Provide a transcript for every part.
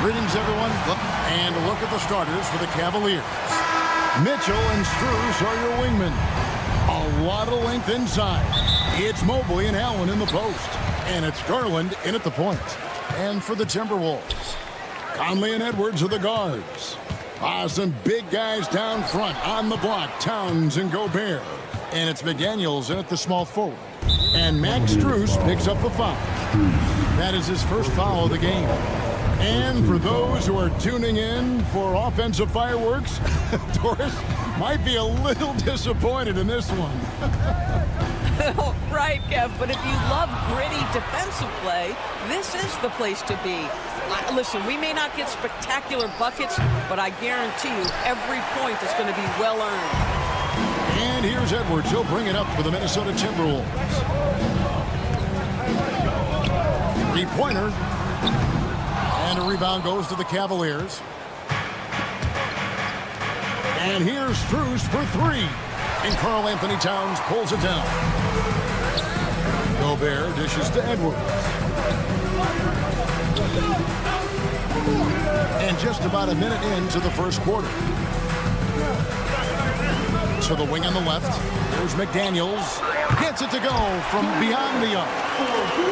Greetings, everyone. And look at the starters for the Cavaliers. Mitchell and Strus are your wingmen. A lot of length inside. It's Mobley and Allen in the post. And it's Garland in at the point. And for the Timberwolves, Conley and Edwards are the guards. Some big guys down front on the block. Towns and Gobert. And it's McDaniels in at the small forward. And Max Strus picks up the foul. That is his first foul of the game. And for those who are tuning in for offensive fireworks, Doris might be a little disappointed in this one. Right, Kev, but if you love gritty defensive play, this is the place to be. Listen, we may not get spectacular buckets, but I guarantee you every point is going to be well earned. And here's Edwards. He'll bring it up for the Minnesota Timberwolves. Three-pointer. And a rebound goes to the Cavaliers. And here's Strus for three. And Karl Anthony Towns pulls it down. Gobert dishes to Edwards. And just about a minute into the first quarter. To the wing on the left. Here's McDaniels. Gets it to go from beyond the arc.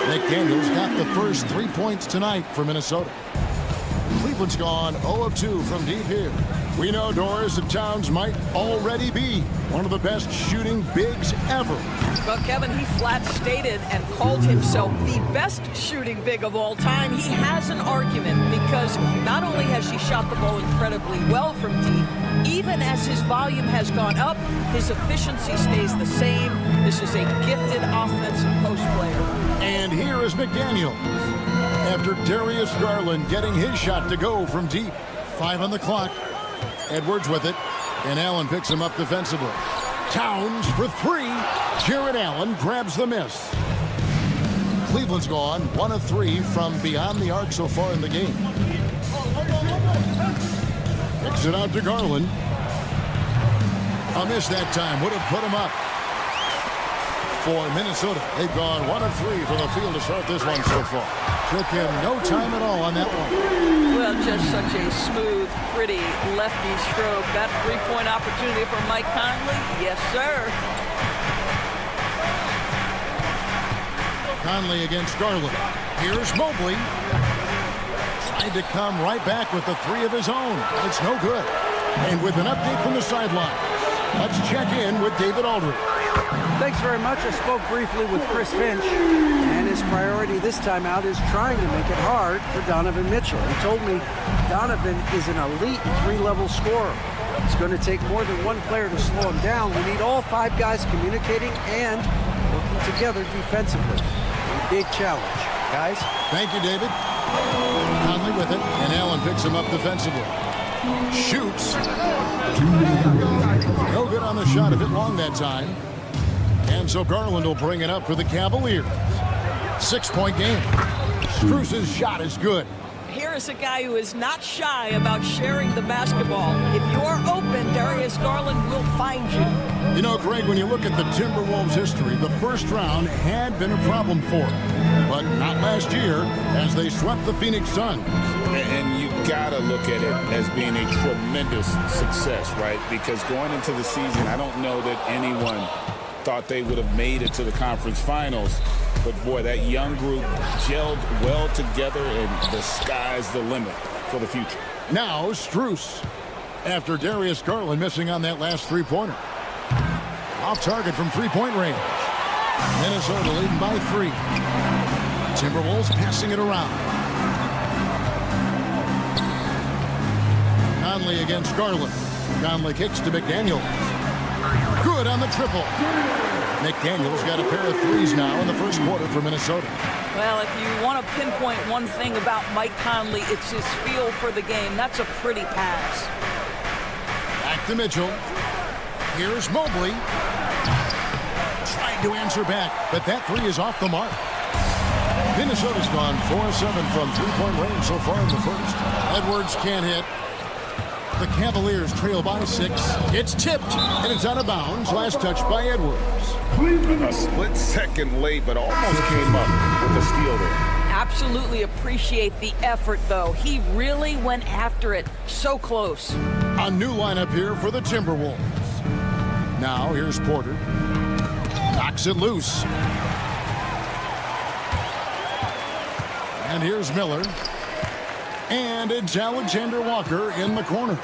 McDaniels got the first 3 points tonight for Minnesota. Cleveland's gone 0 of 2 from deep here. We know, Doris, that Towns might already be one of the best shooting bigs ever. Well, Kevin, he flat stated and called himself the best shooting big of all time. He has an argument because not only has he shot the ball incredibly well from deep, even as his volume has gone up, his efficiency stays the same. This is a gifted offensive post player. And here is McDaniel. After Darius Garland getting his shot to go from deep. 5 on the clock. Edwards with it. And Allen picks him up defensively. Towns for three. Jared Allen grabs the miss. Cleveland's gone 1 of 3 from beyond the arc so far in the game. Kicks it out to Garland. A miss that time. Would have put him up. For Minnesota, they've gone 1 of 3 from the field to start this one so far. Took him no time at all on that one. Well, just such a smooth, pretty lefty stroke. That three-point opportunity for Mike Conley? Yes, sir. Conley against Garland. Here's Mobley. Tried to come right back with the 3 of his own. It's no good. And with an update from the sideline, let's check in with David Aldridge. Thanks very much. I spoke briefly with Chris Finch, and his priority this time out is trying to make it hard for Donovan Mitchell. He told me Donovan is an elite 3-level scorer. It's going to take more than one player to slow him down. We need all 5 guys communicating and working together defensively. A big challenge, guys. Thank you, David. Conley with it, and Allen picks him up defensively. Shoots. No good on the shot. A bit long that time. And so Garland will bring it up for the Cavaliers. 6-point game. Strus's shot is good. Here is a guy who is not shy about sharing the basketball. If you're open, Darius Garland will find you. You know, Greg, when you look at the Timberwolves' history, the first round had been a problem for them. But not last year, as they swept the Phoenix Suns. And you gotta look at it as being a tremendous success, right? Because going into the season, I don't know that anyone thought they would have made it to the conference finals. But boy, that young group gelled well together, and the sky's the limit for the future. Now Strus, after Darius Garland missing on that last three-pointer. Off target from three-point range. Minnesota leading by 3. Timberwolves passing it around. Conley against Garland. Conley kicks to McDaniels. Good on the triple. McDaniels got a pair of 3s now in the first quarter for Minnesota. Well, if you want to pinpoint one thing about Mike Conley, it's his feel for the game. That's a pretty pass. Back to Mitchell. Here's Mobley. Trying to answer back, but that 3 is off the mark. Minnesota's gone 4-7 from three-point range so far in the first. Edwards can't hit. The Cavaliers trail by 6. It's tipped, and it's out of bounds. Last touch by Edwards. A split second late, but almost came up with a steal there. Absolutely appreciate the effort, though. He really went after it. So close. A new lineup here for the Timberwolves. Now here's Porter. Knocks it loose. And here's Miller. And it's Alexander Walker in the corner.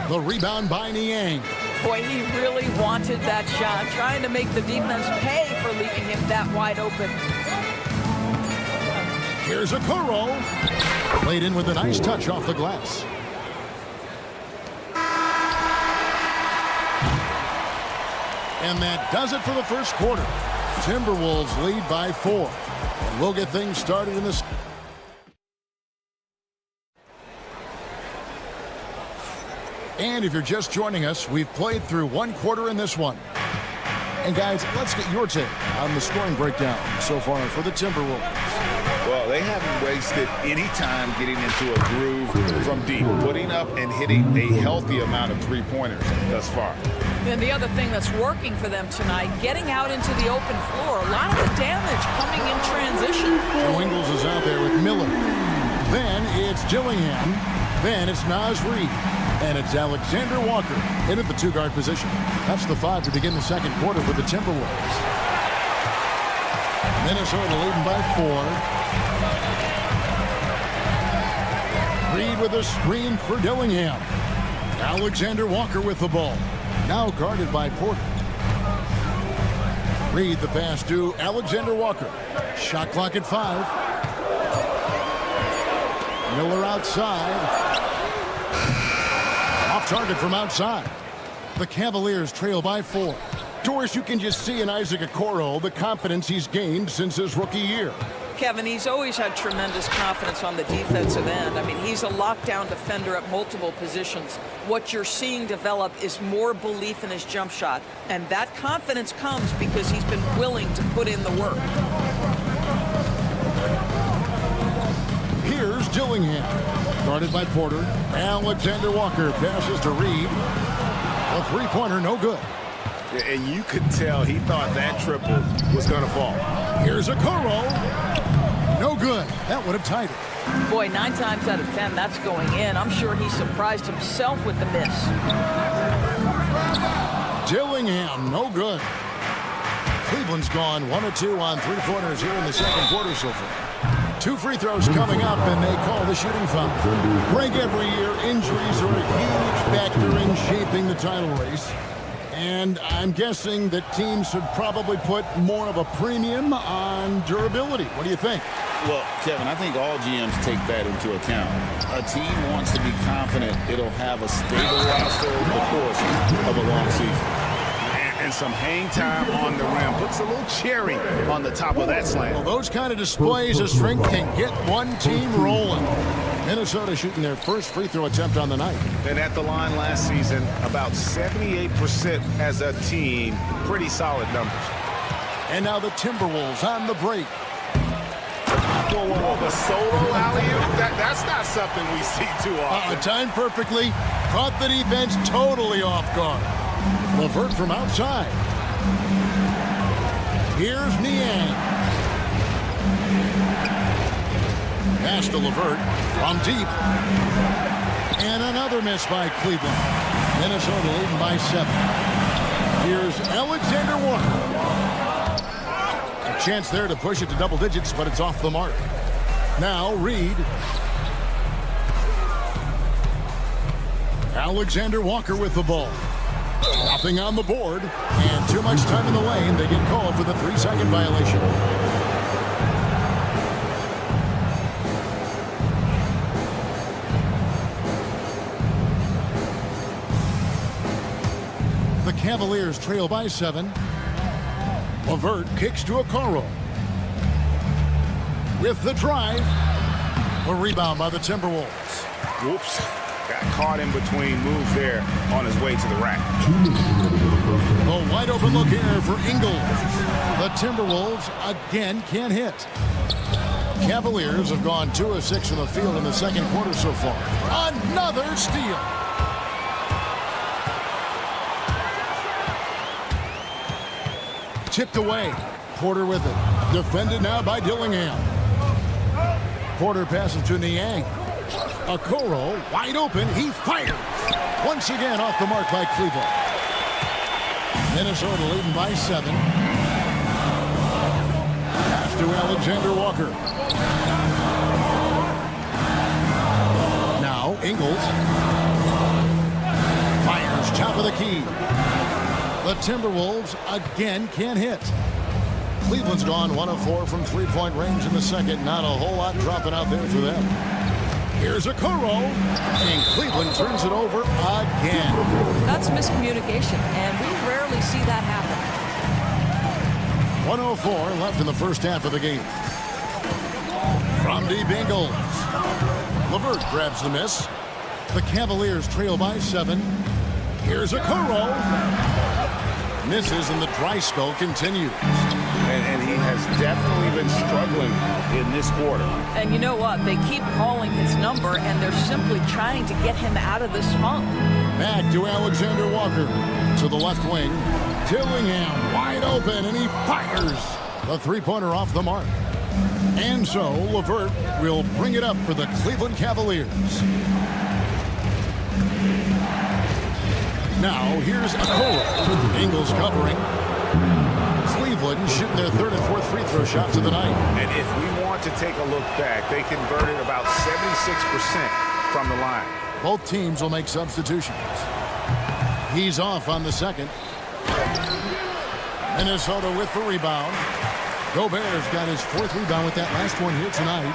The rebound by Niang. Boy, he really wanted that shot, trying to make the defense pay for leaving him that wide open. Here's a Okoro. Played in with a nice touch off the glass. And that does it for the first quarter. Timberwolves lead by 4. And we'll get things started in this. And if you're just joining us, we've played through one quarter in this one. And guys, let's get your take on the scoring breakdown so far for the Timberwolves. Well, they haven't wasted any time getting into a groove from deep, putting up and hitting a healthy amount of three-pointers thus far. And the other thing that's working for them tonight, getting out into the open floor. A lot of the damage coming in transition. Joe Ingles is out there with Miller. Then it's Dillingham. Then it's Naz Reid. And it's Alexander Walker in at the two-guard position. That's the 5 to begin the second quarter for the Timberwolves. Minnesota leading by 4. Reid with a screen for Dillingham. Alexander Walker with the ball. Now guarded by Porter. Reid the pass to Alexander Walker. Shot clock at 5. Miller outside. Off target from outside. The Cavaliers trail by 4. Doris, you can just see in Isaac Okoro the confidence he's gained since his rookie year. Kevin, he's always had tremendous confidence on the defensive end. I mean, he's a lockdown defender at multiple positions. What you're seeing develop is more belief in his jump shot. And that confidence comes because he's been willing to put in the work. Here's Dillingham. Guarded by Porter. Alexander Walker passes to Reid. A three-pointer, no good. And you could tell he thought that triple was going to fall. Here's Okoro. No good. That would have tied it. Boy, 9 times out of 10, that's going in. I'm sure he surprised himself with the miss. Dillingham, no good. Cleveland's gone 1 of 2 on three-pointers here in the second quarter so far. 2 free throws coming up, and they call the shooting foul. Greg, every year, injuries are a huge factor in shaping the title race. And I'm guessing that teams should probably put more of a premium on durability. What do you think? Well, Kevin, I think all GMs take that into account. A team wants to be confident it'll have a stable roster over the course of a long season. And some hang time on the rim puts a little cherry on the top of that slam. Well, those kind of displays of strength can get one team rolling. Minnesota shooting their first free throw attempt on the night. And at the line last season, about 78% as a team. Pretty solid numbers. And now the Timberwolves on the break. Whoa, the solo alley-oop? That's not something we see too often. Timed perfectly. Caught the defense totally off guard. LeVert from outside. Here's Niang. Pass to LeVert from deep. And another miss by Cleveland. Minnesota leading by 7. Here's Alexander Walker. A chance there to push it to double digits, but it's off the mark. Now Reid. Alexander Walker with the ball. Nothing on the board, and too much time in the lane. They get called for the 3-second violation. The Cavaliers trail by 7. LeVert kicks to Okoro. With the drive, a rebound by the Timberwolves. Whoops. Got caught in between moves there on his way to the rack. A wide open look here for Ingles. The Timberwolves again can't hit. Cavaliers have gone 2 of 6 from the field in the second quarter so far. Another steal. Tipped away. Porter with it. Defended now by Dillingham. Porter passes to Niang. Okoro wide open. He fires. Once again off the mark by Cleveland. Minnesota leading by 7. Pass to Alexander Walker. Now Ingles. Fires top of the key. The Timberwolves again can't hit. Cleveland's gone 1 of 4 from three-point range in the second. Not a whole lot dropping out there for them. Here's Okoro, and Cleveland turns it over again. That's miscommunication, and we rarely see that happen. 1:04 left in the first half of the game. From deep Ingles. LeVert grabs the miss. The Cavaliers trail by 7. Here's Okoro. Misses, and the dry spell continues. And he has definitely been struggling in this quarter. And you know what? They keep calling his number, and they're simply trying to get him out of this funk. Back to Alexander Walker. To the left wing. Dillingham wide open, and he fires. The three-pointer off the mark. And so LeVert will bring it up for the Cleveland Cavaliers. Now here's Okoro. Ingles covering. Cleveland shooting their third and fourth free throw shots of the night. And if we want to take a look back, they converted about 76% from the line. Both teams will make substitutions. He's off on the second. Minnesota with the rebound. Gobert's got his 4th rebound with that last one here tonight.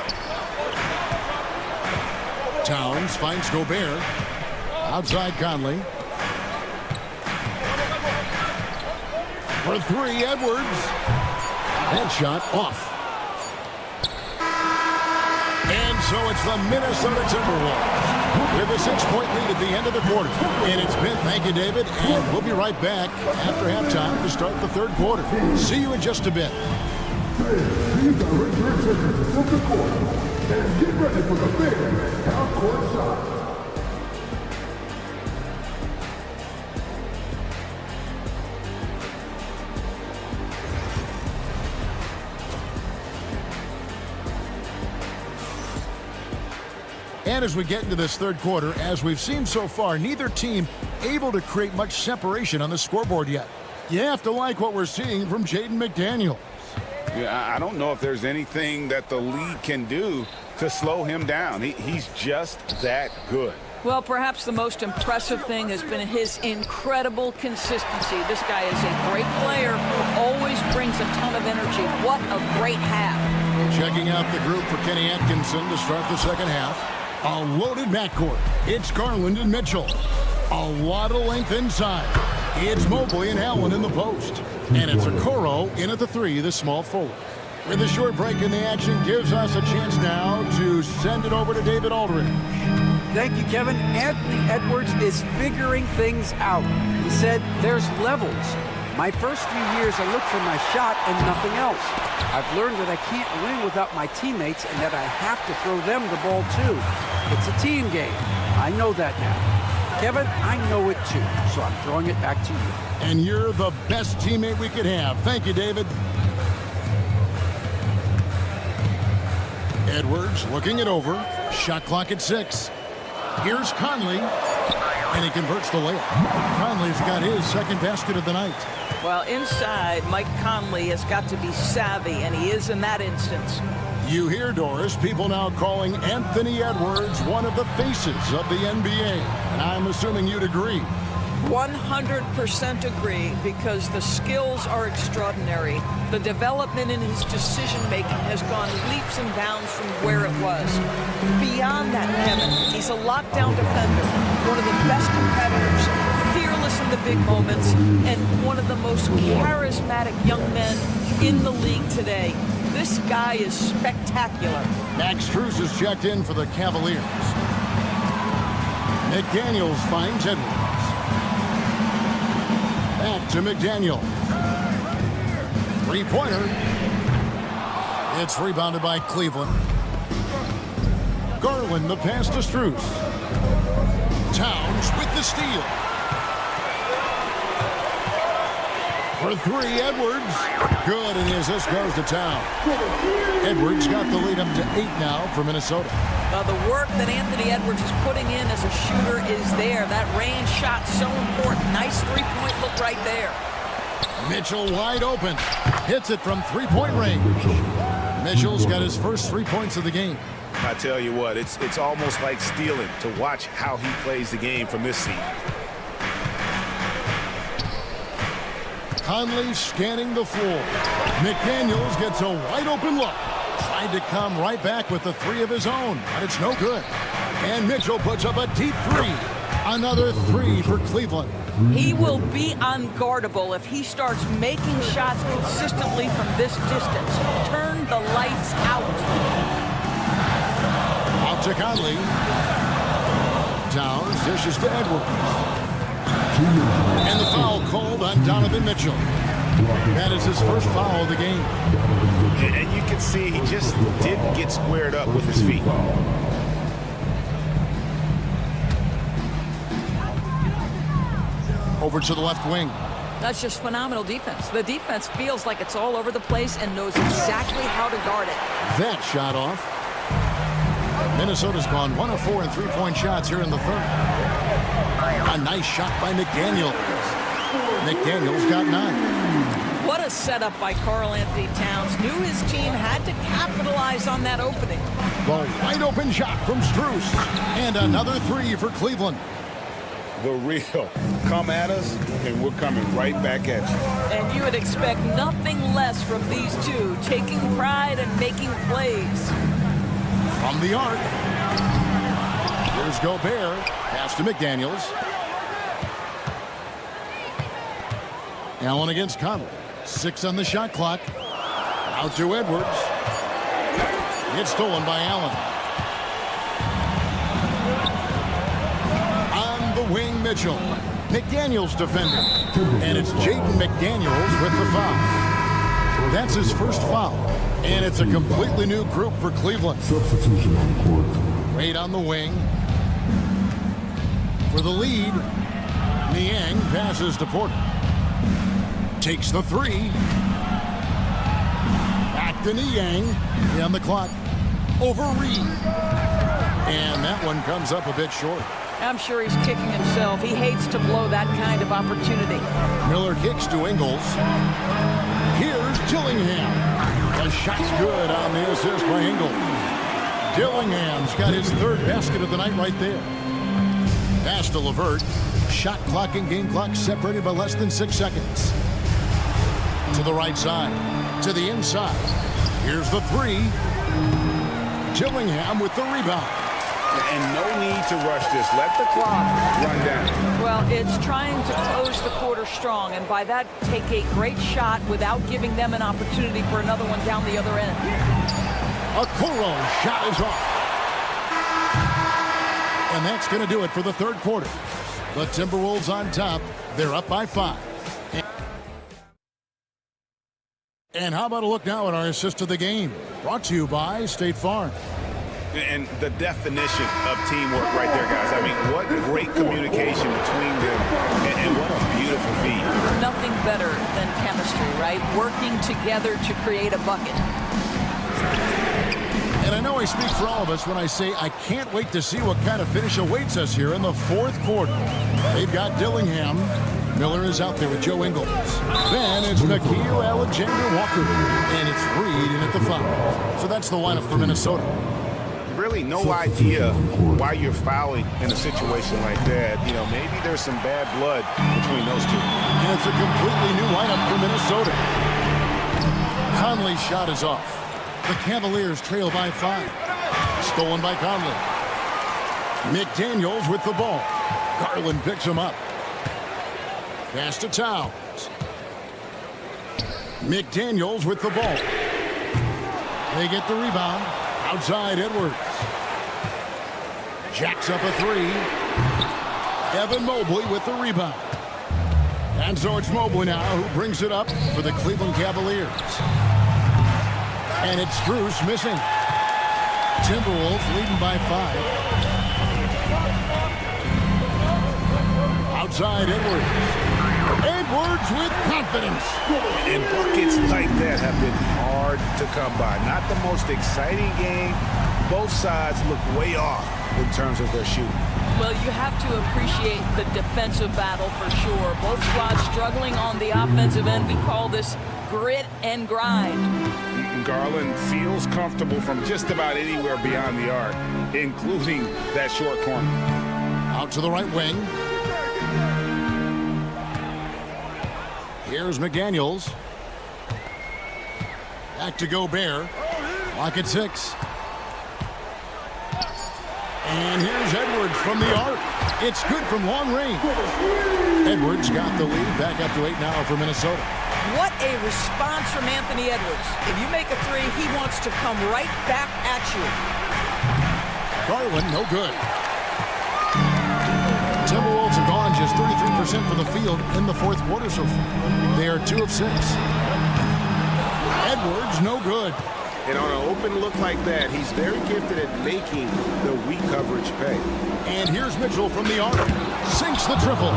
Towns finds Gobert. Outside Conley. For 3, Edwards. That shot off. And so it's the Minnesota Timberwolves with a 6-point lead at the end of the quarter. And it's been, thank you, David, and we'll be right back after halftime to start the third quarter. See you in just a bit. These are regular seconds of the quarter. And get ready for the big half-court shot. And as we get into this third quarter, as we've seen so far, neither team able to create much separation on the scoreboard yet. You have to like what we're seeing from Jaden McDaniels. Yeah, I don't know if there's anything that the league can do to slow him down. He's just that good. Well, perhaps the most impressive thing has been his incredible consistency. This guy is a great player who always brings a ton of energy. What a great half. Checking out the group for Kenny Atkinson to start the second half. A loaded backcourt. It's Garland and Mitchell. A lot of length inside. It's Mobley and Allen in the post. And it's Okoro in at the 3, the small forward. With a short break in the action gives us a chance now to send it over to David Aldridge. Thank you, Kevin. Anthony Edwards is figuring things out. He said there's levels. My first few years, I looked for my shot and nothing else. I've learned that I can't win without my teammates and that I have to throw them the ball too. It's a team game. I know that now. Kevin, I know it too, so I'm throwing it back to you. And you're the best teammate we could have. Thank you, David. Edwards looking it over. Shot clock at 6. Here's Conley. And he converts the layup. Conley's got his second basket of the night. Well, inside, Mike Conley has got to be savvy, and he is in that instance. You hear, Doris, people now calling Anthony Edwards one of the faces of the NBA. And I'm assuming you'd agree. 100% agree, because the skills are extraordinary. The development in his decision-making has gone leaps and bounds from where it was. Beyond that, Kevin, he's a lockdown defender, one of the best competitors, fearless in the big moments, and one of the most charismatic young men in the league today. This guy is spectacular. Max Strus is checked in for the Cavaliers. McDaniels finds Edwards. Back to McDaniel. Three-pointer. It's rebounded by Cleveland. Garland the pass to Strus. Towns with the steal. For three, Edwards. Good, and his assist goes to town. Edwards got the lead up to 8 now for Minnesota. The work that Anthony Edwards is putting in as a shooter is there. That range shot so important. Nice three-point look right there. Mitchell wide open. Hits it from three-point range. Mitchell's got his first 3 points of the game. I tell you what, it's almost like stealing to watch how he plays the game from this seat. Conley scanning the floor. McDaniels gets a wide open look. Tried to come right back with the three of his own, but it's no good. And Mitchell puts up a deep three. Another three for Cleveland. He will be unguardable if he starts making shots consistently from this distance. Turn the lights out. Out to Conley. Towns dishes to Edwards. And the foul called on Donovan Mitchell. That is his first foul of the game. And you can see he just didn't get squared up with his feet. Over to the left wing. That's just phenomenal defense. The defense feels like it's all over the place and knows exactly how to guard it. That shot off. Minnesota's gone 1 of 4 in three-point shots here in the third. A nice shot by McDaniels. McDaniels got 9. What a setup by Karl Anthony Towns. Knew his team had to capitalize on that opening. The wide open shot from Strus. And another three for Cleveland. The real. Come at us, and we're coming right back at you. And you would expect nothing less from these two, taking pride and making plays. From the arc. Here's Gobert. Pass to McDaniels. Allen against Conley. 6 on the shot clock. Out to Edwards. It's stolen by Allen. On the wing, Mitchell. McDaniels defending. And it's Jaden McDaniels with the foul. That's his first foul. And it's a completely new group for Cleveland. Substitution on the court. Wade on the wing. For the lead, Niang passes to Porter. Takes the three. Back to Niang. On the clock. Over Reed. And that one comes up a bit short. I'm sure he's kicking himself. He hates to blow that kind of opportunity. Miller kicks to Ingles. Here's Dillingham. The shot's good on the assist by Ingles. Dillingham's got his third basket of the night right there. Pass to LeVert. Shot clock and game clock separated by less than 6 seconds. To the right side. To the inside. Here's the three. Dillingham with the rebound. And no need to rush this. Let the clock run down. Well, it's trying to close the quarter strong, and by that, take a great shot without giving them an opportunity for another one down the other end. Okoro shot is off. And that's going to do it for the third quarter. The Timberwolves on top. They're up by 5. And how about a look now at our assist of the game? Brought to you by State Farm. And the definition of teamwork right there, guys. I mean, what great communication between them, and what a beautiful feat. Nothing better than chemistry, right? Working together to create a bucket. And I know I speak for all of us when I say I can't wait to see what kind of finish awaits us here in the fourth quarter. They've got Dillingham. Miller is out there with Joe Ingles. Then it's Nickeil Alexander-Walker. And it's Reed in at the foul. So that's the lineup for Minnesota. Really no idea why you're fouling in a situation like that. You know, maybe there's some bad blood between those two. And it's a completely new lineup for Minnesota. Conley's shot is off. The Cavaliers trail by 5. Stolen by Conley. McDaniels with the ball. Garland picks him up. Pass to Towns. McDaniels with the ball. They get the rebound. Outside Edwards. Jacks up a three. Evan Mobley with the rebound. And so it's Mobley now who brings it up for the Cleveland Cavaliers. And it's Strus missing. Timberwolves leading by 5. Outside Edwards. Edwards with confidence. innings. And buckets like that have been hard to come by. Not the most exciting game. Both sides look way off in terms of their shooting. Well, you have to appreciate the defensive battle for sure. Both squads struggling on the offensive end. We call this grit and grind. Garland feels comfortable from just about anywhere beyond the arc, including that short corner. Out to the right wing. Here's McDaniels. Back to Gobert. Lock at 6. And here's Edwards from the arc. It's good from long range. Edwards got the lead. Back up to 8 now for Minnesota. What a response from Anthony Edwards. If you make a three, he wants to come right back at you. Garland, no good. The Timberwolves have gone just 33% from the field in the fourth quarter so far. They are 2 of 6. Edwards, no good. And on an open look like that, he's very gifted at making the weak coverage pay. And here's Mitchell from the arc. Sinks the triple.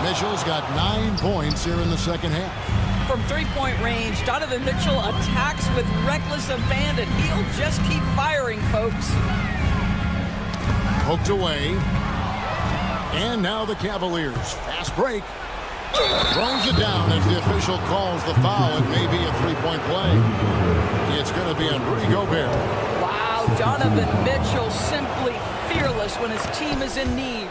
Mitchell's got 9 points here in the second half. From three-point range, Donovan Mitchell attacks with reckless abandon. He'll just keep firing, folks. Poked away. And now the Cavaliers. Fast break. Throws it down as the official calls the foul. It may be a three-point play. It's going to be on Rudy Gobert. Wow, Donovan Mitchell simply fearless when his team is in need.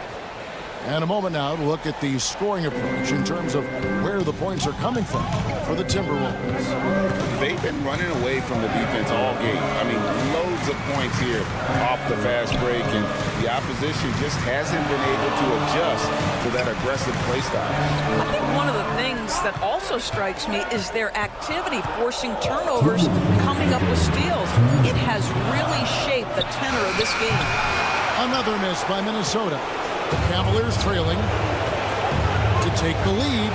And a moment now to look at the scoring approach in terms of where the points are coming from for the Timberwolves. They've been running away from the defense all game. I mean, loads of points here off the fast break, and the opposition just hasn't been able to adjust to that aggressive play style. I think one of the things that also strikes me is their activity forcing turnovers, coming up with steals. It has really shaped the tenor of this game. Another miss by Minnesota. The Cavaliers trailing to take the lead.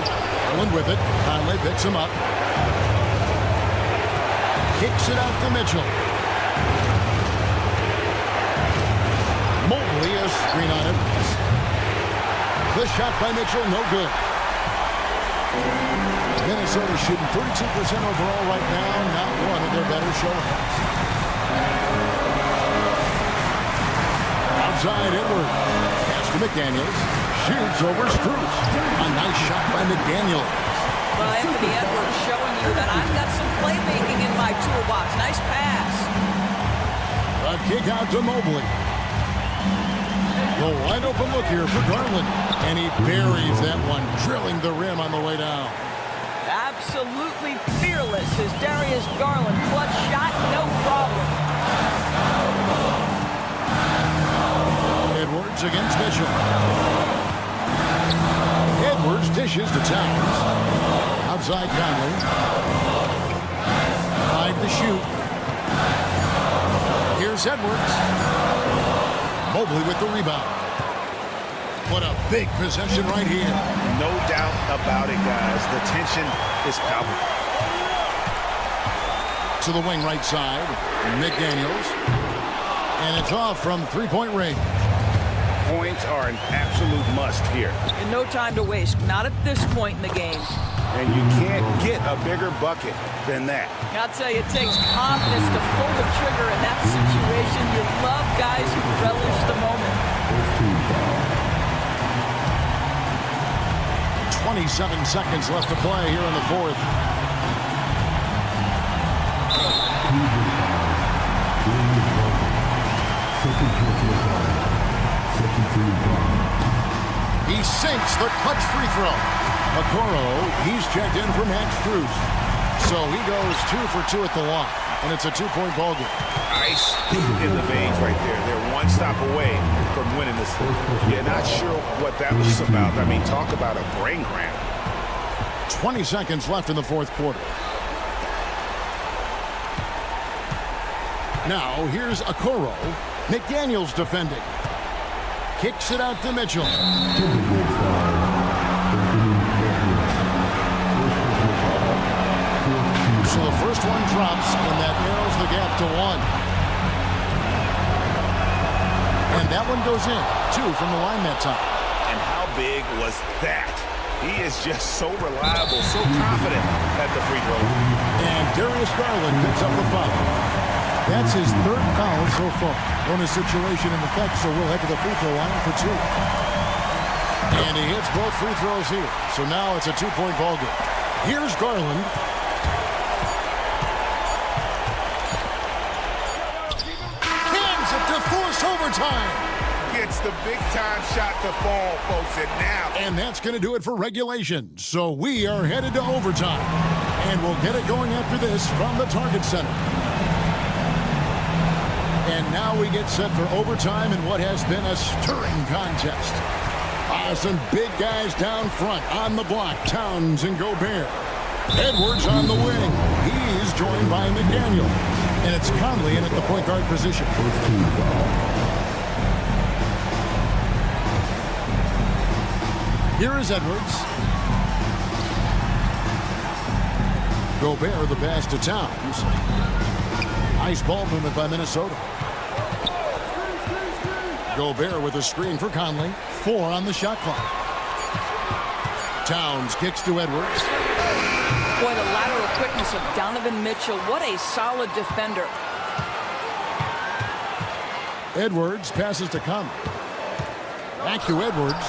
Allen with it. Conley picks him up. Kicks it out to Mitchell. Mobley, a screen on it. The shot by Mitchell, no good. Minnesota shooting 32% overall right now. Not one of their better showings. Outside Edwards. To McDaniels, shoots over Strus. A nice shot by McDaniels. Well, Anthony Edwards showing you that I've got some playmaking in my toolbox. Nice pass. A kick out to Mobley. The wide open look here for Garland. And he buries that one, drilling the rim on the way down. Absolutely fearless is Darius Garland. Clutch shot, no problem. Edwards against Mitchell. Edwards dishes to Towns. Outside Conley. 5 to shoot. Here's Edwards. Mobley with the rebound. What a big possession right here. No doubt about it, guys. The tension is palpable. To the wing right side. McDaniels. And it's off from three-point range. Points are an absolute must here. And no time to waste. Not at this point in the game. And you can't get a bigger bucket than that. I'll tell you, it takes confidence to pull the trigger in that situation. You love guys who relish the moment. 27 seconds left to play here in the fourth. He sinks the clutch free throw. Okoro, he's checked in for Max Strus. So he goes 2 for 2 at the line. And it's a 2-point ball game. Ice in the veins right there. They're one stop away from winning this thing. Yeah, not sure what that was about. I mean, talk about a brain cramp. 20 seconds left in the fourth quarter. Now, here's Okoro. McDaniels defending. Kicks it out to Mitchell. So the first one drops, and that narrows the gap to 1. And that one goes in. 2 from the line that time. And how big was that? He is just so reliable, so confident at the free throw. And Darius Garland picks up the foul. That's his third foul so far. Bonus situation in effect, so we'll head to the free throw line for 2. And he hits both free throws here. So now it's a 2-point ball game. Here's Garland. Cans it to force overtime. Gets the big-time shot to fall, folks, And that's going to do it for regulation. So we are headed to overtime. And we'll get it going after this from the Target Center. And now we get set for overtime in what has been a stirring contest. Some big guys down front on the block. Towns and Gobert. Edwards on the wing. He's joined by McDaniel. And it's Conley in at the point guard position. Here is Edwards. Gobert the pass to Towns. Nice ball movement by Minnesota. Gobert with a screen for Conley. 4 on the shot clock. Towns kicks to Edwards. Boy, the lateral quickness of Donovan Mitchell. What a solid defender. Edwards passes to Conley. Back to Edwards.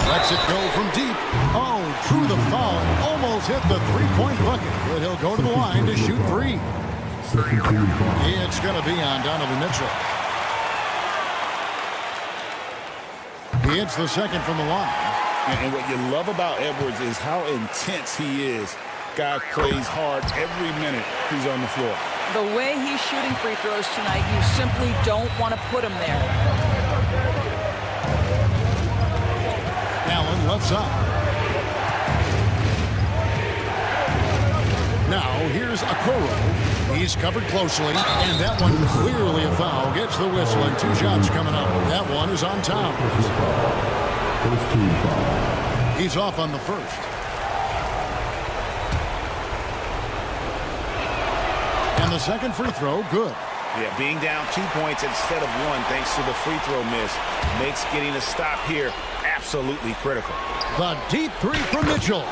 Lets it go from deep. Oh, drew the foul. Almost hit the three-point bucket. But he'll go to the line to shoot 3. It's going to be on Donovan Mitchell. He hits the second from the line. And what you love about Edwards is how intense he is. Guy plays hard every minute he's on the floor. The way he's shooting free throws tonight, you simply don't want to put him there. Allen left side. Now here's Okoro. He's covered closely, and that one clearly a foul. Gets the whistle, and 2 shots coming up. That one is on Towns. He's off on the first. And the second free throw, good. Yeah, being down 2 points instead of 1 thanks to the free throw miss makes getting a stop here absolutely critical. The deep 3 from Mitchell.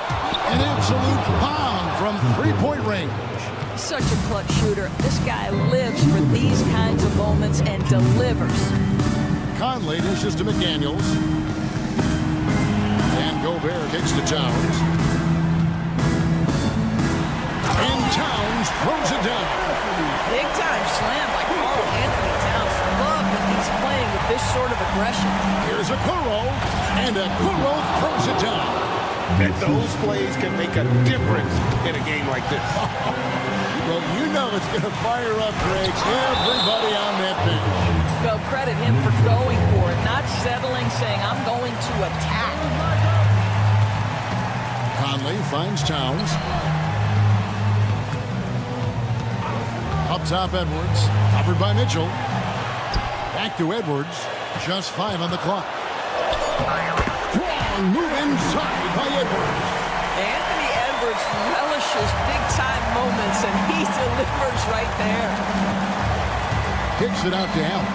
An absolute bomb from three-point range. Such a clutch shooter. This guy lives for these kinds of moments and delivers. Conley dishes to McDaniels. And Gobert kicks to Towns. And Towns throws it down. Big time slam by Carl Anthony Towns. Love when he's playing with this sort of aggression. Here's Okoro. And Okoro throws it down. And those plays can make a difference in a game like this. Well, you know it's going to fire up, Greg. Everybody on that bench. Well, credit him for going for it, not settling, saying, I'm going to attack. Conley finds Towns. Up top, Edwards. Covered by Mitchell. Back to Edwards. Just 5 on the clock. Strong move inside by Edwards. Anthony Edwards relishes big-time moments, and he delivers right there. Kicks it out to Allen.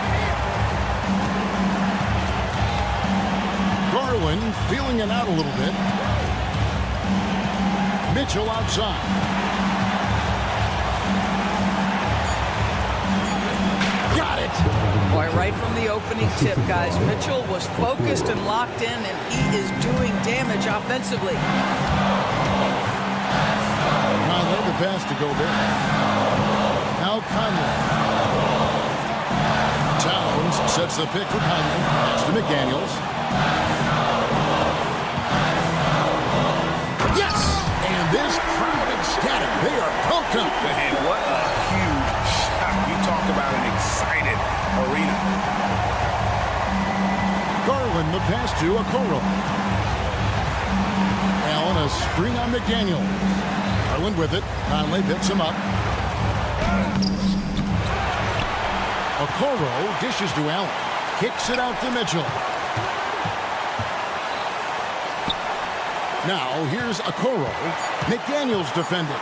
Garland feeling it out a little bit. Mitchell outside. Got it. Boy, right from the opening tip, guys, Mitchell was focused and locked in, and he is doing damage offensively. Conley, the pass to Gobert. Now Conley. Towns sets the pick for Conley. Pass to McDaniels. Yes! And this crowd ecstatic. They are pumped up. And what a huge shot. You talk about an excited arena. Garland the pass to Okoro. Allen a screen on McDaniel. Garland with it. Conley picks him up. Okoro dishes to Allen. Kicks it out to Mitchell. Now here's Okoro. McDaniels defending.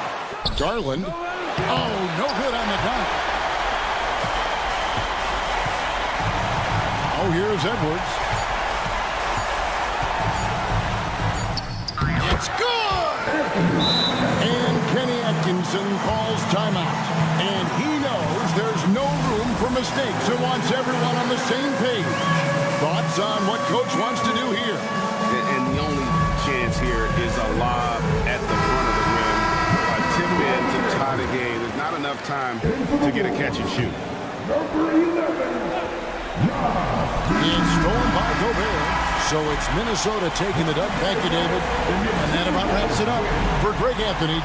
Garland. Oh, no good on the dunk. Oh, here's Edwards. It's good! And Kenny Atkinson calls timeout. And he knows there's no room for mistakes and wants everyone on the same page. Thoughts on what Coach wants to do here? And the only chance here is a lob at the front of the rim. A tip in to tie the game. There's not enough time to get a catch and shoot. Number 11. It's stolen by Dobek. So it's Minnesota taking it up. Thank you, David. And that about wraps it up for Greg Anthony.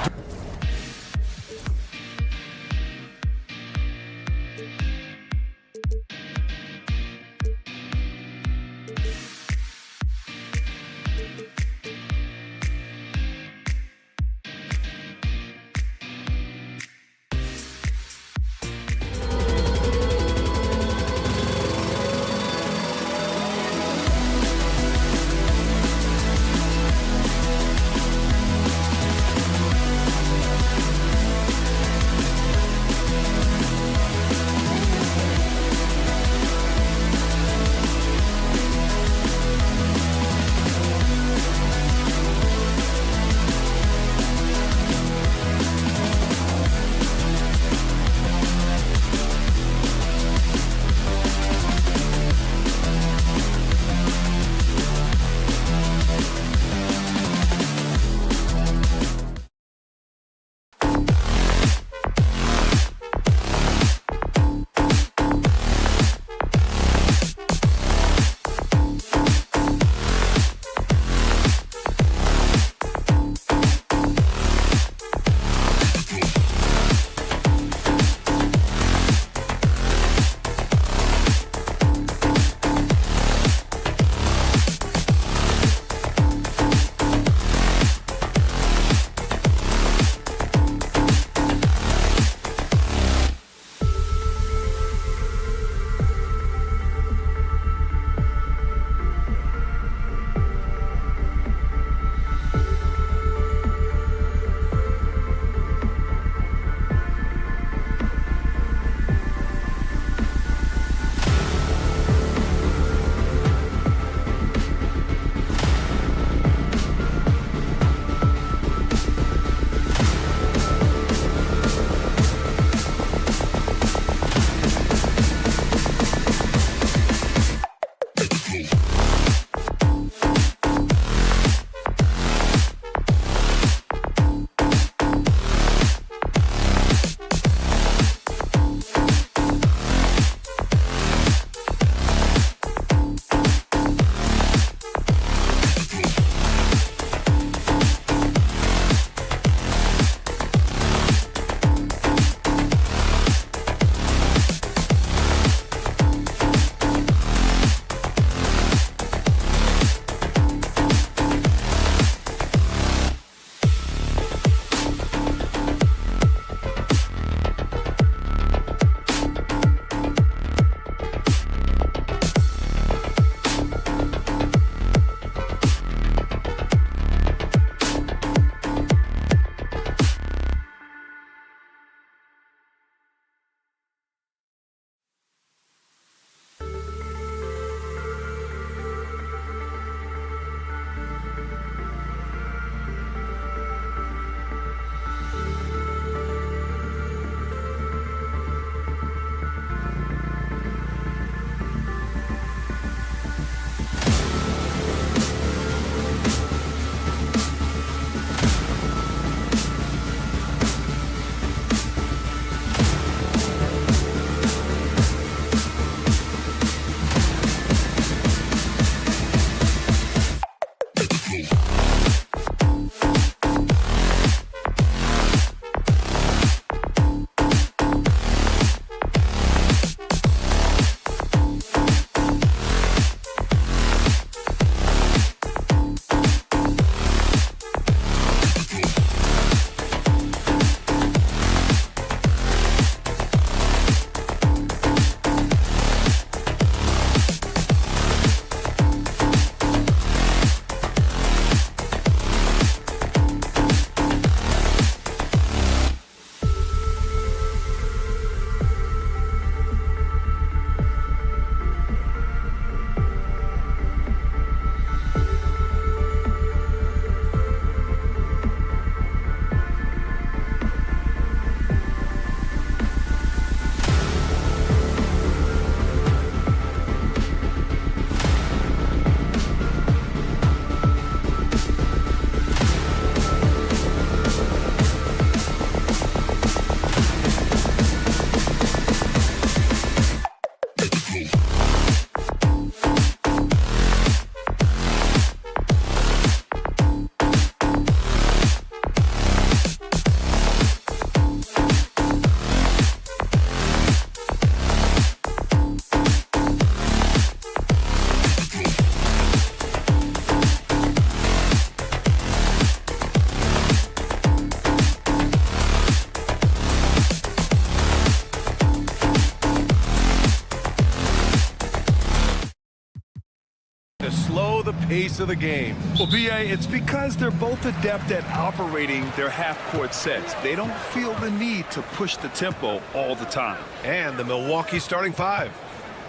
the pace of the game. Well, B.A., it's because they're both adept at operating their half-court sets. They don't feel the need to push the tempo all the time. And the Milwaukee starting five.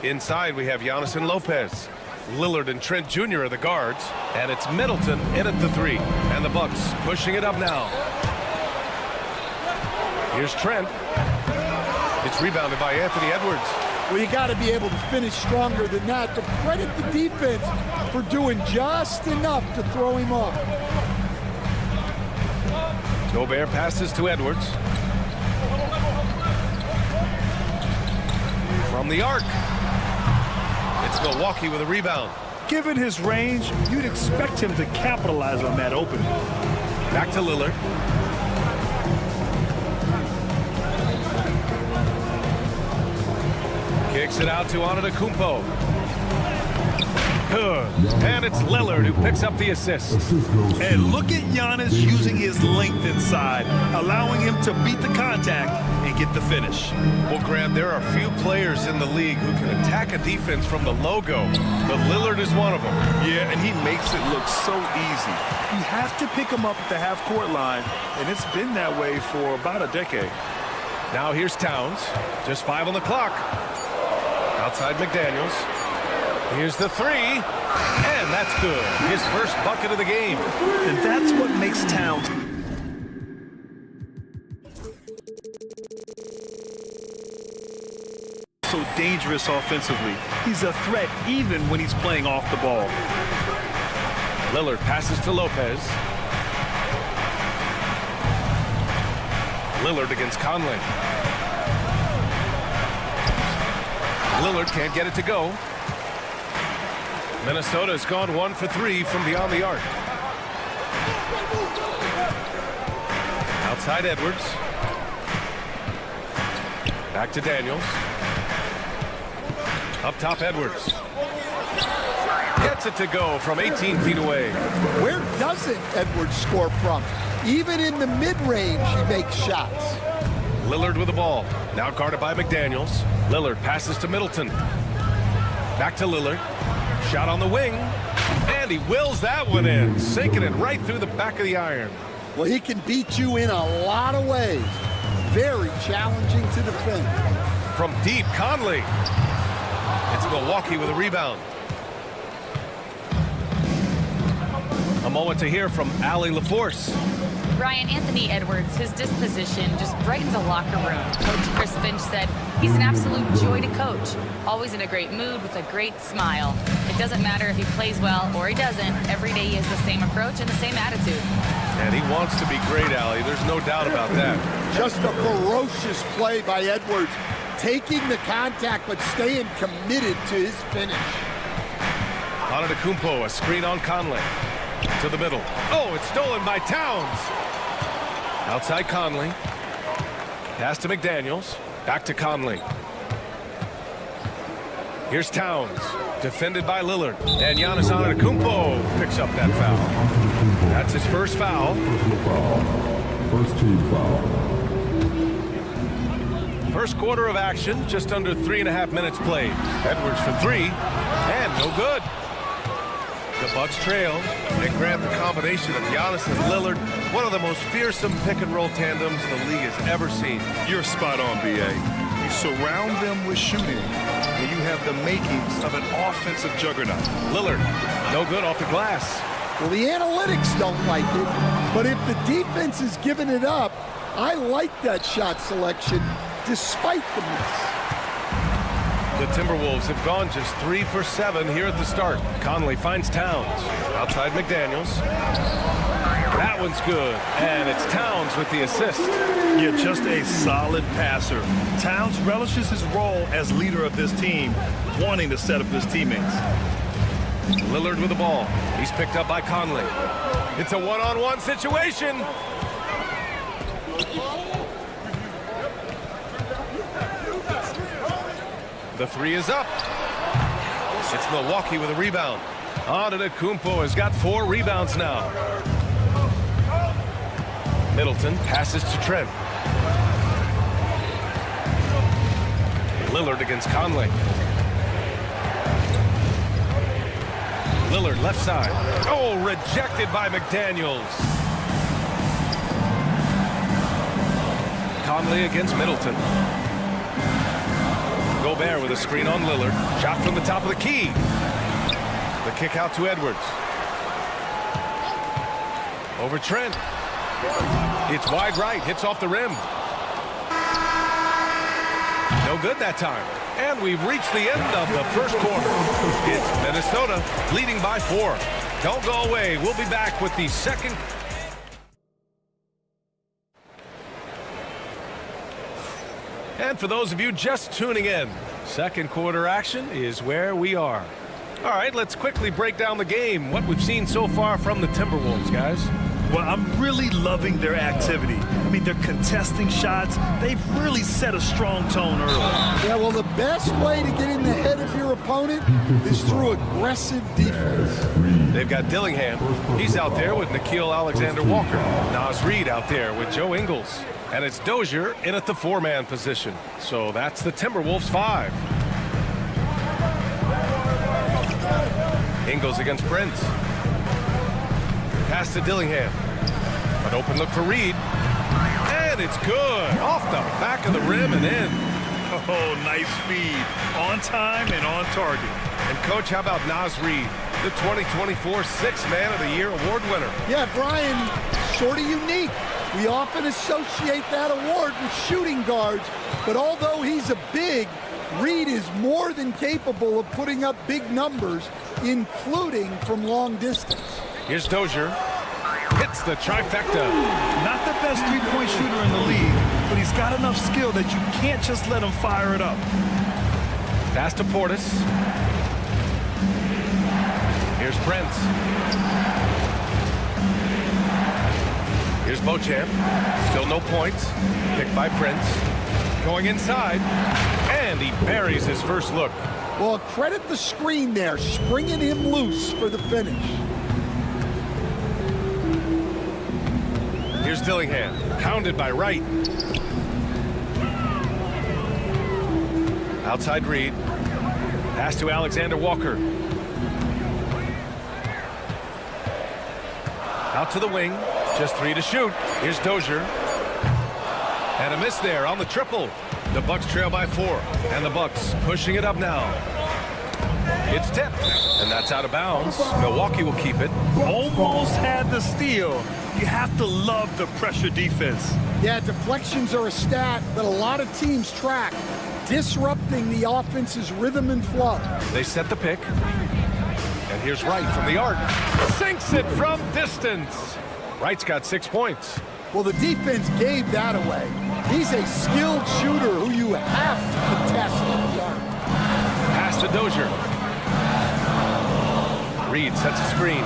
Inside, we have Giannis and Lopez. Lillard and Trent Jr. are the guards. And it's Middleton in at the three. And the Bucks pushing it up now. Here's Trent. It's rebounded by Anthony Edwards. Well, you got to be able to finish stronger than that, but credit the defense for doing just enough to throw him off. Dobek passes to Edwards. From the arc. It's Milwaukee with a rebound. Given his range, you'd expect him to capitalize on that opening. Back to Lillard. Kicks it out to Antetokounmpo. Good. And it's Lillard who picks up the assist. And look at Giannis using his length inside, allowing him to beat the contact and get the finish. Well, Grant, there are few players in the league who can attack a defense from the logo, but Lillard is one of them. Yeah, and he makes it look so easy. You have to pick him up at the half-court line, and it's been that way for about a decade. Now here's Towns. Just 5 on the clock. Outside McDaniels. Here's the three, and that's good. His first bucket of the game. And that's what makes Towns so dangerous offensively. He's a threat even when he's playing off the ball. Lillard passes to Lopez. Lillard against Conley. Lillard can't get it to go. Minnesota's gone 1 for 3 from beyond the arc. Outside Edwards. Back to Daniels. Up top Edwards. Gets it to go from 18 feet away. Where doesn't Edwards score from? Even in the mid-range, he makes shots. Lillard with the ball. Now guarded by McDaniels. Lillard passes to Middleton. Back to Lillard. Shot on the wing. And he wills that one in. Sinking it right through the back of the iron. Well, he can beat you in a lot of ways. Very challenging to defend. From deep, Conley. It's Milwaukee with a rebound. A moment to hear from Allie LaForce. Ryan, Anthony Edwards, his disposition just brightens a locker room. Coach Chris Finch said he's an absolute joy to coach. Always in a great mood with a great smile. It doesn't matter if he plays well or he doesn't. Every day he has the same approach and the same attitude. And he wants to be great, Allie. There's no doubt about that. Just a ferocious play by Edwards. Taking the contact but staying committed to his finish. Antetokounmpo, a screen on Conley. To the middle. Oh, it's stolen by Towns. Outside Conley. Pass to McDaniels. Back to Conley. Here's Towns. Defended by Lillard. And Giannis Antetokounmpo picks up that foul. That's his first foul. First team foul. First quarter of action. Just under 3.5 minutes played. Edwards for three. And no good. The Bucks trail. And Grant, the combination of Giannis and Lillard, one of the most fearsome pick-and-roll tandems the league has ever seen. You're spot on, B.A. You surround them with shooting, and you have the makings of an offensive juggernaut. Lillard, no good off the glass. Well, the analytics don't like it, but if the defense is giving it up, I like that shot selection despite the miss. The Timberwolves have gone just 3 for 7 here at the start. Conley finds Towns. Outside McDaniels. That one's good. And it's Towns with the assist. Yeah, just a solid passer. Towns relishes his role as leader of this team, wanting to set up his teammates. Lillard with the ball. He's picked up by Conley. It's a one-on-one situation. The three is up. It's Milwaukee with a rebound. Antetokounmpo has got 4 rebounds now. Middleton passes to Trent. Lillard against Conley. Lillard left side. Oh, rejected by McDaniels. Conley against Middleton. Gobert with a screen on Lillard. Shot from the top of the key. The kick out to Edwards. Over Trent. It's wide right. Hits off the rim. No good that time. And we've reached the end of the first quarter. It's Minnesota leading by 4. Don't go away. We'll be back with the second. And for those of you just tuning in, second quarter action is where we are. All right, let's quickly break down the game, what we've seen so far from the Timberwolves, guys. Well, I'm really loving their activity. I mean, they're contesting shots. They've really set a strong tone early. Yeah, well, the best way to get in the head of your opponent is through aggressive defense. They've got Dillingham. He's out there with Nickeil Alexander-Walker. Nas Reed out there with Joe Ingles. And it's Dozier in at the 4-man position. So that's the Timberwolves 5. Ingles against Prince. Pass to Dillingham. An open look for Reed. And it's good. Off the back of the rim and in. Oh, nice feed. On time and on target. And, Coach, how about Nas Reed, the 2024 Sixth Man of the Year award winner? Yeah, Brian, sort of unique. We often associate that award with shooting guards, but although he's a big, Reed is more than capable of putting up big numbers, including from long distance. Here's Dozier. Hits the trifecta. Not the best three-point shooter in the league, but he's got enough skill that you can't just let him fire it up. Pass to Portis. Here's Prince. Here's Beauchamp. Still no points. Picked by Prince. Going inside. And he buries his first look. Well, credit the screen there, springing him loose for the finish. Here's Dillingham. Hounded by Wright. Outside Reed. Pass to Alexander-Walker. Out to the wing. Just 3 to shoot. Here's Dozier. And a miss there on the triple. The Bucks trail by 4. And the Bucks pushing it up now. It's tipped. And that's out of bounds. Milwaukee will keep it. Almost had the steal. You have to love the pressure defense. Yeah, deflections are a stat that a lot of teams track, disrupting the offense's rhythm and flow. They set the pick. And here's Wright from the arc. Sinks it from distance. Wright's got 6 points. Well, the defense gave that away. He's a skilled shooter who you have to contest at the arc. Pass to Dozier. Reed sets a screen.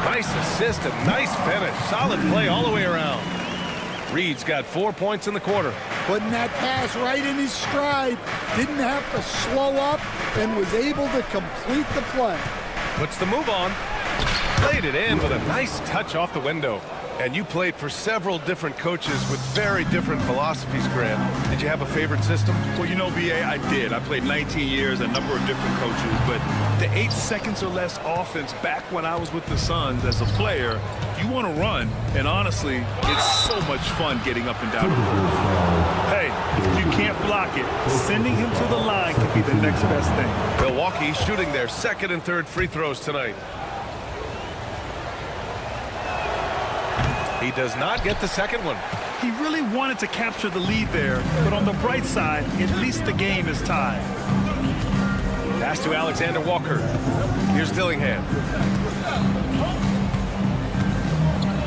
Nice assist and nice finish. Solid play all the way around. Reed's got 4 points in the quarter. Putting that pass right in his stride. Didn't have to slow up and was able to complete the play. Puts the move on. Played it in with a nice touch off the window. And you played for several different coaches with very different philosophies, Grant. Did you have a favorite system? Well, you know, B.A., I did. I played 19 years, a number of different coaches, but the 8 seconds or less offense back when I was with the Suns as a player, you want to run, and honestly, it's so much fun getting up and down the court. Hey, if you can't block it, sending him to the line can be the next best thing. Milwaukee shooting their second and third free throws tonight. He does not get the second one. He really wanted to capture the lead there, but on the bright side, at least the game is tied. Pass to Alexander-Walker. Here's Dillingham.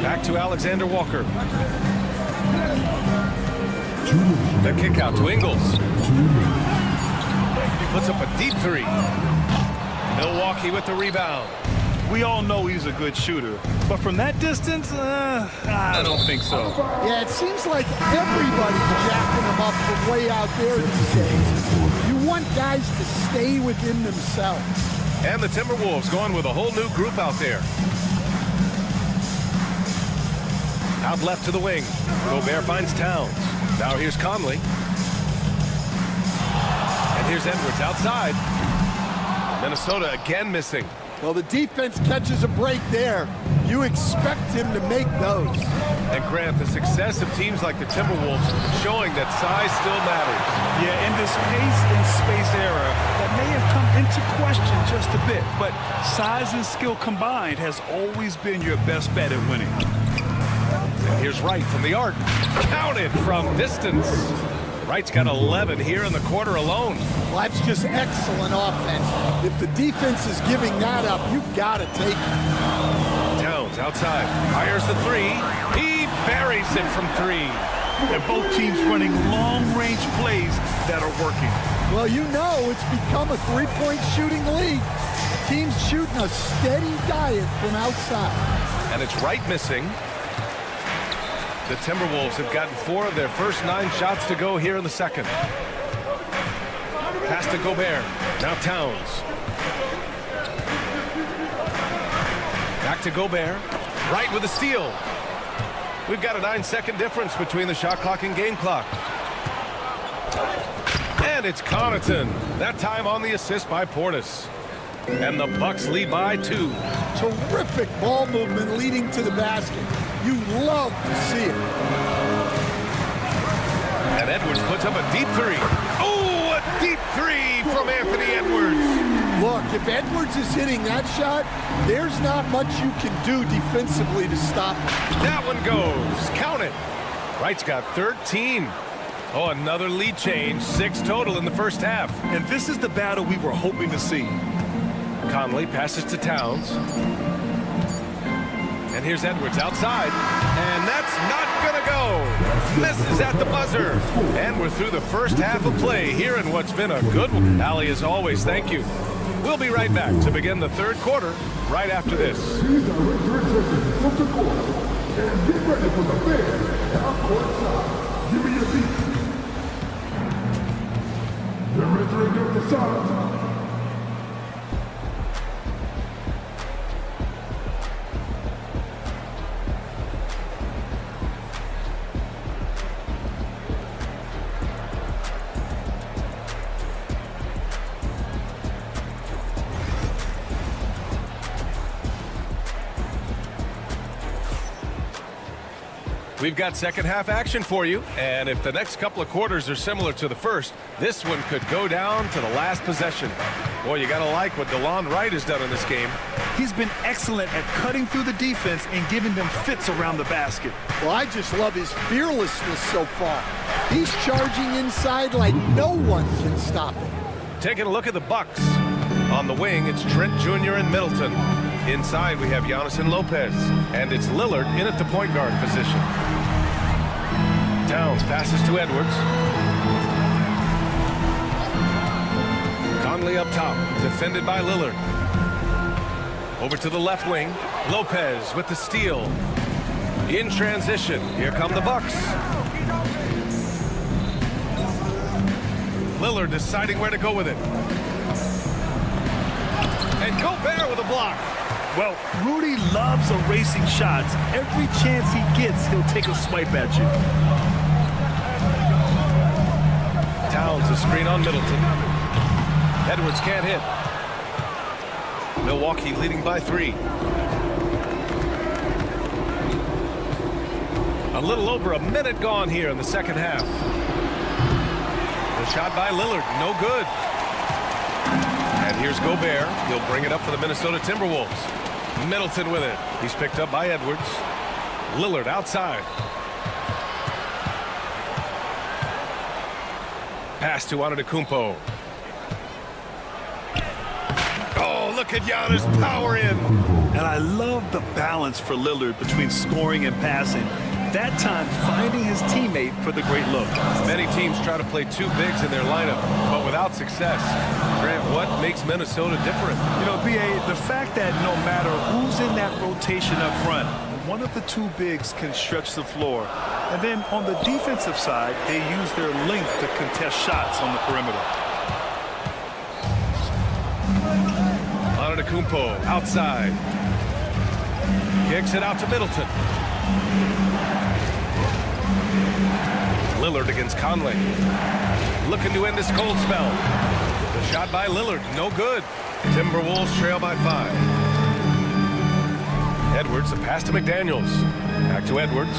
Back to Alexander-Walker. The kick out to Ingles. He puts up a deep 3. Milwaukee with the rebound. We all know he's a good shooter, but from that distance, I don't think so. Yeah, it seems like everybody's jacking him up from way out there these days. You want guys to stay within themselves. And the Timberwolves going with a whole new group out there. Out left to the wing. Gobert finds Towns. Now here's Conley. And here's Edwards outside. Minnesota again missing. Well, the defense catches a break there. You expect him to make those. And Grant, the success of teams like the Timberwolves showing that size still matters. Yeah, in this pace and space era, that may have come into question just a bit, but size and skill combined has always been your best bet at winning. And here's Wright from the arc. Counted from distance. Wright's got 11 here in the quarter alone. Well, that's just excellent offense. If the defense is giving that up, you've got to take it. Towns outside. Fires the three. He buries it from three. And both teams running long-range plays that are working. Well, you know it's become a three-point shooting league. Teams shooting a steady diet from outside. And it's Wright missing. The Timberwolves have gotten 4 of their first 9 shots to go here in the second. Pass to Gobert. Now Towns. Back to Gobert. Wright with a steal. We've got a 9-second difference between the shot clock and game clock. And it's Connaughton. That time on the assist by Portis. And the Bucks lead by 2. Terrific ball movement leading to the basket. You love to see it. And Edwards puts up a deep three. Oh, a deep three from Anthony Edwards. Look, if Edwards is hitting that shot, there's not much you can do defensively to stop it. That one goes. Count it. Wright's got 13. Oh, another lead change. 6 total in the first half. And this is the battle we were hoping to see. Conley passes to Towns. And here's Edwards outside. And that's not going to go. Misses at the buzzer. And we're through the first half of play here in what's been a good one. Allie, as always, thank you. We'll be right back to begin the third quarter right after this. These are return seconds from the court. And get ready for the fair half-court side. Give me your seat. They're entering up the side. We've got second half action for you, and if the next couple of quarters are similar to the first, this one could go down to the last possession. Boy, you gotta like what DeLon Wright has done in this game. He's been excellent at cutting through the defense and giving them fits around the basket. Well, I just love his fearlessness so far. He's charging inside like no one can stop him. Taking a look at the Bucks. On the wing, it's Trent Jr. and Middleton. Inside, we have Giannis and Lopez, and it's Lillard in at the point guard position. Towns passes to Edwards. Conley up top, defended by Lillard. Over to the left wing, Lopez with the steal. In transition, here come the Bucks. Lillard deciding where to go with it. And Gobert with a block. Well, Rudy loves erasing shots. Every chance he gets, he'll take a swipe at you. Towns a screen on Middleton. Edwards can't hit. Milwaukee leading by 3. A little over a minute gone here in the second half. The shot by Lillard, no good. And here's Gobert. He'll bring it up for the Minnesota Timberwolves. Middleton with it. He's picked up by Edwards. Lillard outside. Pass to Antetokounmpo. Oh, look at Giannis power in. And I love the balance for Lillard between scoring and passing. That time, finding his teammate for the great look. Many teams try to play 2 bigs in their lineup, but without success. Grant, what makes Minnesota different? You know, B.A., the fact that no matter who's in that rotation up front, one of the 2 bigs can stretch the floor. And then on the defensive side, they use their length to contest shots on the perimeter. Antetokounmpo outside. Kicks it out to Middleton. Lillard against Conley. Looking to end this cold spell. The shot by Lillard, no good. Timberwolves trail by 5. Edwards, the pass to McDaniels. Back to Edwards.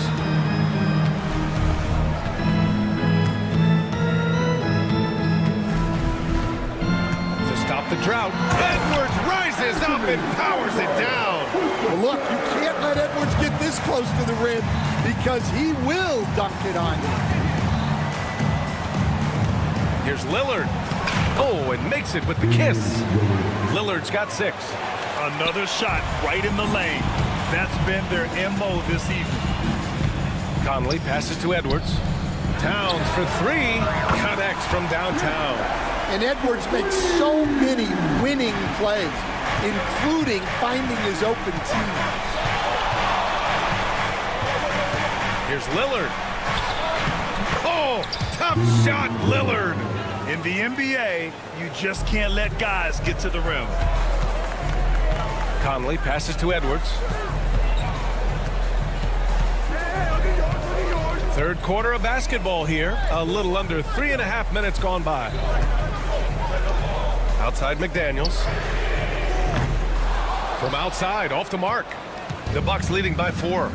To stop the drought, Edwards rises up and powers it down. Well, look, you can't let Edwards get this close to the rim because he will dunk it on you. Here's Lillard. Oh, and makes it with the kiss. Lillard's got 6. Another shot right in the lane. That's been their MO this evening. Conley passes to Edwards. Towns for 3. Connects from downtown. And Edwards makes so many winning plays, including finding his open teammates. Here's Lillard. Oh, tough shot, Lillard. In the NBA, you just can't let guys get to the rim. Conley passes to Edwards. Third quarter of basketball here. A little under 3.5 minutes gone by. Outside McDaniels. From outside, off the mark. The Bucks leading by 4.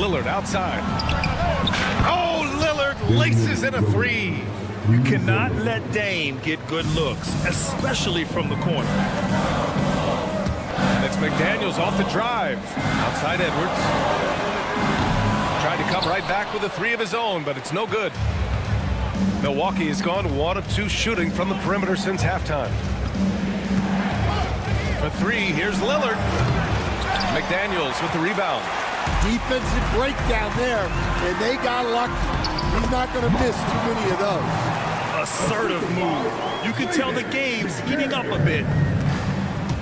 Lillard outside. Oh, Lillard laces in a 3. You cannot let Dame get good looks, especially from the corner. And it's McDaniels off the drive. Outside Edwards. Tried to come right back with a 3 of his own, but it's no good. Milwaukee has gone 1 of 2 shooting from the perimeter since halftime. For 3, here's Lillard. McDaniels with the rebound. Defensive breakdown there, and they got lucky. He's not going to miss too many of those. Assertive move. You can tell the game's heating up a bit.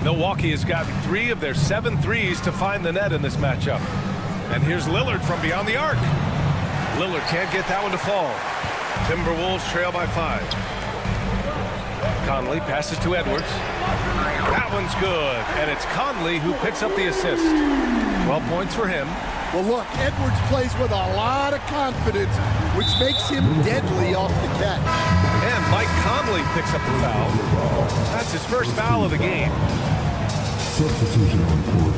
Milwaukee has gotten 3 of their 7 threes to find the net in this matchup. And here's Lillard from beyond the arc. Lillard can't get that one to fall. Timberwolves trail by 5. Conley passes to Edwards. That one's good. And it's Conley who picks up the assist. 12 points for him. Well, look, Edwards plays with a lot of confidence, which makes him deadly off the catch. And Mike Conley picks up the foul. That's his first foul of the game. Substitution on court.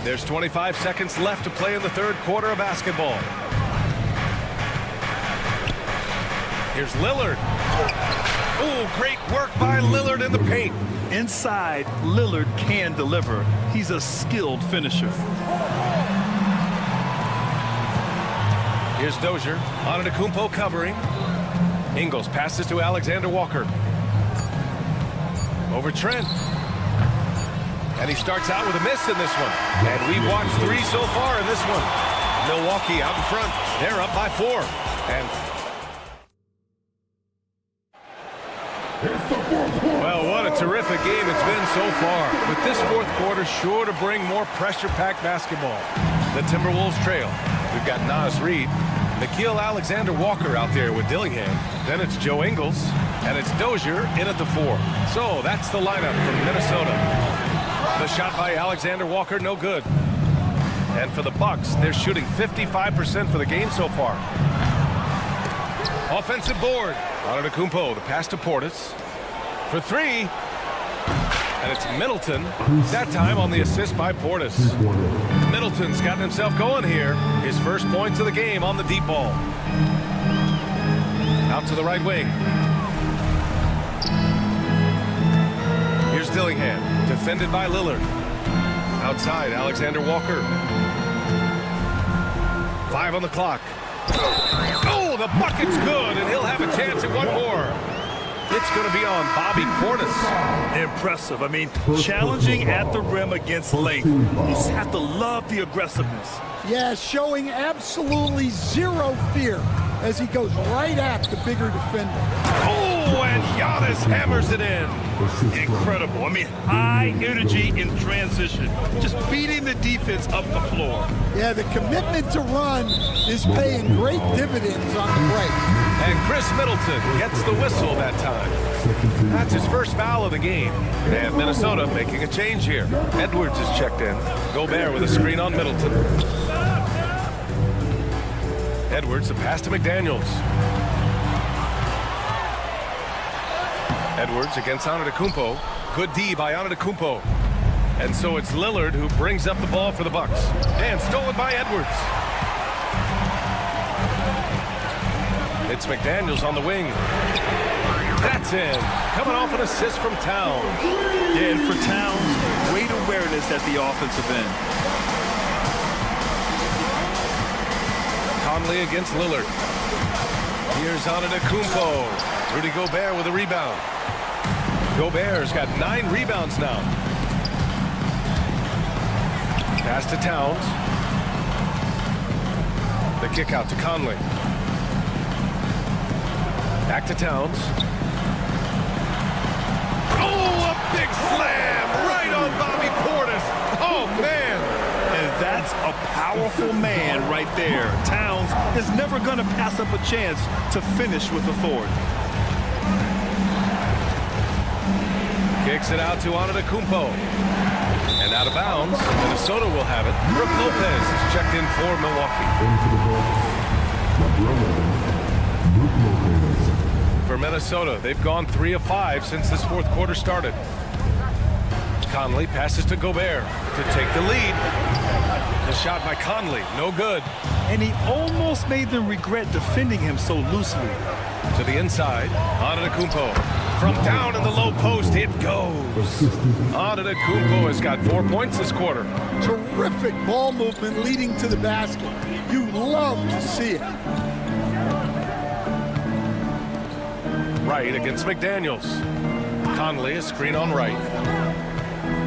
There's 25 seconds left to play in the third quarter of basketball. Here's Lillard. Oh, great work by Lillard in the paint. Inside, Lillard can deliver. He's a skilled finisher. Here's Dozier. Antetokounmpo covering. Ingles passes to Alexander Walker. Over Trent. And he starts out with a miss in this one. And we've watched 3 so far in this one. Milwaukee out in front. They're up by 4. And well, what a terrific game it's been so far. With this fourth quarter sure to bring more pressure-packed basketball. The Timberwolves trail. We've got Nas Reed, Nickeil Alexander-Walker out there with Dillingham. Then it's Joe Ingles, and it's Dozier in at the 4. So that's the lineup from Minnesota. The shot by Alexander-Walker, no good. And for the Bucks, they're shooting 55% for the game so far. Offensive board. Antetokounmpo, the pass to Portis. For 3. And it's Middleton. That time on the assist by Portis. Middleton's gotten himself going here. His first points of the game on the deep ball. Out to the right wing. Here's Dillingham. Defended by Lillard. Outside, Alexander Walker. 5 on the clock. Oh, the bucket's good, and he'll have a chance at one more. It's going to be on Bobby Portis. Impressive. I mean, challenging at the rim against length. You just have to love the aggressiveness. Yeah, showing absolutely zero fear as he goes right at the bigger defender. Oh, and Giannis hammers it in. Incredible. I mean, high energy in transition. Just beating the defense up the floor. Yeah, the commitment to run is paying great dividends on the break. And Chris Middleton gets the whistle that time. That's his first foul of the game. And Minnesota making a change here. Edwards is checked in. Gobert with a screen on Middleton. Edwards, the pass to McDaniels. Edwards against Antetokounmpo. Good D by Antetokounmpo. And so it's Lillard who brings up the ball for the Bucks. And stolen by Edwards. It's McDaniels on the wing. That's in. Coming off an assist from Towns. Yeah, and for Towns, great awareness at the offensive end. Conley against Lillard. Here's Antetokounmpo. Rudy Gobert with a rebound. Gobert's got 9 rebounds now. Pass to Towns. The kick out to Conley. Back to Towns. Oh, a big slam right on Bobby Portis. Oh, man. And that's a powerful man right there. Towns is never going to pass up a chance to finish with authority. Kicks it out to Antetokounmpo. And out of bounds, Minnesota will have it. Brook Lopez is checked in for Milwaukee. For Minnesota, they've gone 3 of 5 since this fourth quarter started. Conley passes to Gobert to take the lead. The shot by Conley, no good. And he almost made them regret defending him so loosely. To the inside, Antetokounmpo. From down in the low post, it goes. Antetokounmpo has got 4 points this quarter. Terrific ball movement leading to the basket. You love to see it. Wright against McDaniels. Conley, a screen on Wright.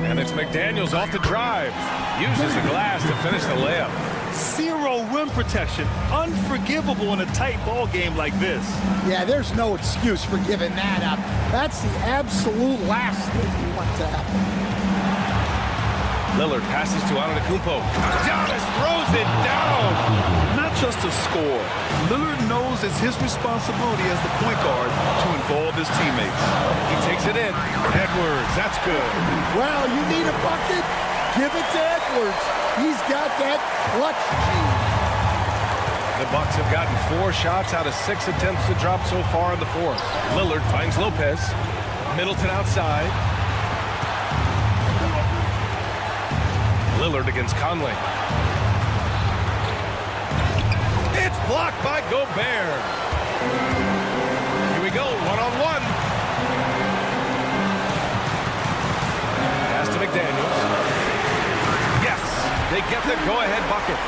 And it's McDaniels off the drive. Uses the glass to finish the layup. Zero rim protection. Unforgivable in a tight ball game like this. Yeah, there's no excuse for giving that up. That's the absolute last thing you want to happen. Lillard passes to Antetokounmpo. Giannis throws it down. Not just to score. Lillard knows it's his responsibility as the point guard to involve his teammates. He takes it in. Edwards, that's good. Well, you need a bucket? Give it to Edwards. He's got that clutch gene. The Bucks have gotten 4 shots out of 6 attempts to drop so far in the fourth. Lillard finds Lopez. Middleton outside. Lillard against Conley. It's blocked by Gobert. Here we go, one-on-one. Pass to McDaniels. Yes, they get the go-ahead bucket.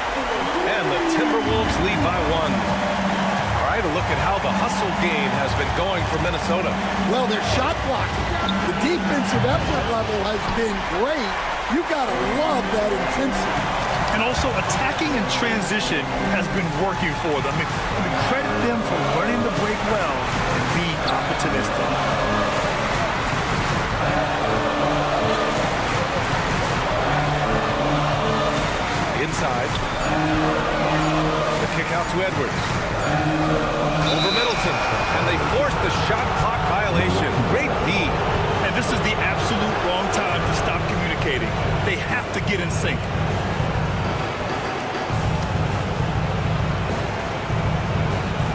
And the Timberwolves lead by 1. All right, a look at how the hustle game has been going for Minnesota. Well, their shot blocking. The defensive effort level has been great. You gotta love that intensity. And also attacking in transition has been working for them. I mean, credit them for learning to break well and be opportunistic. Inside. The kick out to Edwards. Over Middleton. And they force the shot clock violation. Great D. And this is the absolute wrong time to stop communicating. They have to get in sync.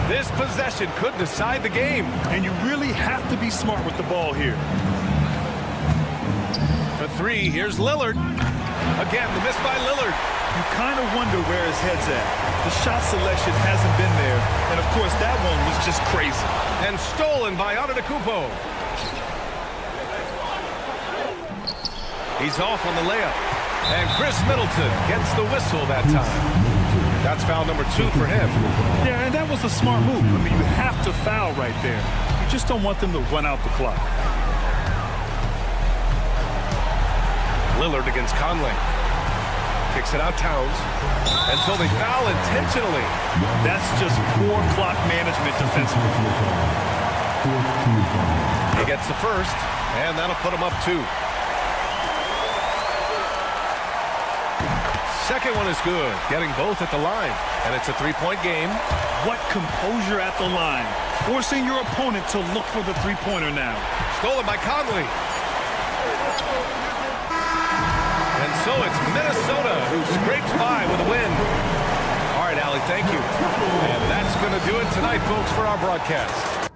This possession could decide the game. And you really have to be smart with the ball here. For 3, here's Lillard. Again, the miss by Lillard. You kind of wonder where his head's at. The shot selection hasn't been there. And, of course, that one was just crazy. And stolen by Antetokounmpo. He's off on the layup. And Chris Middleton gets the whistle that time. That's foul number 2 for him. Yeah, and that was a smart move. I mean, you have to foul right there. You just don't want them to run out the clock. Lillard against Conley. Kicks it out Towns. And so they foul intentionally. That's just poor clock management defensively. He gets the first, and that'll put him up 2. second one is good, getting both at the line. And it's a three-point game. What composure at the line. Forcing your opponent to look for the three-pointer now. Stolen by Conley. And so it's Minnesota who scrapes by with a win. All right, Allie, thank you. And that's going to do it tonight, folks, for our broadcast.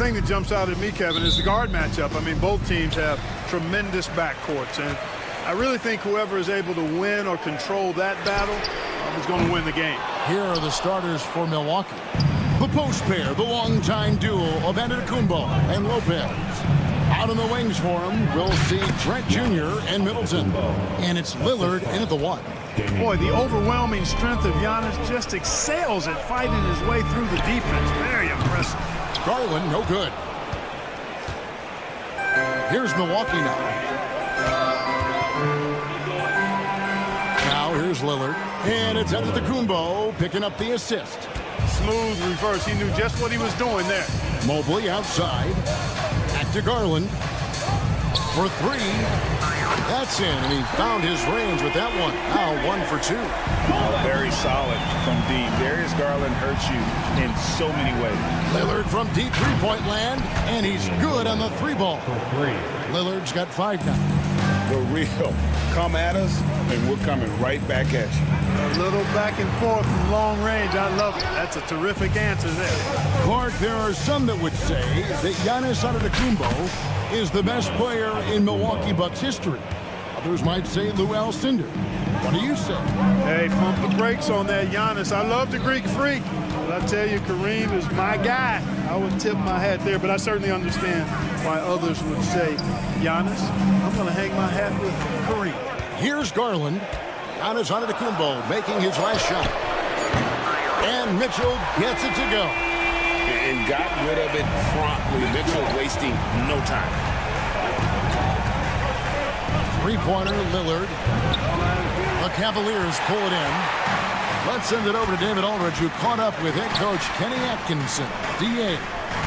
thing that jumps out at me, Kevin, is the guard matchup. I mean, both teams have tremendous backcourts, and I really think whoever is able to win or control that battle is going to win the game. Here are the starters for Milwaukee. The post pair, the longtime duo of Antetokounmpo and Lopez. Out on the wings for him, we'll see Trent Jr. and Middleton. And it's Lillard in at the 1. Boy, the overwhelming strength of Giannis just excels at fighting his way through the defense. Very impressive. Garland, no good. Here's Milwaukee now. Now here's Lillard. And it's Antetokounmpo picking up the assist. Smooth reverse. He knew just what he was doing there. Mobley outside. Back to Garland. For 3. That's in, and he found his range with that one. Now 1 for 2. Very solid from deep. Darius Garland hurts you in so many ways. Lillard from deep three-point land, and he's good on the 3-ball. Lillard's got 5 now. For real. Come at us, and we're coming right back at you. A little back and forth from long range. I love it. That's a terrific answer there. Clark, there are some that would say that Giannis Antetokounmpo is the best player in Milwaukee Bucks history. Others might say Lou Alcindor. What do you say? Hey, pump the brakes on that, Giannis. I love the Greek Freak. But I tell you, Kareem is my guy. I would tip my hat there, but I certainly understand why others would say Giannis. I'm going to hang my hat with Kareem. Here's Garland. Giannis Antetokounmpo making his last shot. And Mitchell gets it to go. And got rid of it promptly. Mitchell wasting no time. Three-pointer, Lillard. The Cavaliers pull it in. Let's send it over to David Aldridge, who caught up with head coach Kenny Atkinson, DA.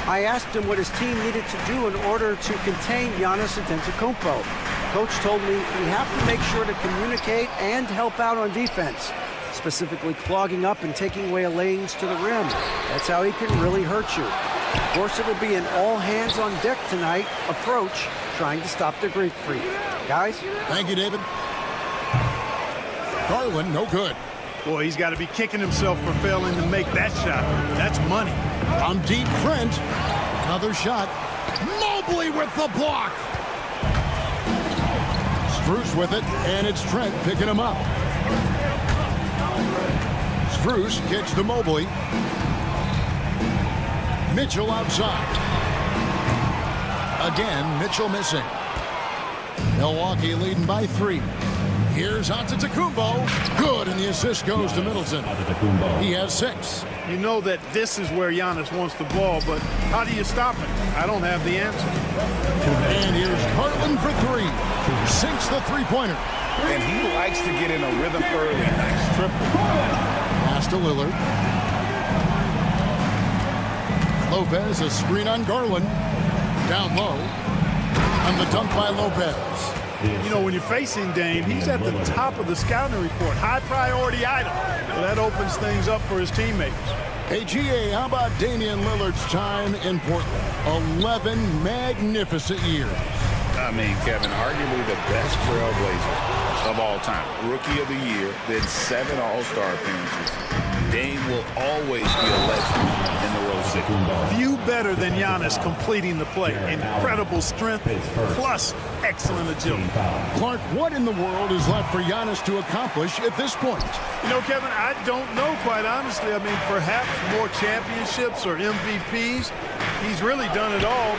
I asked him what his team needed to do in order to contain Giannis Antetokounmpo. Coach told me we have to make sure to communicate and help out on defense, specifically clogging up and taking away lanes to the rim. That's how he can really hurt you. Of course, it'll be an all-hands-on-deck tonight approach, trying to stop the Greek Freak. Guys? Thank you, David. Garland, no good. Boy, he's got to be kicking himself for failing to make that shot. That's money. From deep, Trent. Another shot. Mobley with the block. Strus with it, and it's Trent picking him up. Strus kicks to Mobley. Mitchell outside. Again, Mitchell missing. Milwaukee leading by 3. Here's Antetokounmpo. Good, and the assist goes to Middleton. He has 6. You know that this is where Giannis wants the ball, but how do you stop it? I don't have the answer. And here's Garland for 3. Sinks the three-pointer. And he likes to get in a rhythm early. Nice triple. Pass to Lillard. Lopez, a screen on Garland. Down low. And the dunk by Lopez. You know, when you're facing Dame, he's at the top of the scouting report. High priority item. Well, that opens things up for his teammates. Hey, GA, how about Damian Lillard's time in Portland? 11 magnificent years. I mean, Kevin, arguably the best trailblazer of all time. Rookie of the year, then 7 All-Star appearances. Dame will always be a legend in the Rose City. Few better than Giannis completing the play. Incredible strength, plus excellent agility. Clark, what in the world is left for Giannis to accomplish at this point? You know, Kevin, I don't know, quite honestly. I mean, perhaps more championships or MVPs. He's really done it all.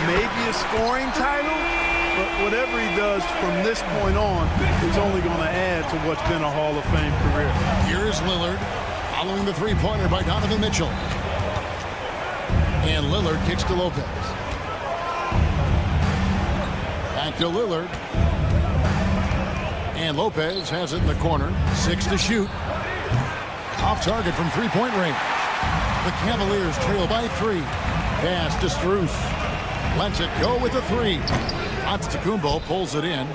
Maybe a scoring title. But whatever he does from this point on, it's only going to add to what's been a Hall of Fame career. Here's Lillard, following the three-pointer by Donovan Mitchell. And Lillard kicks to Lopez. Back to Lillard. And Lopez has it in the corner. 6 to shoot. Off target from three-point range. The Cavaliers trail by 3. Pass to Strus. Lets it go with a 3. Antetokounmpo pulls it in.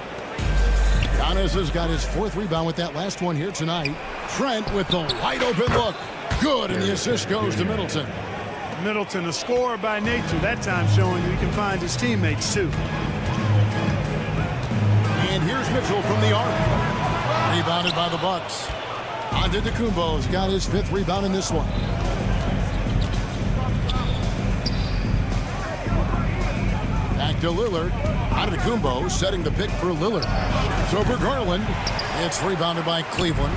Giannis has got his 4th rebound with that last one here tonight. Trent with the wide open look. Good, and the assist goes to Middleton. Middleton, a scorer by nature, that time showing you he can find his teammates too. And here's Mitchell from the arc. Rebounded by the Bucks. Antetokounmpo's got his 5th rebound in this one. Back to Lillard. Antetokounmpo setting the pick for Lillard. It's over Garland. It's rebounded by Cleveland.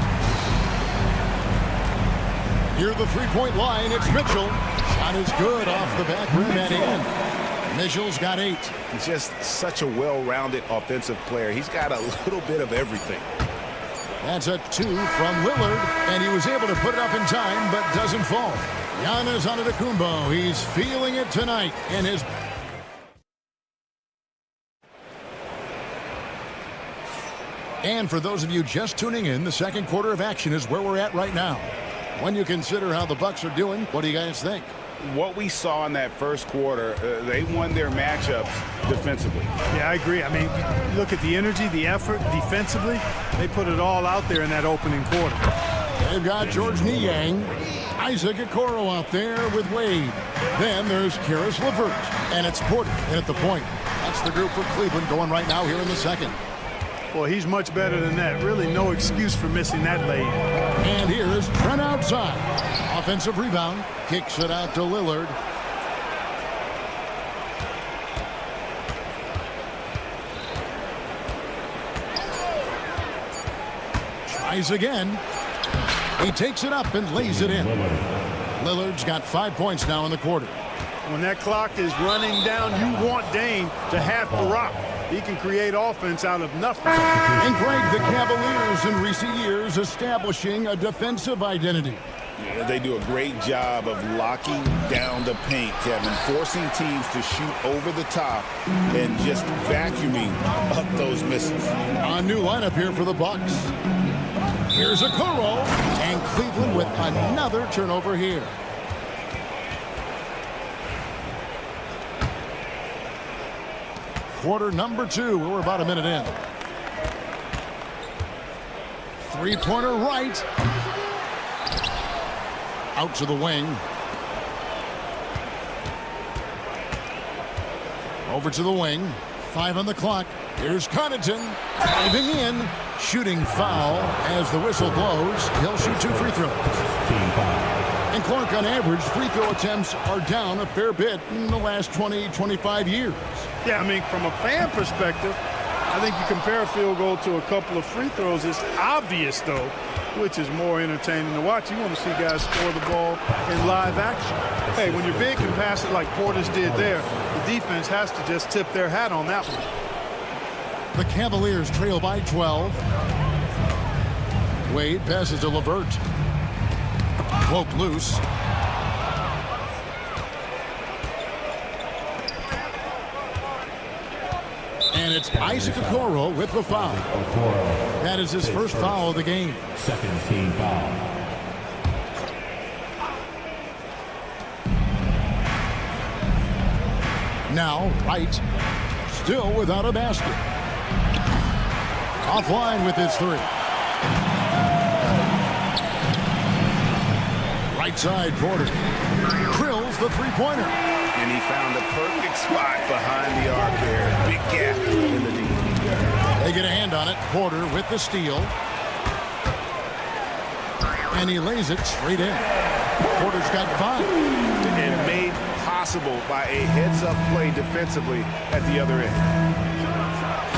Near the three-point line, it's Mitchell. Shot is good off the back rim and in. Mitchell's got 8. He's just such a well-rounded offensive player. He's got a little bit of everything. That's a 2 from Lillard, and he was able to put it up in time, but doesn't fall. Giannis Antetokounmpo, he's feeling it tonight in his... And for those of you just tuning in, the second quarter of action is where we're at right now. When you consider how the Bucks are doing, what do you guys think? What we saw in that first quarter, they won their matchups defensively. Yeah, I agree. I mean, look at the energy, the effort defensively. They put it all out there in that opening quarter. They've got George Niang, Isaac Okoro out there with Wade. Then there's Karis LeVert, and it's Porter in at the point. That's the group for Cleveland going right now here in the second. Well, he's much better than that. Really no excuse for missing that lay. And here is Trent outside. Offensive rebound. Kicks it out to Lillard. Tries again. He takes it up and lays it in. Lillard's got 5 points now in the quarter. When that clock is running down, you want Dame to have the rock. He can create offense out of nothing. And Greg, the Cavaliers in recent years establishing a defensive identity. Yeah, they do a great job of locking down the paint, Kevin, forcing teams to shoot over the top and just vacuuming up those misses. A new lineup here for the Bucks. Here's Okoro, and Cleveland with another turnover here. Quarter number 2. We're about a minute in. Three-pointer right. Out to the wing. Over to the wing. 5 on the clock. Here's Connaughton diving in. Shooting foul as the whistle blows. He'll shoot 2 free throws. And Clark, on average, free throw attempts are down a fair bit in the last 20, 25 years. Yeah, I mean, from a fan perspective, I think you compare a field goal to a couple of free throws. It's obvious, though, which is more entertaining to watch. You want to see guys score the ball in live action. Hey, when you're big and pass it like Portis did there, the defense has to just tip their hat on that one. The Cavaliers trail by 12. Wade passes to LeVert. Woke loose. And it's Isaac Okoro with the foul. That is his first foul of the game. Second team foul. Now, Wright, still without a basket. Offline with his 3. Right side, Porter drills the three-pointer. And he found a perfect spot behind the arc there. Big gap in the D. They get a hand on it. Porter with the steal. And he lays it straight in. Porter's got 5. And made possible by a heads-up play defensively at the other end.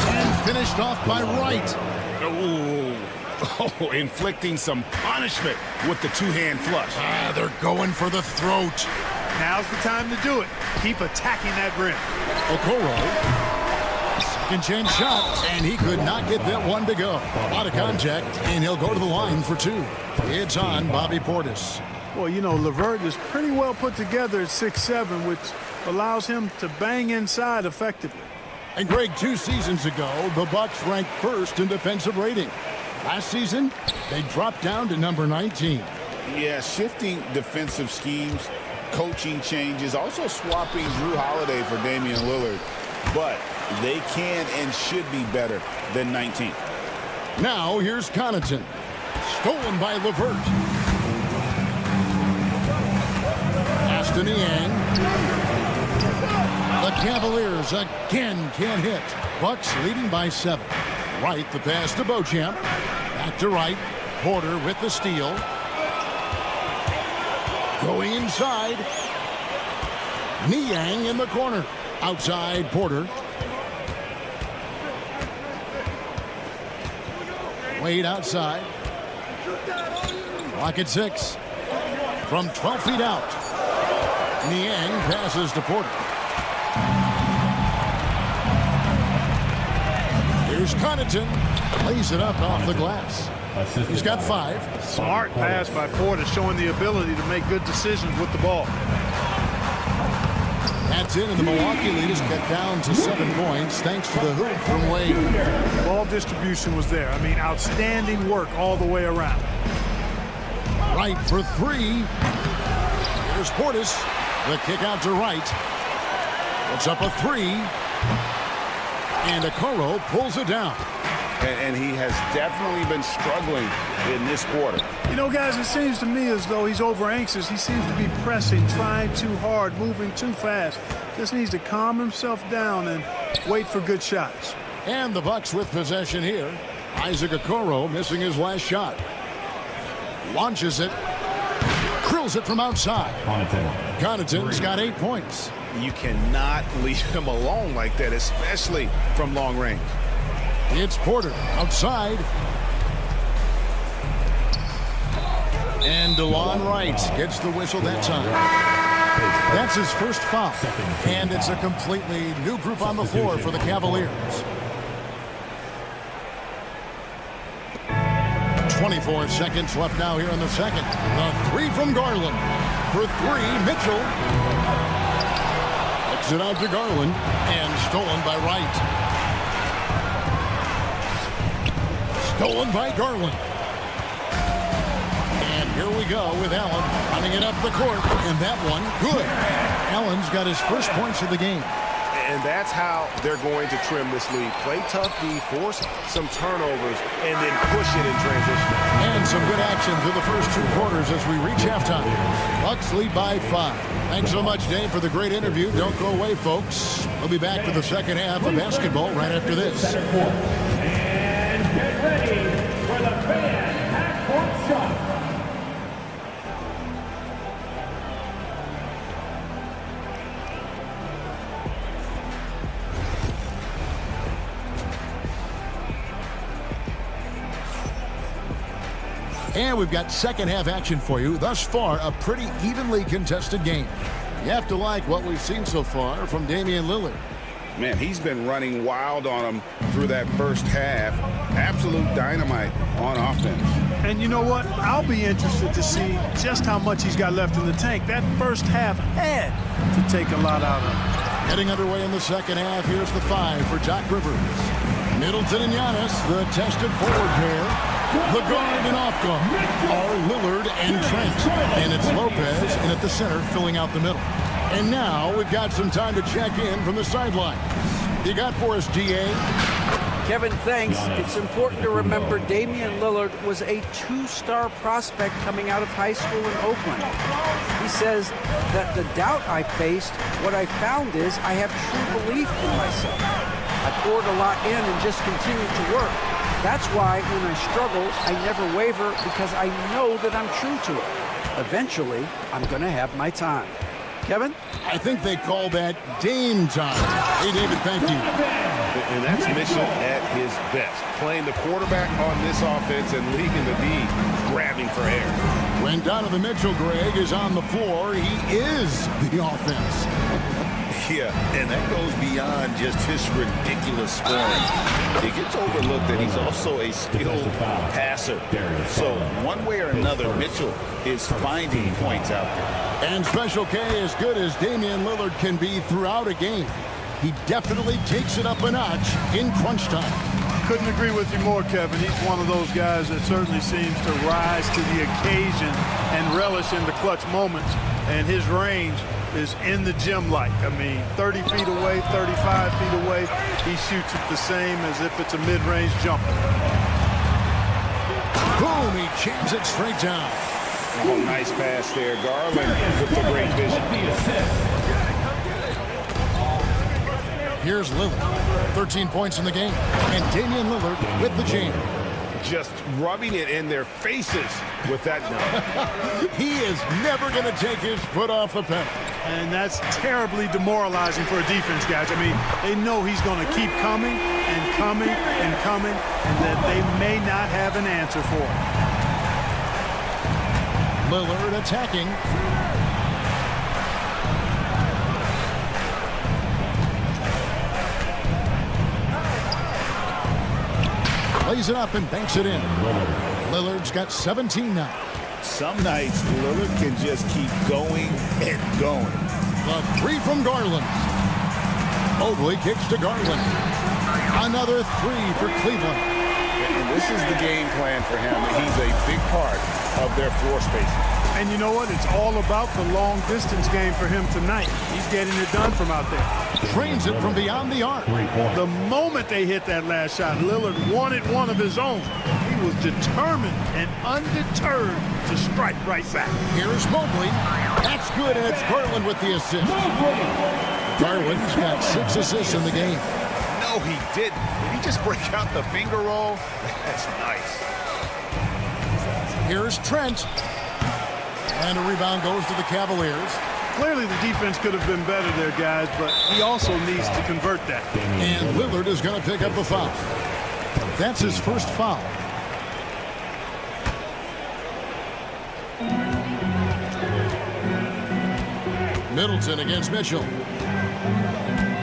And finished off by Wright. Oh, inflicting some punishment with the two-hand flush. They're going for the throat. Now's the time to do it. Keep attacking that rim. Okoro. Second chance shot, and he could not get that one to go. Out of contact, and he'll go to the line for 2. It's on Bobby Portis. Well, you know, LeVert is pretty well put together at 6'7", which allows him to bang inside effectively. And Greg, 2 seasons ago, the Bucks ranked first in defensive rating. Last season, they dropped down to number 19. Yeah, shifting defensive schemes, coaching changes, also swapping Drew Holiday for Damian Lillard. But they can and should be better than 19. Now here's Connaughton. Stolen by LeVert. Aston Yang. The Cavaliers again can't hit. Bucks leading by 7. Wright, the pass to Beauchamp. Back to Wright. Porter with the steal. Going inside. Niang in the corner. Outside, Porter. Wade outside. Clock at 6. From 12 feet out. Niang passes to Porter. Here's Connaughton. Lays it up off the glass. He's got 5. Smart pass by Porter, showing the ability to make good decisions with the ball. That's in, and the Milwaukee lead is cut down to 7 points thanks to the hoop from Wade. Ball distribution was there. I mean, outstanding work all the way around. Wright for 3. Here's Portis. The kick out to Wright. It's up a 3. And Okoro pulls it down. And he has definitely been struggling in this quarter. You know, guys, it seems to me as though he's over anxious. He seems to be pressing, trying too hard, moving too fast. Just needs to calm himself down and wait for good shots. And the Bucks with possession here. Isaac Okoro missing his last shot. Launches it. Krills it from outside. Connaughton's got 8 points. You cannot leave him alone like that, especially from long range. It's Porter outside. And DeLon Wright gets the whistle that time. That's his first foul. And it's a completely new group on the floor for the Cavaliers. 24 seconds left now here in the second. The 3 from Garland. For 3, Mitchell. Kicks it out to Garland. And stolen by Wright. Stolen by Garland. And here we go with Allen running it up the court. And that one, good. Allen's got his first points of the game. And that's how they're going to trim this lead. Play tough D, force some turnovers, and then push it in transition. And some good action through the first 2 quarters as we reach halftime. Bucks lead by 5. Thanks so much, Dave, for the great interview. Don't go away, folks. We'll be back for the second half of basketball right after this. Get ready for the fan half-court shot. And we've got second half action for you. Thus far, a pretty evenly contested game. You have to like what we've seen so far from Damian Lillard. Man, he's been running wild on him through that first half. Absolute dynamite on offense. And you know what? I'll be interested to see just how much he's got left in the tank. That first half had to take a lot out of him. Getting underway in the second half, here's the 5 for Doc Rivers. Middleton and Giannis, the tested forward pair. The guard and off guard are Lillard and Trent. And it's Lopez in at the center, filling out the middle. And now we've got some time to check in from the sidelines. You got for us, DA? Kevin, thanks. It's important to remember Damian Lillard was a 2-star prospect coming out of high school in Oakland. He says that the doubt I faced, what I found is I have true belief in myself. I poured a lot in and just continued to work. That's why when I struggle, I never waver because I know that I'm true to it. Eventually, I'm going to have my time. Kevin? I think they call that Dame time. Hey, David, thank you. And that's Mitchell at his best. Playing the quarterback on this offense and leaving the D grabbing for air. When Donovan Mitchell, Greg, is on the floor, he is the offense. Yeah, and that goes beyond just his ridiculous scoring. It gets overlooked that he's also a skilled passer. So one way or another, Mitchell is finding points out there. And Special K, as good as Damian Lillard can be throughout a game, he definitely takes it up a notch in crunch time. Couldn't agree with you more, Kevin. He's one of those guys that certainly seems to rise to the occasion and relish in the clutch moments. And his range is in the gym like. I mean, 30 feet away, 35 feet away, he shoots it the same as if it's a mid-range jumper. Boom, he jams it straight down. Oh, nice pass there. Garland with the great vision. Here's Lillard, 13 points in the game, and Damian Lillard with the jam. just rubbing it in their faces with that dunk. He is never going to take his foot off the pedal. And that's terribly demoralizing for a defense, guys. I mean, they know he's going to keep coming and coming and coming, and that they may not have an answer for it. Lillard attacking. Plays it up and banks it in. Lillard's got 17 now. Some nights, Lillard can just keep going and going. The three from Garland. Mobley kicks to Garland. Another three for Cleveland. And this is the game plan for him. He's a big part of their floor spacing. And you know what? It's all about the long distance game for him tonight. He's getting it done from out there. Trains it from beyond the arc. The moment they hit that last shot, Lillard wanted one of his own. He was determined and undeterred to strike right back. Here's Mobley. That's good, and it's Garland with the assist. Garland's got 6 assists in the game. No, he didn't. Did he just break out the finger roll? That's nice. Here's Trent. And a rebound goes to the Cavaliers. Clearly the defense could have been better there, guys, but he also needs to convert that. And Lillard is going to pick up the foul. That's his first foul. Middleton against Mitchell.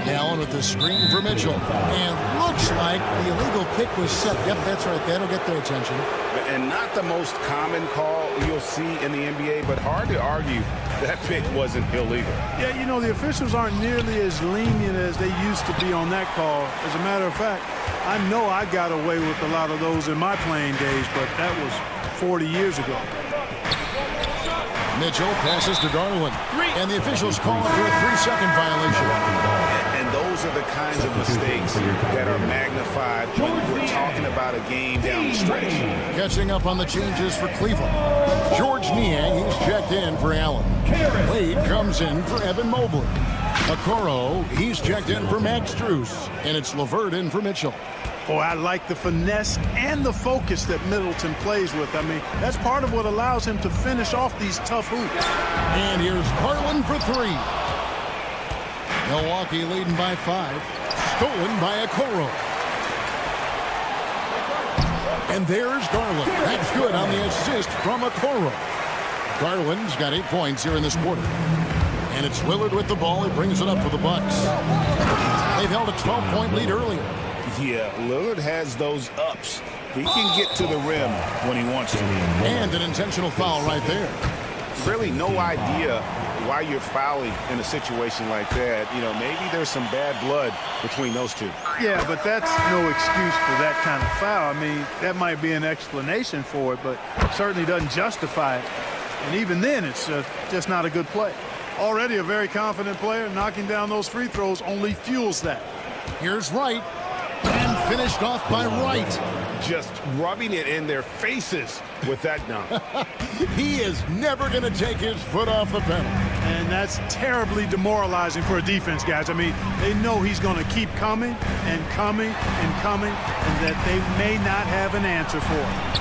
Allen with the screen for Mitchell. And looks like the illegal kick was set. Yep, that's right. That'll get their attention. And not the most common call you'll see in the NBA, but hard to argue that pick wasn't illegal. Yeah, you know, the officials aren't nearly as lenient as they used to be on that call. As a matter of fact, I know I got away with a lot of those in my playing days, but that was 40 years ago. Mitchell passes to Garland. And the officials call it for a 3-second violation. And those are the kinds of mistakes that are magnified when we're talking about a game down the stretch. Catching up on the changes for Cleveland. George Niang, he's checked in for Allen. Wade comes in for Evan Mobley. Okoro, he's checked in for Max Strus. And it's LeVert in for Mitchell. Oh, I like the finesse and the focus that Middleton plays with. I mean, that's part of what allows him to finish off these tough hoops. And here's Garland for 3. Milwaukee leading by 5. Stolen by Okoro. And there's Garland. That's good on the assist from Okoro. Garland's got 8 points here in this quarter. And it's Lillard with the ball. He brings it up for the Bucks. They've held a 12-point lead earlier. Yeah, Lillard has those ups. He can get to the rim when he wants to. And an intentional foul right there. Really no idea why you're fouling in a situation like that. You know, maybe there's some bad blood between those two. Yeah, but that's no excuse for that kind of foul. I mean, that might be an explanation for it, but it certainly doesn't justify it. And even then, it's just not a good play. Already a very confident player, knocking down those free throws only fuels that. Here's Wright. And finished off by Wright. Just rubbing it in their faces with that dunk. He is never going to take his foot off the pedal. And that's terribly demoralizing for a defense, guys. I mean, they know he's going to keep coming and coming and coming, and that they may not have an answer for it.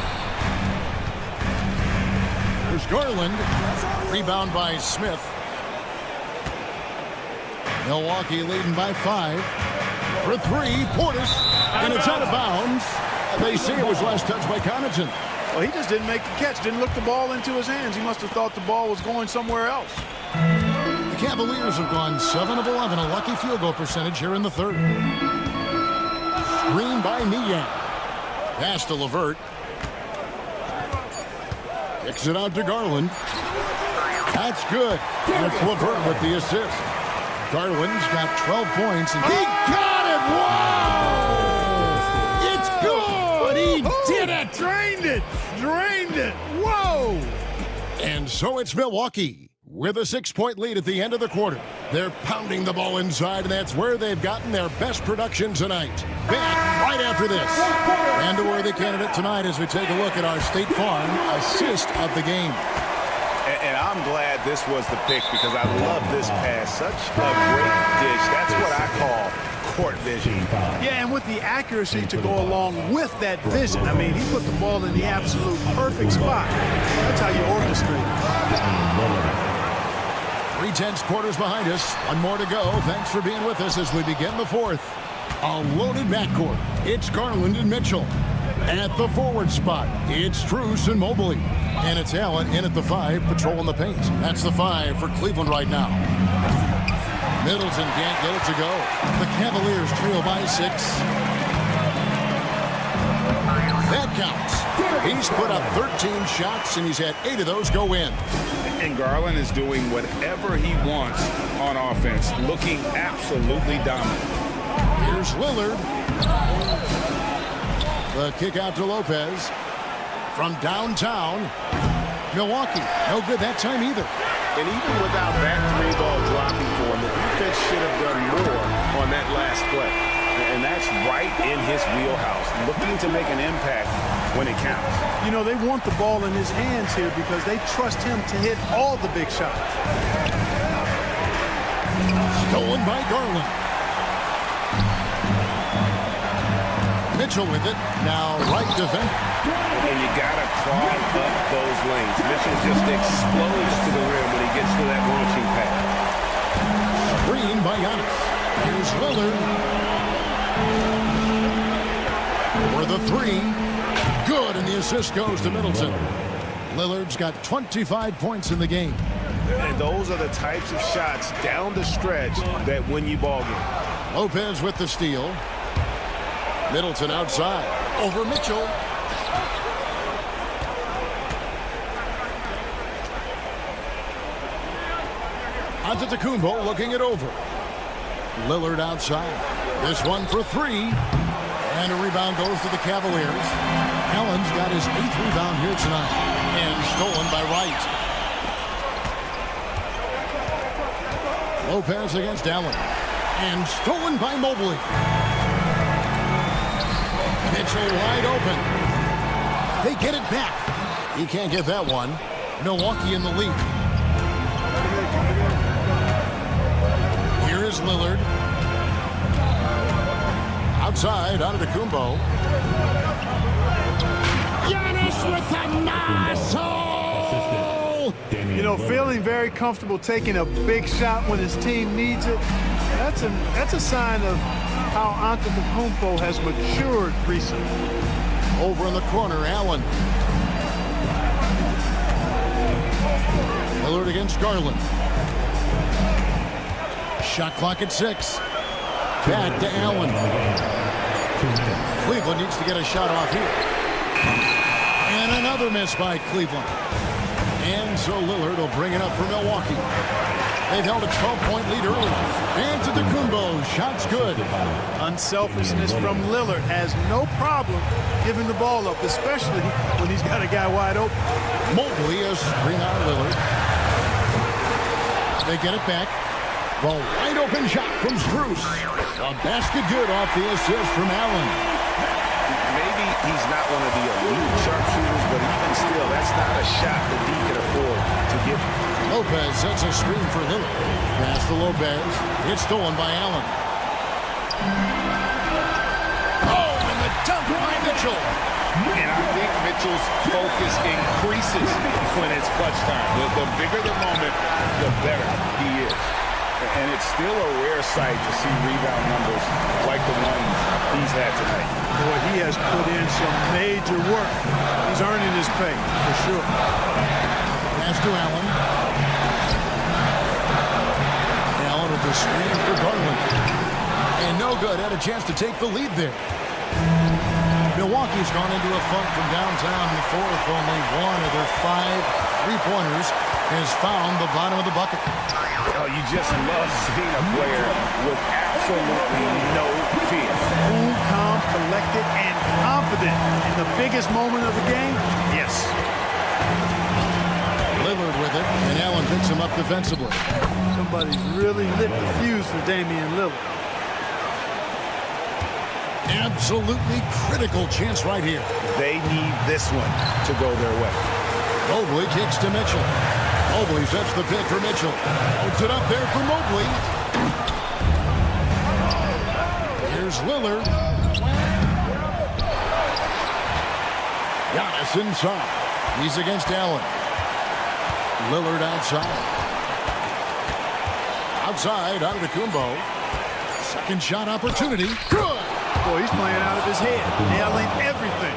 There's Garland. Rebound by Smith. Milwaukee leading by 5. For 3, Portis, and it's out of bounds. They say it was last touched by Connaughton. Well, he just didn't make the catch, didn't look the ball into his hands. He must have thought the ball was going somewhere else. The Cavaliers have gone 7 of 11, a lucky field goal percentage here in the third. Screen by Niang. Pass to LeVert. Kicks it out to Garland. That's good. And it's LeVert with the assist. Garland's got 12 points. And he got it! Whoa! It's good! He did it! Drained it! Drained it! Whoa! And so it's Milwaukee with a 6-point lead at the end of the quarter. They're pounding the ball inside, and that's where they've gotten their best production tonight. Back right after this. And a worthy candidate tonight as we take a look at our State Farm assist of the game. And I'm glad this was the pick because I love this pass. Such a great dish. That's what I call court vision. Yeah, and with the accuracy to go along with that vision. I mean, he put the ball in the absolute perfect spot. That's how you orchestrate. 3/10 quarters behind us. One more to go. Thanks for being with us as we begin the fourth. A loaded backcourt. It's Garland and Mitchell. At the forward spot, it's Strus and Mobley. And it's Allen in at the 5, patrolling the paint. That's the 5 for Cleveland right now. Middleton can't get it to go. The Cavaliers trail by 6. That counts. He's put up 13 shots, and he's had 8 of those go in. And Garland is doing whatever he wants on offense, looking absolutely dominant. Here's Lillard. The kick out to Lopez. From downtown, Milwaukee. No good that time either. And even without that 3-ball dropping for him, the defense should have done more on that last play. And that's right in his wheelhouse, looking to make an impact when it counts. You know, they want the ball in his hands here because they trust him to hit all the big shots. Stolen by Garland. Mitchell with it. Now right defender. And you got to clog up those lanes. Mitchell just explodes to the rim when he gets to that launching pad. Screen by Giannis. Here's Lillard. For the 3. Good, and the assist goes to Middleton. Lillard's got 25 points in the game. And those are the types of shots down the stretch that win you ball games. Lopez with the steal. Middleton outside. Over Mitchell. Antetokounmpo looking it over. Lillard outside. This one for 3. And a rebound goes to the Cavaliers. Allen's got his 8th rebound here tonight. And stolen by Wright. Lopez against Allen. And stolen by Mobley. Mitchell wide open. They get it back. He can't get that one. Milwaukee in the lead. Here is Lillard. Outside, Antetokounmpo. Giannis with the muscle! You know, feeling very comfortable taking a big shot when his team needs it. That's a sign of how Antetokounmpo has matured recently. Over in the corner, Allen. Lillard against Garland. Shot clock at 6. Back to Allen. Cleveland needs to get a shot off here. And another miss by Cleveland. And so Lillard will bring it up for Milwaukee. They've held a 12-point lead early. And to Antetokounmpo, shot's good. Unselfishness from Lillard has no problem giving the ball up, especially when he's got a guy wide open. Mobley is screen on Lillard. They get it back. The wide open shot from Strus. A basket good off the assist from Allen. Maybe he's not one of the elite sharpshooters, but even still, that's not a shot that he can afford to give. Lopez sets a screen for Lillard. Pass to Lopez. It's stolen by Allen. Oh, and the dunk by Mitchell. And I think Mitchell's focus increases when it's clutch time. The bigger the moment, the better he is. And it's still a rare sight to see rebound numbers like the ones he's had tonight. Boy, he has put in some major work. He's earning his pay, for sure. Pass to Allen. Allen with the screen for Garland. And no good. Had a chance to take the lead there. Milwaukee's gone into a funk from downtown in the fourth. Only one of their 5 3-pointers has found the bottom of the bucket. Oh, you just love seeing a player with absolutely no fear. Cool, calm, collected, and confident in the biggest moment of the game. Yes. Lillard with it, and Allen picks him up defensively. Somebody's really lit the fuse for Damian Lillard. Absolutely critical chance right here. They need this one to go their way. Mobley kicks to Mitchell. Mobley sets the pick for Mitchell. Puts it up there for Mobley. Here's Lillard. Giannis inside. He's against Allen. Lillard outside. Outside, Antetokounmpo. Second shot opportunity. Good. Boy, he's playing out of his head, nailing everything.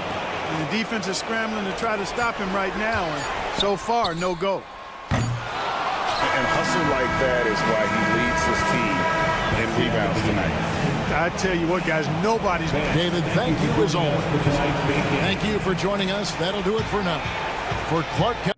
And the defense is scrambling to try to stop him right now, and so far, no go. And hustle like that is why he leads his team in rebounds tonight. I tell you what, guys, nobody's... David, thank you as always. Thank you for joining us. That'll do it for now. For Clark County.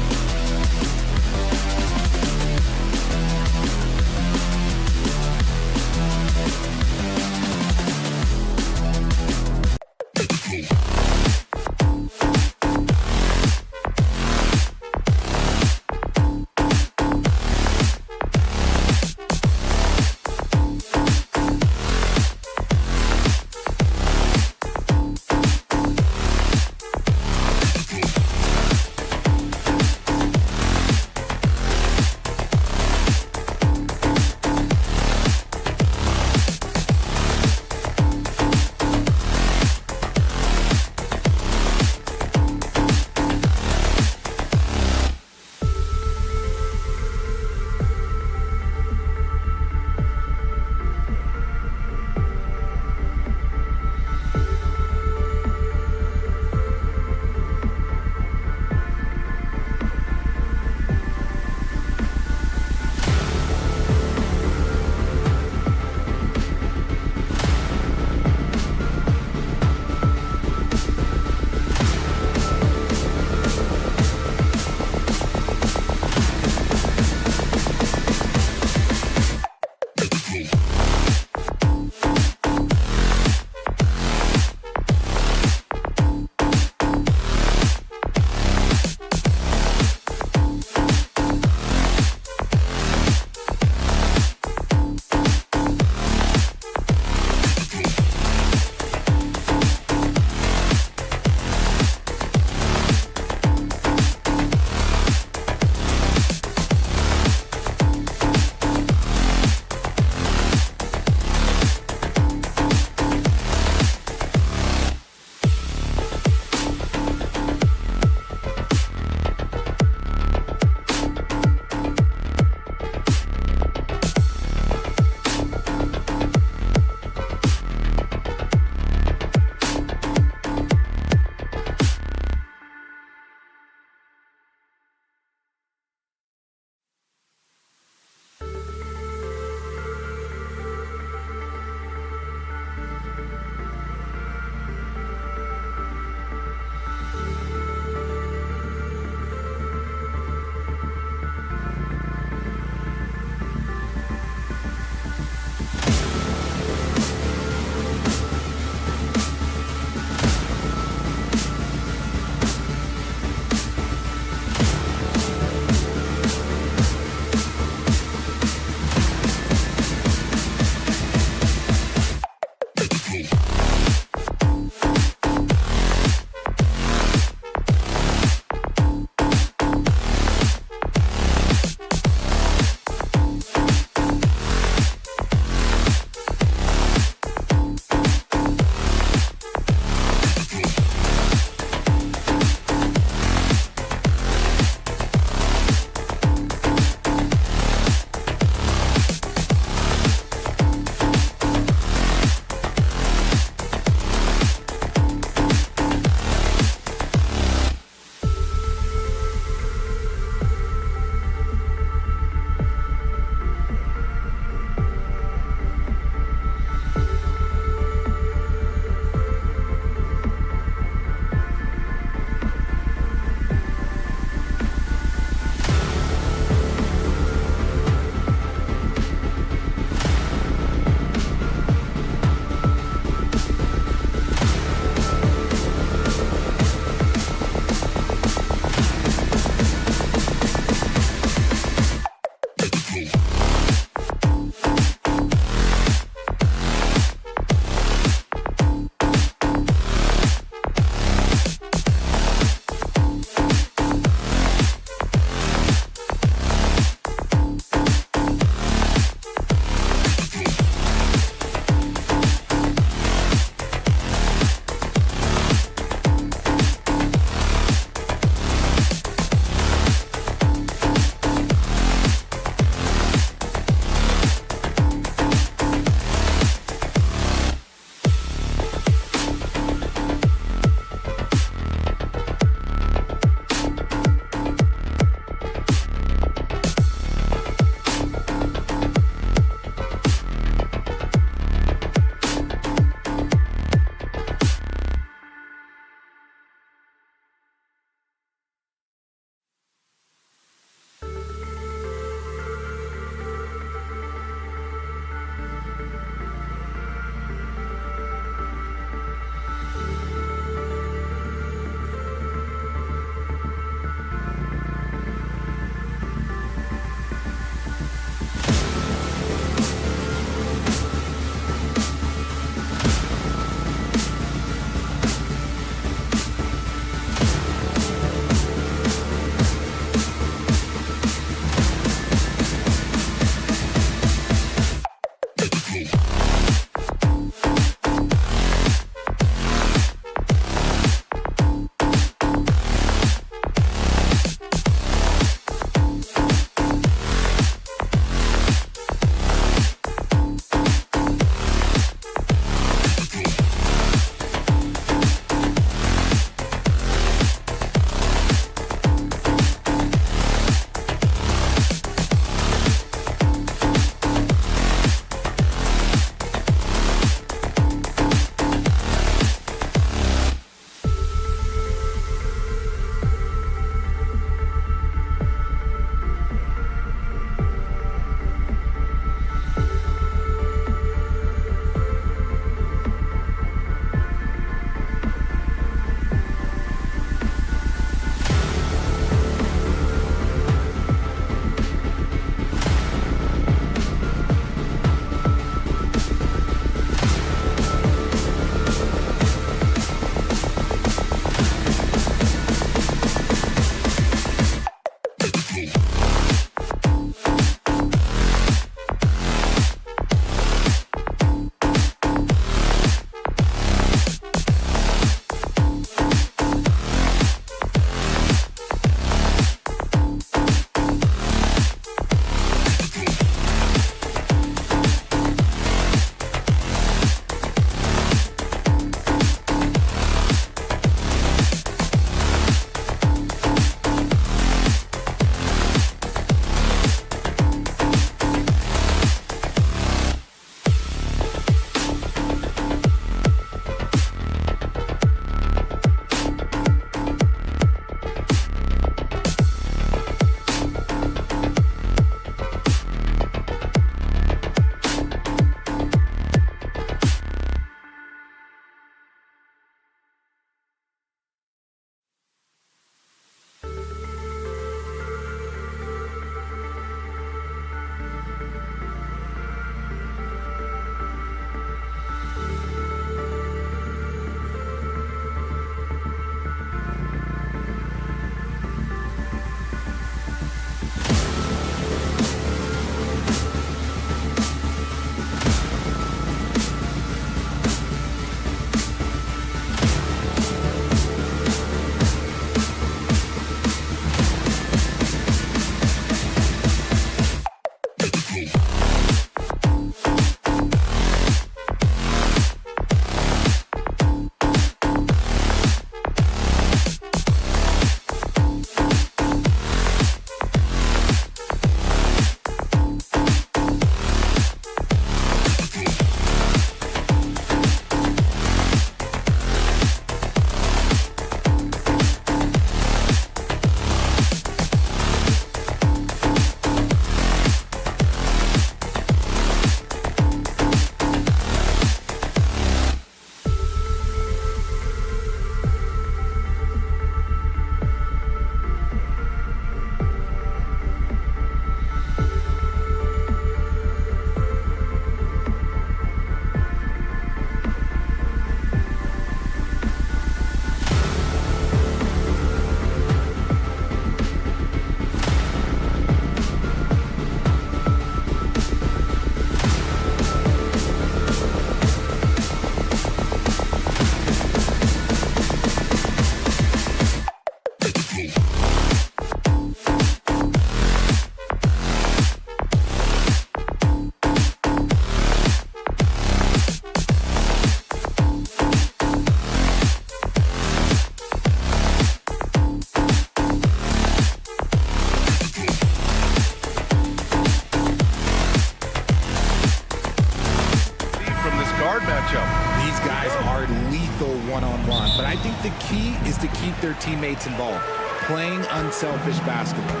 key is to keep their teammates involved, playing unselfish basketball.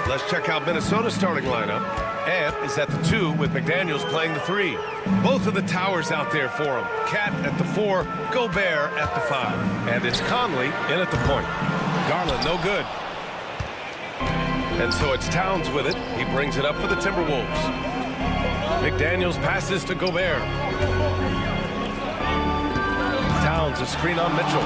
Let's check out Minnesota's starting lineup. Ant is at the 2 with McDaniels playing the 3. Both of the towers out there for him. Cat at the 4, Gobert at the 5. And it's Conley in at the point. Garland no good. And so it's Towns with it. He brings it up for the Timberwolves. McDaniels passes to Gobert. Towns a screen on Mitchell.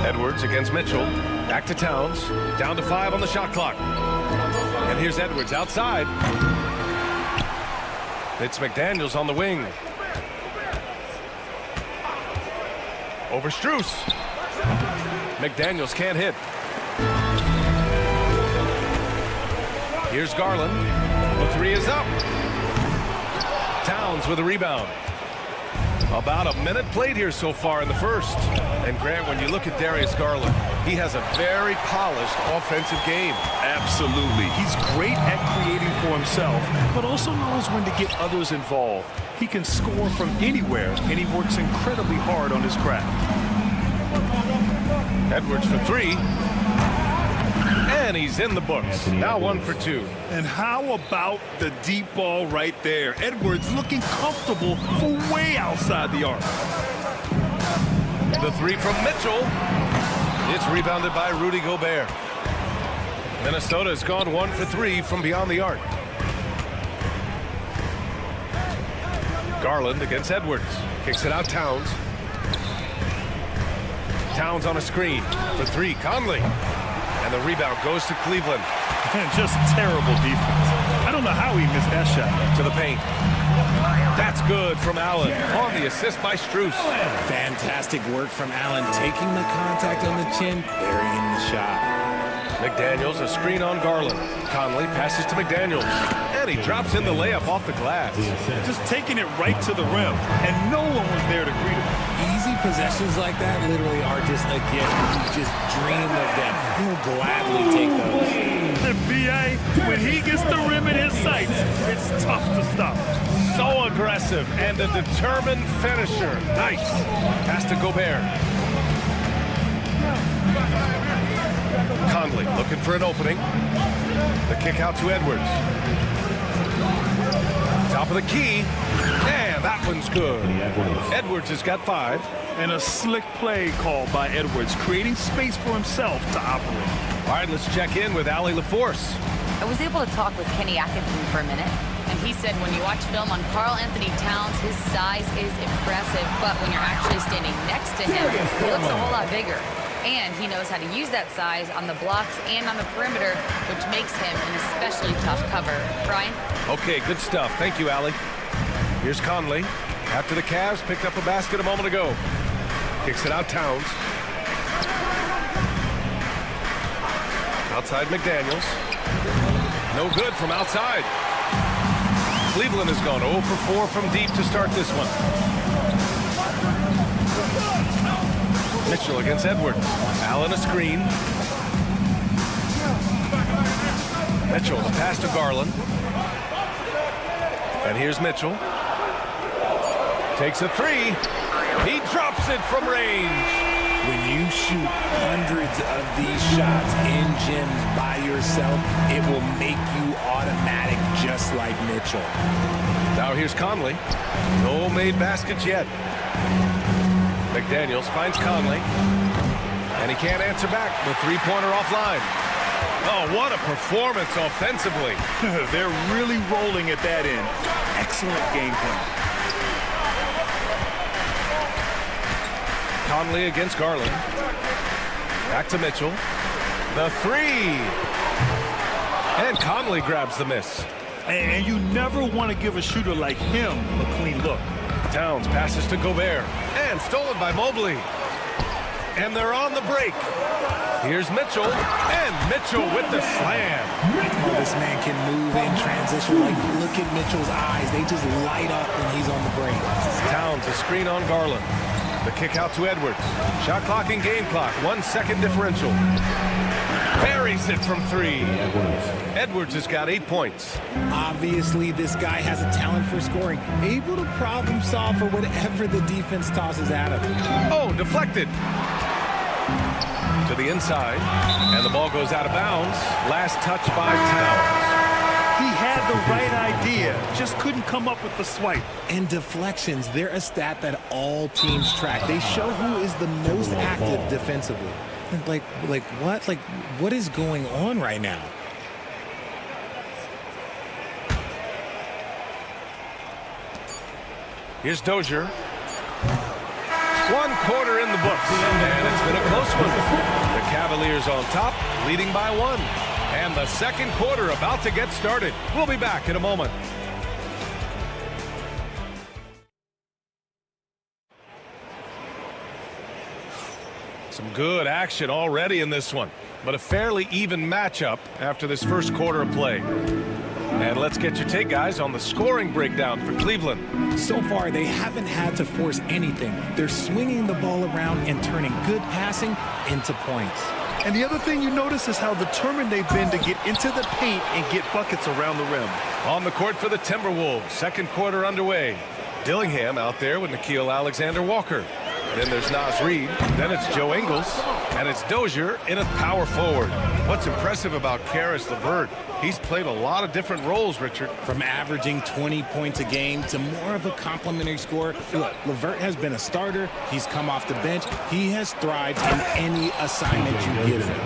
Edwards against Mitchell. Back to Towns. Down to 5 on the shot clock. And here's Edwards outside. It's McDaniels on the wing. Over Strus. McDaniels can't hit. Here's Garland. The 3 is up. Towns with a rebound. About a minute played here so far in the first. And Grant, when you look at Darius Garland, he has a very polished offensive game. Absolutely. He's great at creating for himself, but also knows when to get others involved. He can score from anywhere, and he works incredibly hard on his craft. Edwards for 3. And he's in the books. Now 1 for 2. And how about the deep ball right there? Edwards looking comfortable from way outside the arc. The 3 from Mitchell. It's rebounded by Rudy Gobert. Minnesota has gone 1 for 3 from beyond the arc. Garland against Edwards. Kicks it out Towns. Towns on a screen. For 3, Conley. And the rebound goes to Cleveland. Just terrible defense. I don't know how he missed that shot. To the paint. That's good from Allen. On the assist by Strus. Fantastic work from Allen, taking the contact on the chin, burying the shot. McDaniels a screen on Garland. Conley passes to McDaniels. And he drops in the layup off the glass. Just taking it right to the rim. And no one was there to greet him. Easy possessions like that literally are just a gift. You just dream of them. He'll gladly take those. And B.A., when he gets the rim in his sights, it's tough to stop. So aggressive and a determined finisher. Nice. Pass to Gobert. Conley looking for an opening. The kick out to Edwards. Top of the key. And that one's good. Edwards has got 5. And a slick play called by Edwards, creating space for himself to operate. All right, let's check in with Allie LaForce. I was able to talk with Kenny Atkinson for a minute, and he said when you watch film on Karl Anthony Towns, his size is impressive, but when you're actually standing next to him, he looks a whole lot bigger. And he knows how to use that size on the blocks and on the perimeter, which makes him an especially tough cover. Brian? Okay, good stuff. Thank you, Allie. Here's Conley. After the Cavs picked up a basket a moment ago. Kicks it out Towns. Outside McDaniels. No good from outside. Cleveland has gone 0 for 4 from deep to start this one. Mitchell against Edwards. Allen a screen. Mitchell, the pass to Garland. And here's Mitchell. Takes a 3. He drops it from range. When you shoot hundreds of these shots in gyms by yourself, it will make you automatic just like Mitchell. Now here's Conley. No made baskets yet. McDaniels finds Conley. And he can't answer back. The three-pointer offline. Oh, what a performance offensively. They're really rolling at that end. Excellent game plan. Conley against Garland. Back to Mitchell. The 3. And Conley grabs the miss. And you never want to give a shooter like him a clean look. Towns passes to Gobert. And stolen by Mobley. And they're on the break. Here's Mitchell. And Mitchell with the slam. Oh, this man can move in transition. Like, look at Mitchell's eyes. They just light up when he's on the break. Towns a screen on Garland. The kick out to Edwards. Shot clock and game clock. 1 second differential. Buries it from 3. Edwards has got 8 points. Obviously, this guy has a talent for scoring, able to problem solve for whatever the defense tosses at him. Oh, deflected. To the inside, and the ball goes out of bounds. Last touch by Towns. He had the right idea, just couldn't come up with the swipe. And deflections, they're a stat that all teams track. They show who is the most active defensively. Like what? Like, what is going on right now? Here's Dozier. 1 quarter in the books, and it's been a close one. The Cavaliers on top, leading by 1. And the second quarter about to get started. We'll be back in a moment. Some good action already in this one, but a fairly even matchup after this first quarter of play. And let's get your take, guys, on the scoring breakdown for Cleveland. So far, they haven't had to force anything. They're swinging the ball around and turning good passing into points. And the other thing you notice is how determined they've been to get into the paint and get buckets around the rim. On the court for the Timberwolves, second quarter underway. Dillingham out there with Nickeil Alexander-Walker. Then there's Naz Reid. Then it's Joe Ingles. And it's Dozier in at power forward. What's impressive about Caris LeVert, he's played a lot of different roles, Richard. From averaging 20 points a game to more of a complimentary scorer. Look, LeVert has been a starter. He's come off the bench. He has thrived in any assignment you give him.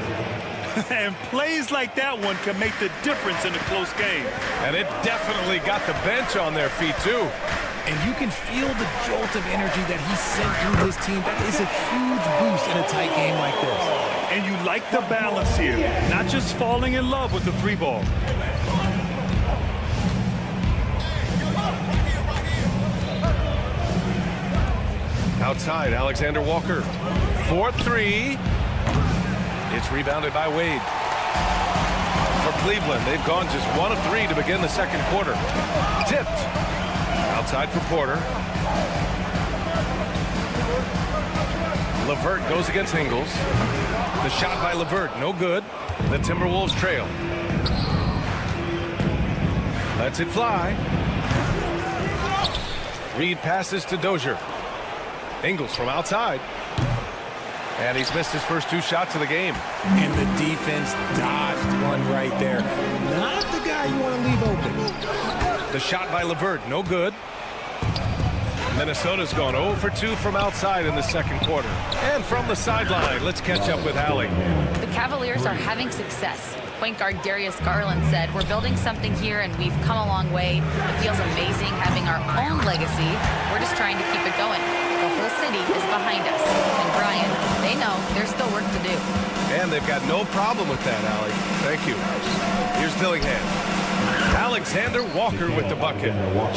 And plays like that one can make the difference in a close game. And it definitely got the bench on their feet, too. And you can feel the jolt of energy that he sent through his team. That is a huge boost in a tight game like this. And you like the balance here, not just falling in love with the 3 ball. Outside, Alexander Walker. 4-3. It's rebounded by Wade. For Cleveland, they've gone just 1 of 3 to begin the second quarter. Tipped. Outside for Porter. LeVert goes against Ingles. The shot by LeVert, no good. The Timberwolves trail. Lets it fly. Reid passes to Dozier. Ingles from outside. And he's missed his first 2 shots of the game. And the defense dodged one right there. Not the guy you want to leave open. The shot by LeVert, no good. Minnesota's gone 0 for 2 from outside in the second quarter. And from the sideline, let's catch up with Allie. The Cavaliers are having success. Point guard Darius Garland said, "We're building something here and we've come a long way. It feels amazing having our own legacy. We're just trying to keep it going. The whole city is behind us." And Brian, they know there's still work to do. And they've got no problem with that, Allie. Thank you. Here's Dillingham. Alexander Walker with the bucket.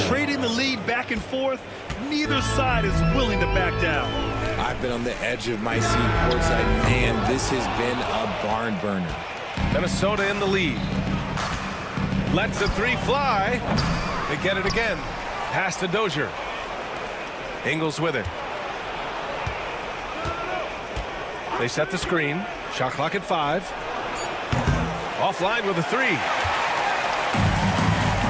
Trading the lead back and forth, neither side is willing to back down. I've been on the edge of my seat courtside. Man, this has been a barn burner. Minnesota in the lead. Lets the 3 fly. They get it again. Pass to Dozier. Ingles with it. They set the screen. Shot clock at 5. Offline with a 3.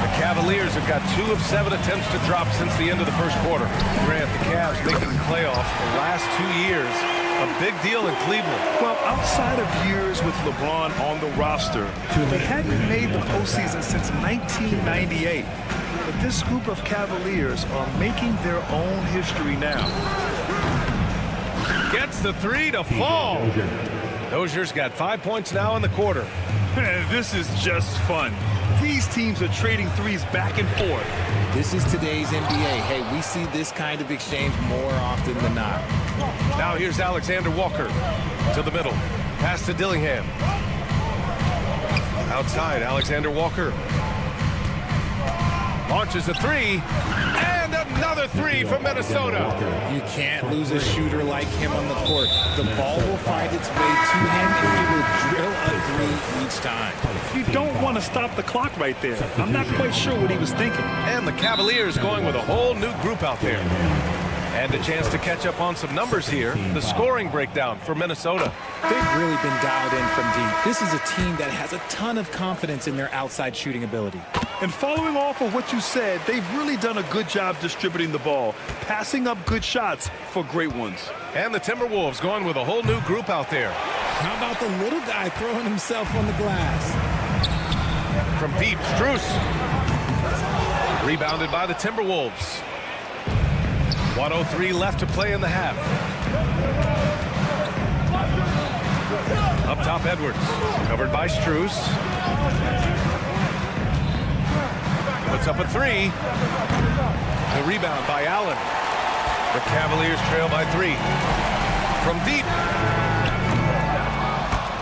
The Cavaliers have got 2 of 7 attempts to drop since the end of the first quarter. Grant, the Cavs making the playoffs the last 2 years. A big deal in Cleveland. Well, outside of years with LeBron on the roster, they hadn't made the postseason since 1998. But this group of Cavaliers are making their own history now. Gets the 3 to fall. Dozier's got 5 points now in the quarter. This is just fun. These teams are trading 3s back and forth. This is today's NBA. Hey, we see this kind of exchange more often than not. Now here's Alexander Walker to the middle. Pass to Dillingham. Outside, Alexander Walker. Launches a 3. And another 3 from Minnesota. You can't lose a shooter like him on the court. The ball will find its way to him, and he will drill a 3 each time. You don't want to stop the clock right there. I'm not quite sure what he was thinking. And the Cavaliers going with a whole new group out there. And a chance to catch up on some numbers here. The scoring breakdown for Minnesota. They've really been dialed in from deep. This is a team that has a ton of confidence in their outside shooting ability. And following off of what you said, they've really done a good job distributing the ball, passing up good shots for great ones. And the Timberwolves going with a whole new group out there. How about the little guy throwing himself on the glass? From deep, Strus. Rebounded by the Timberwolves. 1:03 left to play in the half. Up top, Edwards. Covered by Strus. Puts up a three. The rebound by Allen. The Cavaliers trail by 3. From deep.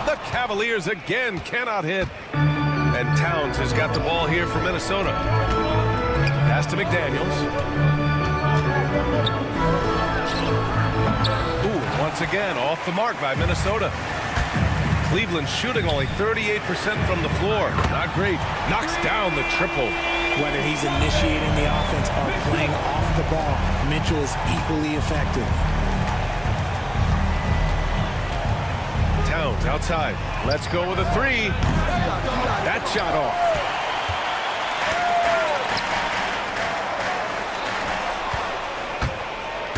The Cavaliers again cannot hit. And Towns has got the ball here for Minnesota. Pass to McDaniels. Ooh, once again, off the mark by Minnesota. Cleveland shooting only 38% from the floor. Not great. Knocks down the triple. Whether he's initiating the offense or playing off the ball, Mitchell is equally effective. Towns outside. Let's go with a 3. That shot off.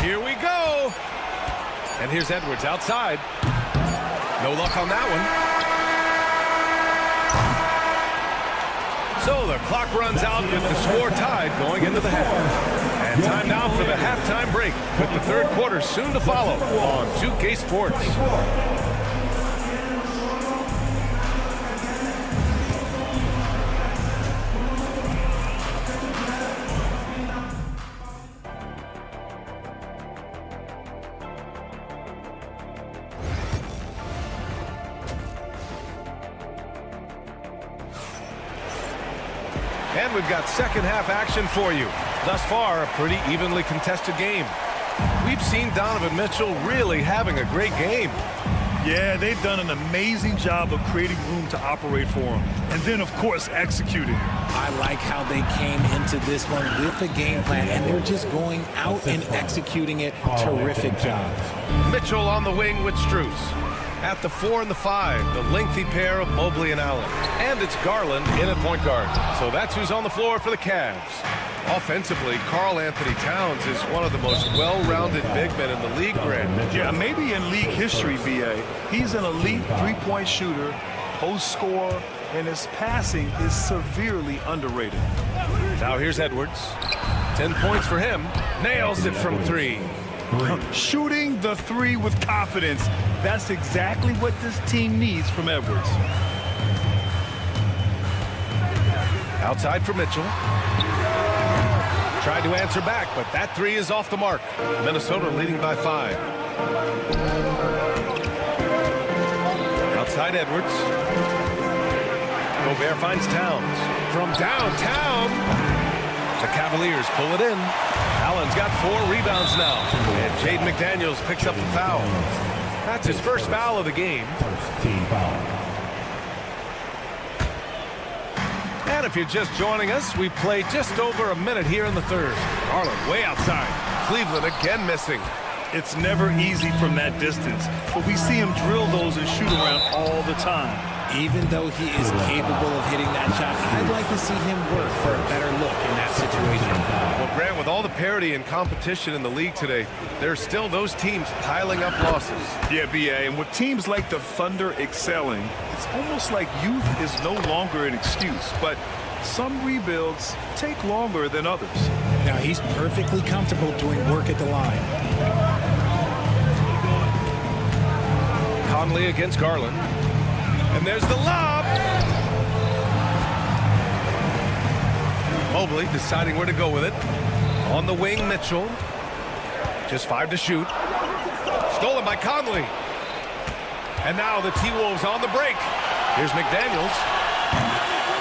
Here we go. And here's Edwards outside. No luck on that one. So the clock runs out with the score tied going into the half. And time now for the halftime break with the third quarter soon to follow on 2K Sports. And we've got second half action for you. Thus far, a pretty evenly contested game. We've seen Donovan Mitchell really having a great game. Yeah, they've done an amazing job of creating room to operate for him. And then, of course, executing. I like how they came into this one with a game plan, and they're just going out and executing it. Terrific job. Mitchell on the wing with Strus. At the 4 and the 5, the lengthy pair of Mobley and Allen. And it's Garland in at point guard. So that's who's on the floor for the Cavs. Offensively, Karl Anthony Towns is one of the most well-rounded big men in the league, Grant. Yeah, maybe in league history, B.A. He's an elite three-point shooter, post scorer, and his passing is severely underrated. Now here's Edwards. 10 points for him. Nails it from 3. Shooting the 3 with confidence. That's exactly what this team needs from Edwards. Outside for Mitchell. Tried to answer back, but that 3 is off the mark. Minnesota leading by 5. Outside Edwards. Gobert finds Towns. From downtown. The Cavaliers pull it in. Allen's got 4 rebounds now. And Jaden McDaniels picks up the foul. That's his first foul of the game. And if you're just joining us, we play just over a minute here in the third. Garland way outside. Cleveland again missing. It's never easy from that distance, but we see him drill those and shoot around all the time. Even though he is capable of hitting that shot, I'd like to see him work for a better look in that situation. Well, Grant, with all the parity and competition in the league today, there's still those teams piling up losses. Yeah, B.A., and with teams like the Thunder excelling, it's almost like youth is no longer an excuse, but some rebuilds take longer than others. Now, he's perfectly comfortable doing work at the line. Conley against Garland. And there's the lob. Mobley deciding where to go with it. On the wing, Mitchell. Just 5 to shoot. Stolen by Conley. And now the T-Wolves on the break. Here's McDaniels.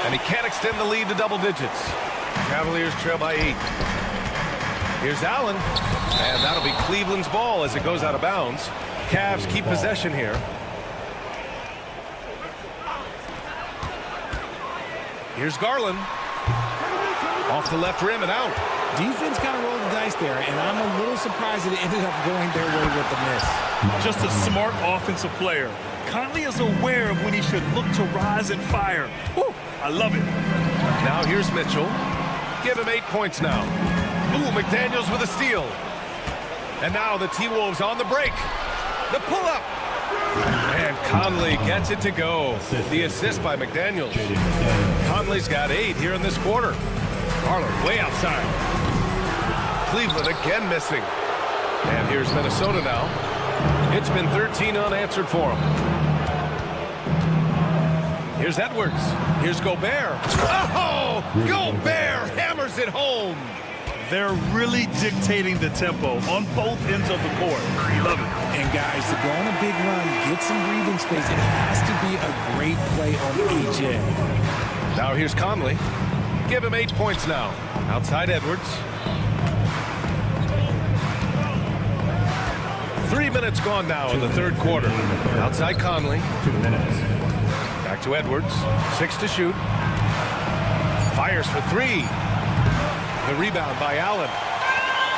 And he can't extend the lead to double digits. Cavaliers trail by 8. Here's Allen. And that'll be Cleveland's ball as it goes out of bounds. Cavs keep possession here. Here's Garland. Off the left rim and out. Defense kind of rolled the dice there, and I'm a little surprised that it ended up going their way with the miss. Just a smart offensive player. Conley is aware of when he should look to rise and fire. Woo, I love it. Now here's Mitchell. Give him 8 points now. Ooh, McDaniels with a steal. And now the T-Wolves on the break. The pull-up. And Conley gets it to go. The assist by McDaniels. Conley's got 8 here in this quarter. Garland way outside. Cleveland again missing. And here's Minnesota now. It's been 13 unanswered for him. Here's Edwards. Here's Gobert. Oh! Gobert hammers it home. They're really dictating the tempo on both ends of the court. Love it. And guys, to go on a big run, get some breathing space, it has to be a great play on each end. Now here's Conley. Give him 8 points now. Outside Edwards. 3 minutes gone now in the third quarter. Outside Conley. 2 minutes. Back to Edwards. 6 to shoot. Fires for 3. The rebound by Allen.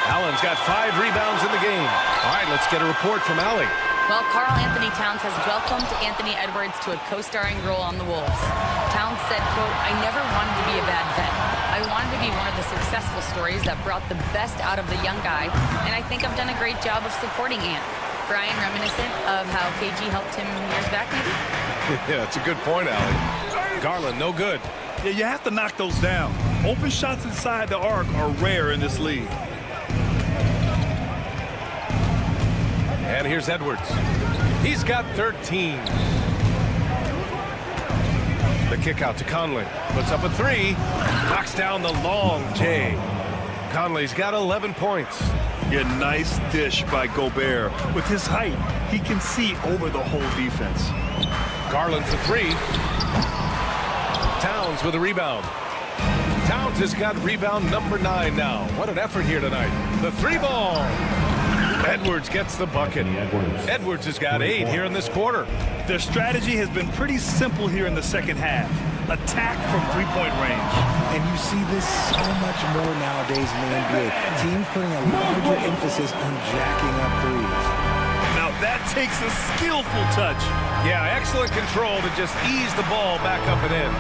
Allen's got 5 rebounds in the game. All right, let's get a report from Allie. Well, Karl Anthony Towns has welcomed Anthony Edwards to a co-starring role on the Wolves. Towns said, quote, "I never wanted to be a bad vet. I wanted to be one of the successful stories that brought the best out of the young guy, and I think I've done a great job of supporting Ant." Brian, reminiscent of how KG helped him years back, maybe? Yeah, that's a good point, Allie. Garland, no good. Yeah, you have to knock those down. Open shots inside the arc are rare in this league. And here's Edwards. He's got 13. The kick out to Conley. Puts up a 3. Knocks down the long J. Conley's got 11 points. Yeah, nice dish by Gobert. With his height, he can see over the whole defense. Garland for 3. Towns with a rebound. Towns has got rebound number 9 now. What an effort here tonight. The 3 ball. Edwards gets the bucket. Edwards has got 8 here in this quarter. Their strategy has been pretty simple here in the second half. Attack from three-point range. And you see this so much more nowadays in the NBA. Teams putting a larger emphasis on jacking up threes. Now that takes a skillful touch. Yeah, excellent control to just ease the ball back up and in.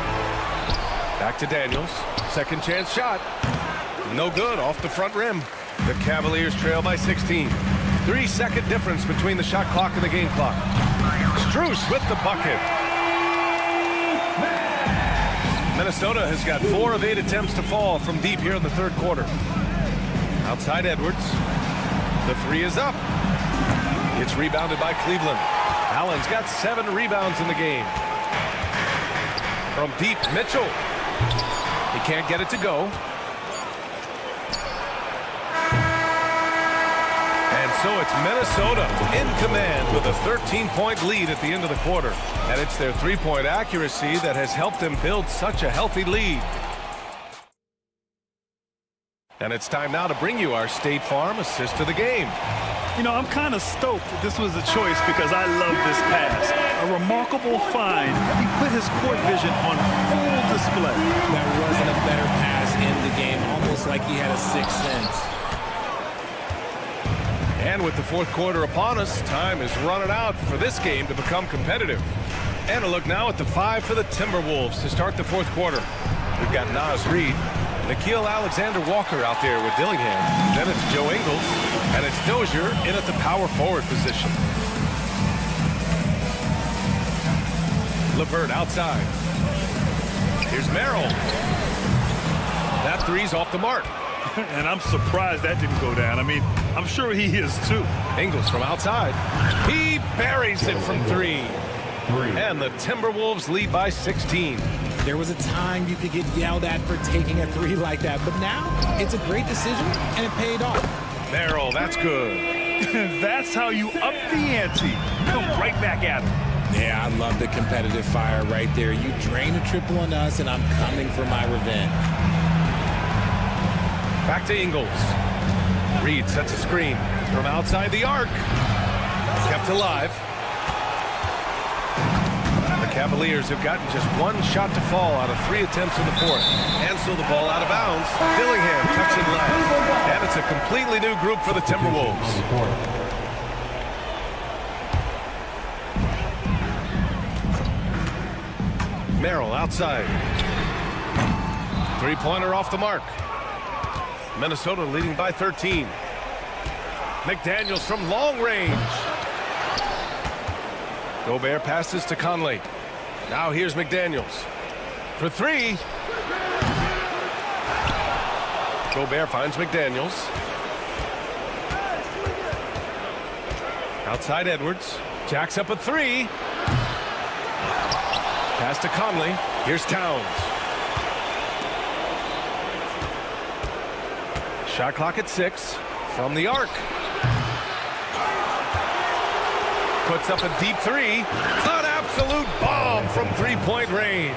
Back to Daniels. Second chance shot. No good, off the front rim. The Cavaliers trail by 16. 3-second difference between the shot clock and the game clock. Strus with the bucket. Minnesota has got 4 of 8 attempts to fall from deep here in the third quarter. Outside Edwards. The 3 is up. It's rebounded by Cleveland. Allen's got 7 rebounds in the game. From deep, Mitchell. He can't get it to go. And so it's Minnesota in command with a 13-point lead at the end of the quarter. And it's their three-point accuracy that has helped them build such a healthy lead. And it's time now to bring you our State Farm assist of the game. You know, I'm kind of stoked that this was a choice because I love this pass. A remarkable find. He put his court vision on full display. That wasn't a better pass in the game, almost like he had a sixth sense. And with the fourth quarter upon us, time is running out for this game to become competitive. And a look now at the 5 for the Timberwolves to start the fourth quarter. We've got Naz Reid, Nickeil Alexander-Walker out there with Dillingham. Then it's Joe Ingles, and it's Dozier in at the power forward position. LeVert outside. Here's Merrill. That 3's off the mark. And I'm surprised that didn't go down. I mean, I'm sure he is too. Ingles from outside. He buries it from 3. And the Timberwolves lead by 16. There was a time you could get yelled at for taking a 3 like that, but now it's a great decision, and it paid off. Merrill, that's good. That's how you up the ante. Come right back at him. Yeah, I love the competitive fire right there. You drain a triple on us, and I'm coming for my revenge. Back to Ingles. Reid sets a screen from outside the arc. Kept alive. The Cavaliers have gotten just one shot to fall out of 3 attempts in the fourth. And so the ball out of bounds. Dillingham touching last. And it's a completely new group for the Timberwolves. Merrill outside. Three-pointer off the mark. Minnesota leading by 13. McDaniels from long range. Gobert passes to Conley. Now here's McDaniels. For three. Gobert finds McDaniels. Outside Edwards. Jacks up a three. Pass to Conley. Here's Towns. Shot clock at 6. From the arc. Puts up a deep three. An absolute bomb from three-point range.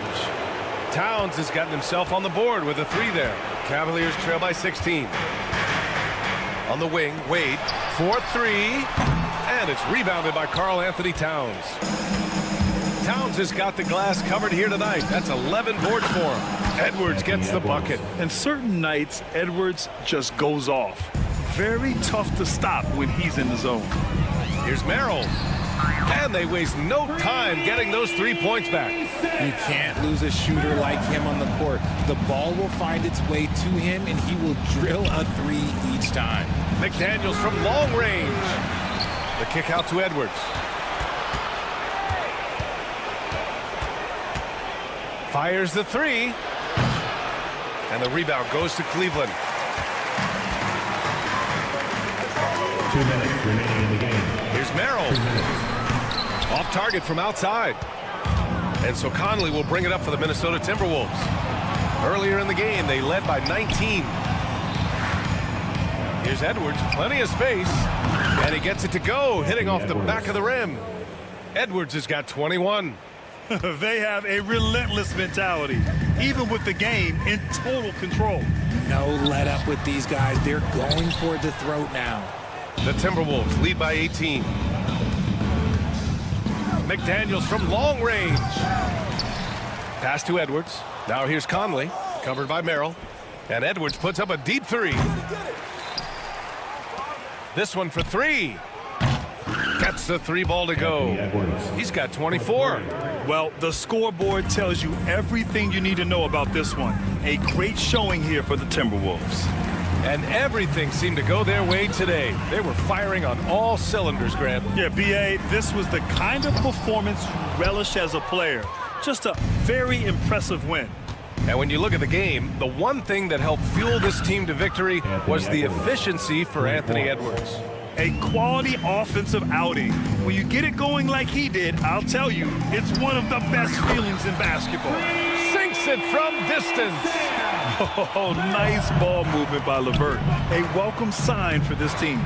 Towns has gotten himself on the board with a three there. Cavaliers trail by 16. On the wing, Wade. 4-3. And it's rebounded by Karl Anthony Towns. Towns has got the glass covered here tonight. That's 11 boards for him. Edwards gets the bucket. And certain nights, Edwards just goes off. Very tough to stop when he's in the zone. Here's Merrill. And they waste no time getting those 3 points back. You can't lose a shooter like him on the court. The ball will find its way to him, and he will drill a three each time. McDaniels from long range. The kick out to Edwards. Fires the three. And the rebound goes to Cleveland. 2 minutes remaining in the game. Here's Merrill. Off target from outside. And so Conley will bring it up for the Minnesota Timberwolves. Earlier in the game, they led by 19. Here's Edwards, plenty of space. And he gets it to go, hitting off the back of the rim. Edwards has got 21. They have a relentless mentality, even with the game in total control. No let up with these guys. They're going for the throat now. The Timberwolves lead by 18. McDaniels from long range. Pass to Edwards. Now here's Conley, covered by Merrill. And Edwards puts up a deep three. This one for three. Gets the three ball to go. He's got 24. Well, the scoreboard tells you everything you need to know about this one. A great showing here for the Timberwolves. And everything seemed to go their way today. They were firing on all cylinders, Grant. Yeah, B.A., this was the kind of performance you relish as a player. Just a very impressive win. And when you look at the game, the one thing that helped fuel this team to victory was the efficiency for Anthony Edwards. A quality offensive outing. When you get it going like he did, I'll tell you, it's one of the best feelings in basketball. Sinks it from distance. Oh, nice ball movement by LeVert. A welcome sign for this team.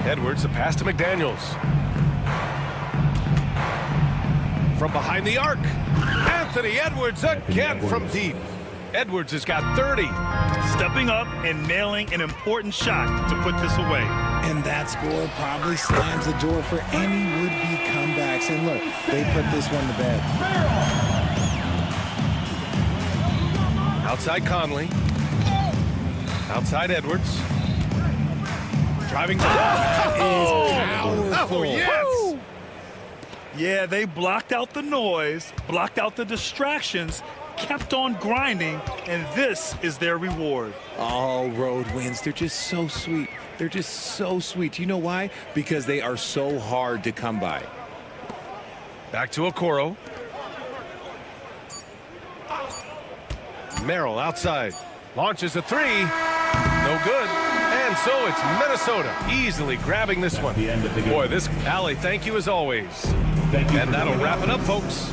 Edwards, a pass to McDaniels. From behind the arc, Anthony Edwards again from deep. Edwards has got 30. Stepping up and nailing an important shot to put this away. And that score probably slams the door for any would-be comebacks. And look, they put this one to bed. Outside Conley. Outside Edwards. Driving to Powerful. Yes! Yeah, they blocked out the noise, blocked out the distractions, kept on grinding, and this is their reward. All road wins. They're just so sweet. They're just so sweet. You know why? Because they are so hard to come by. back to Okoro. Merrill outside. Launches a three. No good. And so it's Minnesota easily grabbing this one. Boy, this Allie, thank you as always. And that'll wrap it up, folks.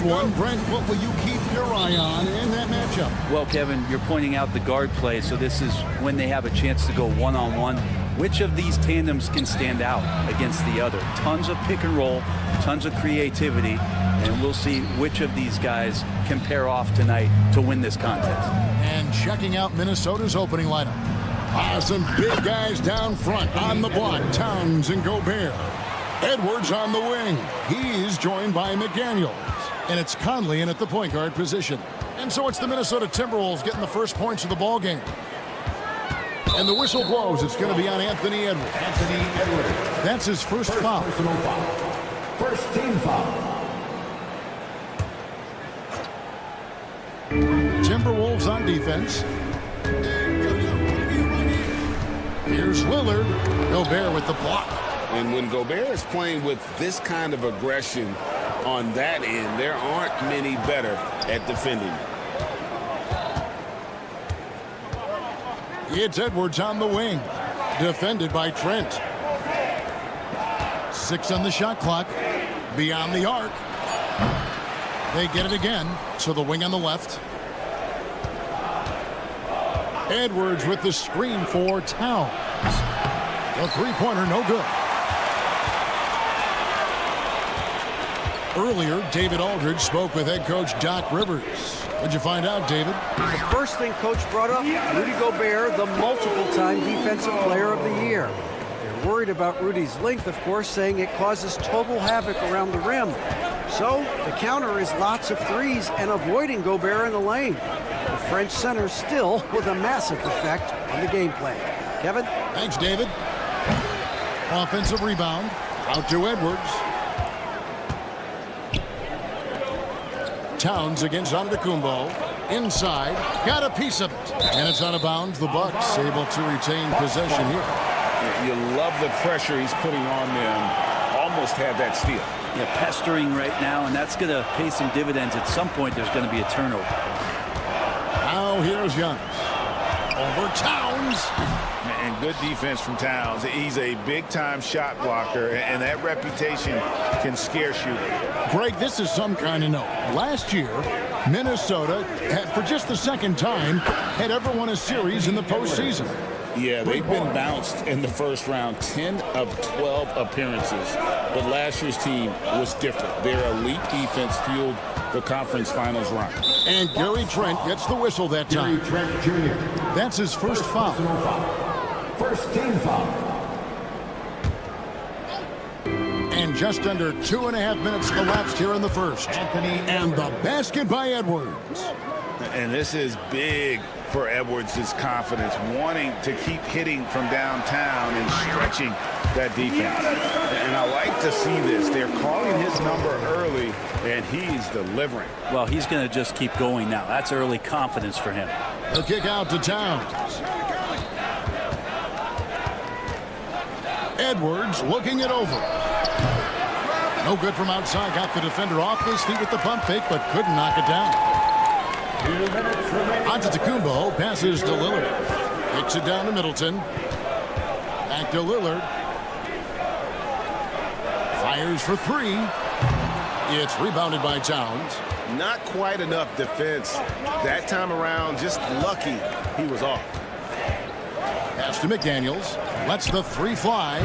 one. Brent, what will you keep your eye on in that matchup? Well, Kevin, you're pointing out the guard play, so this is when they have a chance to go one-on-one. Which of these tandems can stand out against the other? Tons of pick and roll, tons of creativity, and we'll see which of these guys can pair off tonight to win this contest. And checking out Minnesota's opening lineup. Some big guys down front on the block. Towns and Gobert. Edwards on the wing. He's joined by McDaniels. And it's Conley in at the point guard position. And so it's the Minnesota Timberwolves getting the first points of the ball game. And the whistle blows. It's going to be on Anthony Edwards. Anthony Edwards. That's his first foul. Personal foul. First team foul. Timberwolves on defense. Here's Lillard. Gobert with the block. And when Gobert is playing with this kind of aggression on that end, there aren't many better at defending it. It's Edwards on the wing. Defended by Trent. 6 on the shot clock. Beyond the arc. They get it again. So the wing on the left. Edwards with the screen for Towns. The three-pointer, no good. Earlier, David Aldridge spoke with head coach Doc Rivers. What'd you find out, David? The first thing Coach brought up, Rudy Gobert, the multiple-time Defensive Player of the Year. They're worried about Rudy's length, of course, saying it causes total havoc around the rim. So the counter is lots of threes and avoiding Gobert in the lane. The French center still with a massive effect on the game plan. Kevin? Thanks, David. Offensive rebound. Out to Edwards. Towns against Antetokounmpo. Inside. Got a piece of it. And it's out of bounds. The Bucks able to retain possession here. You love the pressure he's putting on them. Almost had that steal. Yeah, pestering right now, and that's going to pay some dividends. At some point, there's going to be a turnover. Now here's Giannis. Over Towns. And good defense from Towns. He's a big-time shot blocker, and that reputation can scare shooters. Greg, this is some kind of note. Last year, Minnesota, for just the second time, had ever won a series in the postseason. Yeah, they've been bounced in the first round, 10 of 12 appearances. But last year's team was different. Their elite defense fueled the conference finals run. And Gary Trent gets the whistle that time. Gary Trent Jr. That's his first foul. First team foul. And just under 2.5 minutes elapsed here in the first. And the basket by Edwards. And this is big for Edwards' confidence, wanting to keep hitting from downtown and stretching that defense. And I like to see this. They're calling his number early, and he's delivering. Well, he's going to just keep going now. That's early confidence for him. The kick out to Towns. Edwards looking it over. No good from outside. Got the defender off his feet with the pump fake, but couldn't knock it down. Antetokounmpo passes to Lillard. Kicks it down to Middleton. Back to Lillard. Fires for three. It's rebounded by Towns. Not quite enough defense that time around. Just lucky he was off. Pass to McDaniels. Lets the three fly.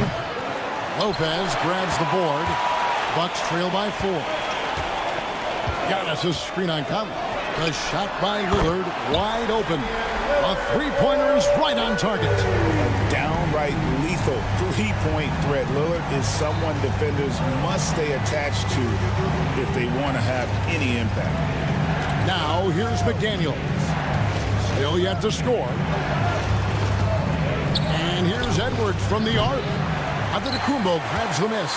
Lopez grabs the board. Bucks trail by 4. Giannis' screen on Conley. The shot by Lillard, wide open. A three-pointer is right on target. A downright lethal three-point threat. Lillard is someone defenders must stay attached to if they want to have any impact. Now here's McDaniels. Still yet to score. And here's Edwards from the arc. Antetokounmpo grabs the miss.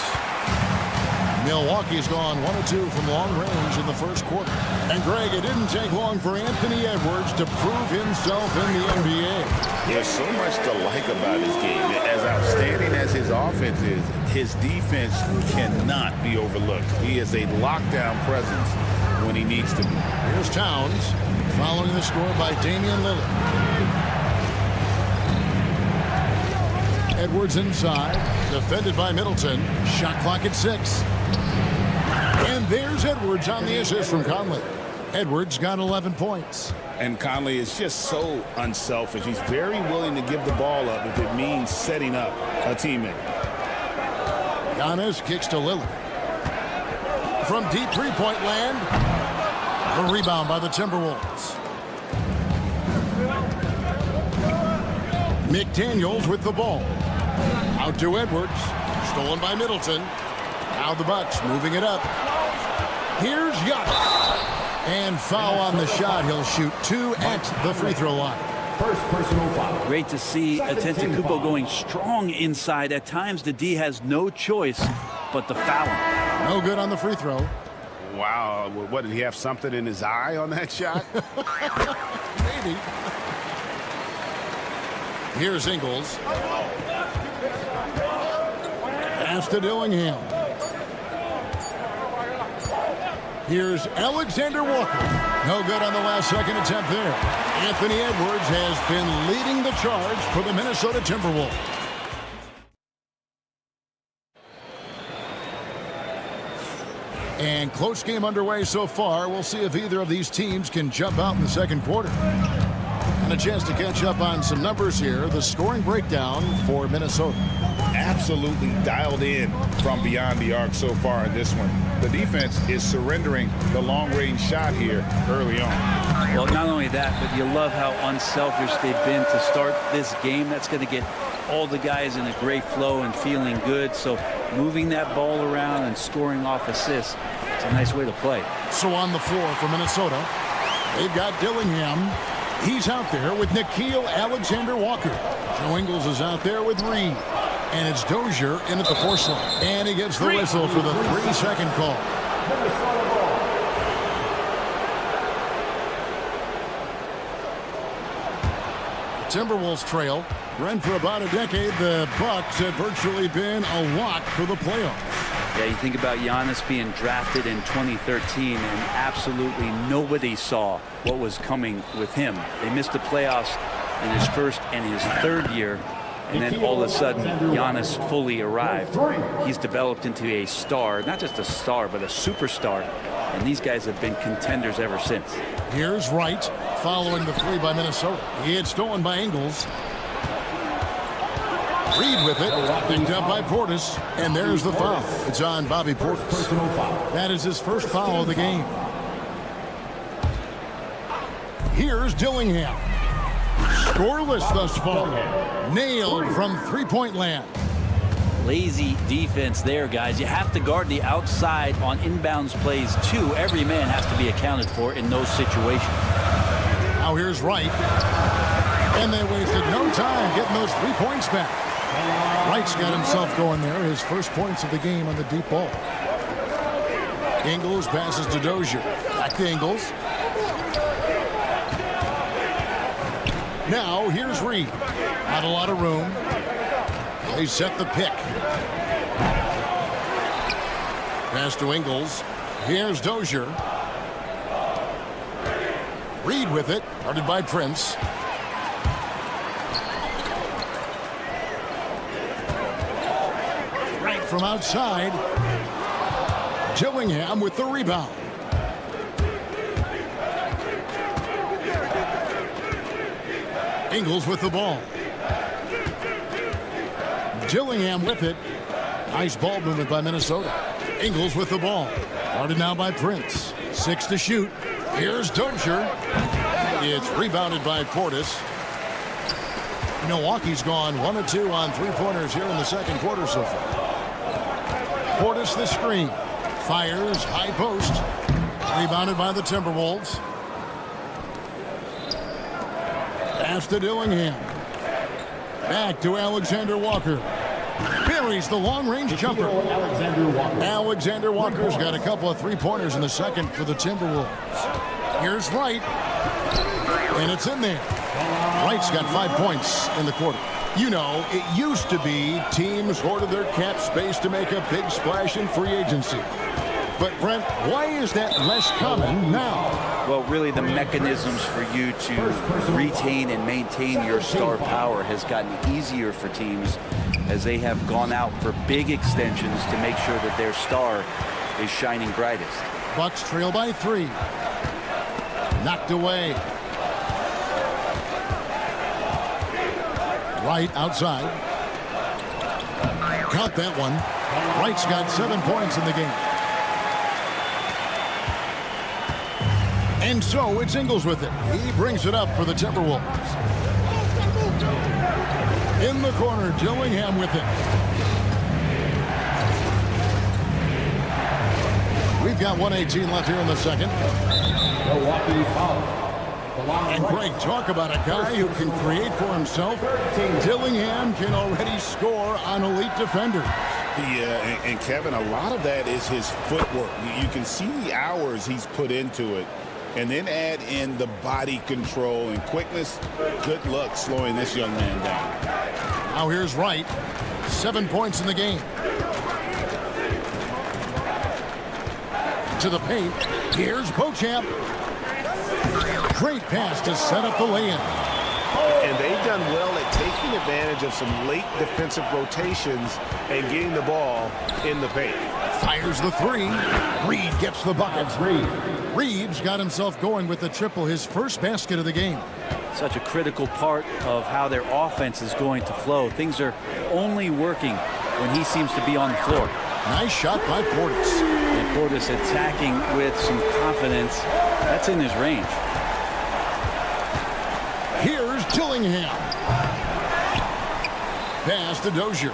Milwaukee's gone 1 of 2 from long range in the first quarter. And Greg, it didn't take long for Anthony Edwards to prove himself in the NBA. There's so much to like about his game. As outstanding as his offense is, his defense cannot be overlooked. He is a lockdown presence when he needs to be. Here's Towns, following the score by Damian Lillard. Edwards inside, defended by Middleton. Shot clock at 6. And there's Edwards on the assist from Conley. Edwards got 11 points. And Conley is just so unselfish. He's very willing to give the ball up if it means setting up a teammate. Giannis kicks to Lillard. From deep three-point land, a rebound by the Timberwolves. McDaniels with the ball. Out to Edwards. Stolen by Middleton. Now the Bucks moving it up. Here's Giannis. And foul on the shot. He'll shoot 2 at the free throw line. First personal foul. Great to see Antetokounmpo going strong inside. At times, the D has no choice but to foul him. No good on the free throw. Wow. What, did he have something in his eye on that shot? Maybe. Here's Ingles. Pass to Dillingham. Here's Alexander Walker. No good on the last second attempt there. Anthony Edwards has been leading the charge for the Minnesota Timberwolves. And close game underway so far. We'll see if either of these teams can jump out in the second quarter. And a chance to catch up on some numbers here. The scoring breakdown for Minnesota. Absolutely dialed in from beyond the arc so far in this one. The defense is surrendering the long-range shot here early on. Well, not only that, but you love how unselfish they've been to start this game. That's going to get all the guys in a great flow and feeling good. So moving that ball around and scoring off assists, it's a nice way to play. So on the floor for Minnesota, they've got Dillingham. He's out there with Nickeil Alexander-Walker. Joe Ingles is out there with Reed. And it's Dozier in at the force line. And he gets the whistle for the 3-second call. Timberwolves trail. Run for about a decade. The Bucks have virtually been a lock for the playoffs. Yeah, you think about Giannis being drafted in 2013, and absolutely nobody saw what was coming with him. They missed the playoffs in his first and his third year. And then all of a sudden, Giannis fully arrived. He's developed into a star, not just a star, but a superstar. And these guys have been contenders ever since. Here's Wright following the three by Minnesota. He had stolen by Ingles. Reed with it, picked up by Portis, and there's the foul. It's on Bobby Portis. Personal foul. That is his first foul of the game. Here's Dillingham. Scoreless thus far. Nailed from three-point land. Lazy defense there, guys. You have to guard the outside on inbounds plays, too. Every man has to be accounted for in those situations. Now here's Wright. And they wasted no time getting those 3 points back. Wright's got himself going there. His first points of the game on the deep ball. Ingles passes to Dozier. Back to Ingles. Now, here's Reed. Not a lot of room. They set the pick. Pass to Ingles. Here's Dozier. Reed with it. Guarded by Prince. Right from outside. Dillingham with the rebound. Ingles with the ball. Dillingham with it. Nice ball movement by Minnesota. Ingles with the ball. Guarded now by Prince. 6 to shoot. Here's Dozier. It's rebounded by Portis. Milwaukee's gone 1 of 2 on three-pointers here in the second quarter so far. Portis the screen. Fires high post. Rebounded by the Timberwolves. Pass to Dillingham. Back to Alexander Walker. Buries the long-range jumper. Alexander Walker's got a couple of three-pointers in the second for the Timberwolves. Here's Wright. And it's in there. Wright's got 5 points in the quarter. You know, it used to be teams hoarded their cap space to make a big splash in free agency. But, Brent, why is that less common now? Well, really, the mechanisms for you to retain and maintain your star power has gotten easier for teams as they have gone out for big extensions to make sure that their star is shining brightest. Bucks trail by 3. Knocked away. Wright outside. Count that one. Wright's got 7 points in the game. And so it's Ingles with it. He brings it up for the Timberwolves. In the corner, Dillingham with it. We've got 1:18 left here in the second. Milwaukee foul. And Greg, talk about a guy who can create for himself. Dillingham can already score on elite defenders. Yeah, and Kevin, a lot of that is his footwork. You can see the hours he's put into it. And then add in the body control and quickness. Good luck slowing this young man down. Now here's Wright. 7 points in the game. To the paint. Here's Beauchamp. Great pass to set up the lay-in. And they've done well at taking advantage of some late defensive rotations and getting the ball in the paint. Fires the 3. Reed gets the bucket. Reed's got himself going with the triple, his first basket of the game. Such a critical part of how their offense is going to flow. Things are only working when he seems to be on the floor. Nice shot by Portis. And Portis attacking with some confidence. That's in his range. Here's Dillingham. Pass to Dozier.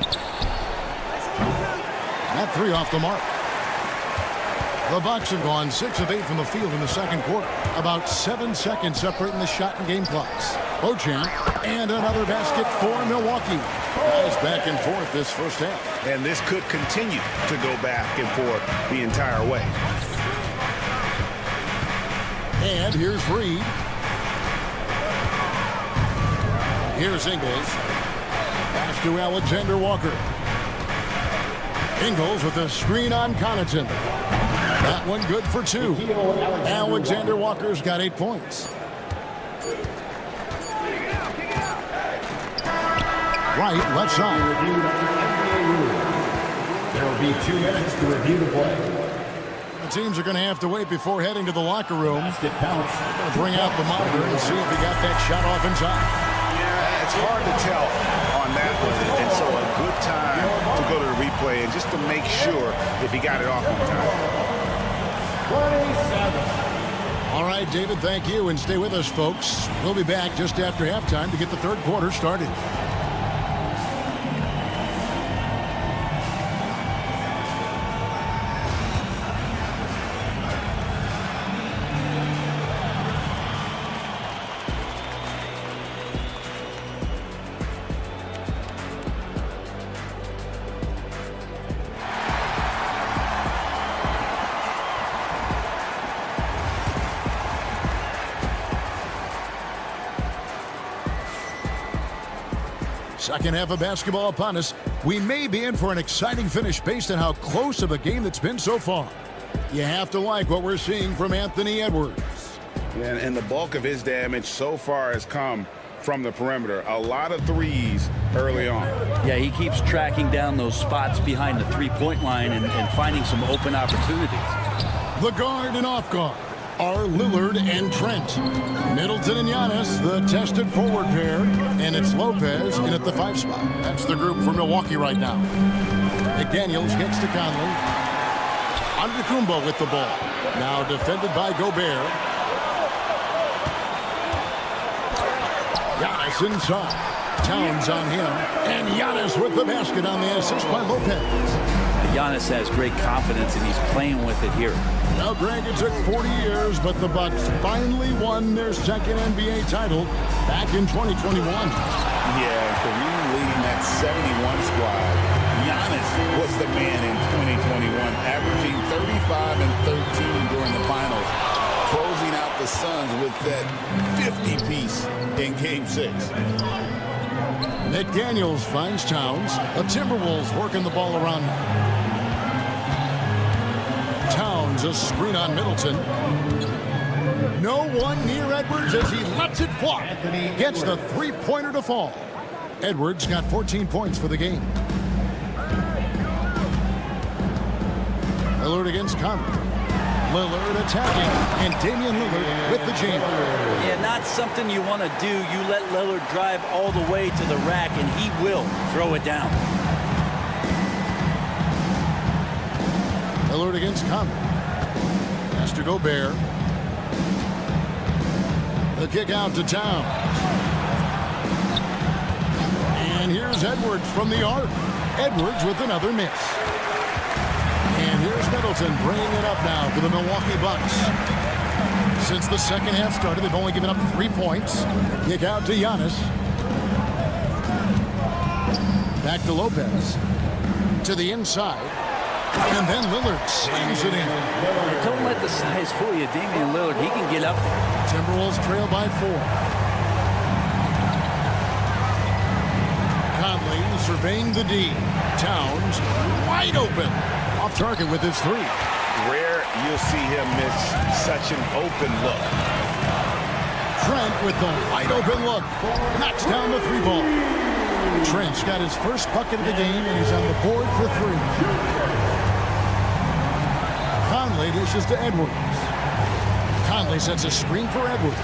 That 3 off the mark. The Bucks have gone 6 of 8 from the field in the second quarter. About 7 seconds separating the shot and game clocks. Beauchamp and another basket for Milwaukee. Guys back and forth this first half. And this could continue to go back and forth the entire way. And here's Reed. Here's Ingles. Pass to Alexander Walker. Ingles with a screen on Connaughton. That one good for 2. Alexander Walker's got 8 points. Right, left side. There will be 2 minutes to review the play. The teams are going to have to wait before heading to the locker room. Basket bounce. They're going to bring out the monitor and see if he got that shot off in time. Yeah, it's hard to tell on that one. And so a good time to go to the replay and just to make sure if he got it off on time. 27. All right, David, thank you. And stay with us, folks. We'll be back just after halftime to get the third quarter started. Second half of basketball upon us. We may be in for an exciting finish based on how close of a game that's been so far. You have to like what we're seeing from Anthony Edwards. And the bulk of his damage so far has come from the perimeter. A lot of threes early on. Yeah, he keeps tracking down those spots behind the three-point line and finding some open opportunities. The guard and off guard are Lillard and Trent. Middleton and Giannis, the tested forward pair. And it's Lopez in at the 5 spot. That's the group for Milwaukee right now. McDaniels gets to Conley. Antetokounmpo with the ball. Now defended by Gobert. Giannis inside. Towns on him. And Giannis with the basket on the assist by Lopez. Giannis has great confidence and he's playing with it here. Now, Greg, it took 40 years, but the Bucks finally won their second NBA title back in 2021. Yeah, Kareem leading that 71 squad. Giannis was the man in 2021, averaging 35 and 13 during the finals, closing out the Suns with that 50-piece in Game 6. McDaniels finds Towns. The Timberwolves working the ball around now. Towns, a screen on Middleton. No one near Edwards as he lets it fly. Gets the three-pointer to fall. Edwards got 14 points for the game. Lillard against Conley. Lillard attacking, and Damian Lillard with the jam. Yeah, not something you want to do. You let Lillard drive all the way to the rack, and he will throw it down. Lillard against Conley. Has to Gobert. The kick out to Towns. And here's Edwards from the arc. Edwards with another miss. And here's Middleton bringing it up now for the Milwaukee Bucks. Since the second half started, they've only given up 3 points. Kick out to Giannis. Back to Lopez. To the inside. And then Lillard slams it in. Don't let the size fool you. Damian Lillard, he can get up there. Timberwolves trail by 4. Conley surveying the D. Towns wide open. Off target with his 3. Rare you'll see him miss such an open look. Trent with the wide open look. Knocks down the 3 ball. Trent's got his first bucket of the game, and he's on the board for 3. Conley dishes to Edwards. Conley sets a screen for Edwards.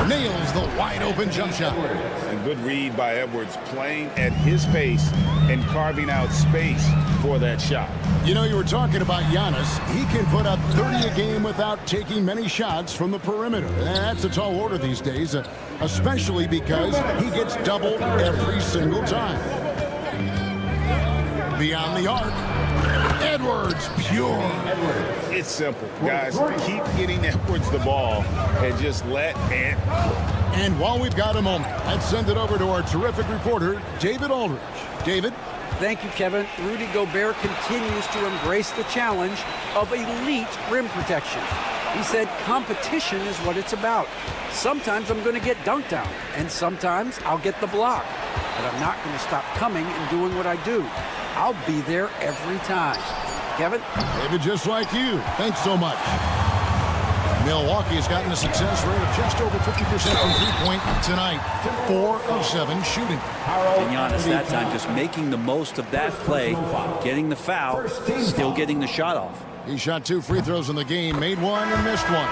Nails the wide open jump shot. A good read by Edwards, playing at his pace and carving out space for that shot. You know, you were talking about Giannis. He can put up 30 a game without taking many shots from the perimeter. That's a tall order these days, especially because he gets doubled every single time. Beyond the arc. Edwards, pure. It's simple, guys. Keep getting Edwards the ball and just let it. And while we've got a moment, let's send it over to our terrific reporter, David Aldridge. David? Thank you, Kevin. Rudy Gobert continues to embrace the challenge of elite rim protection. He said competition is what it's about. Sometimes I'm going to get dunked on, and sometimes I'll get the block. But I'm not going to stop coming and doing what I do. I'll be there every time. Kevin? David, just like you. Thanks so much. Milwaukee has gotten a success rate of just over 50% from three-point tonight. 4 of 7 shooting. And Giannis that time just making the most of that play, getting the foul, still getting the shot off. He shot 2 free throws in the game, made 1 and missed 1.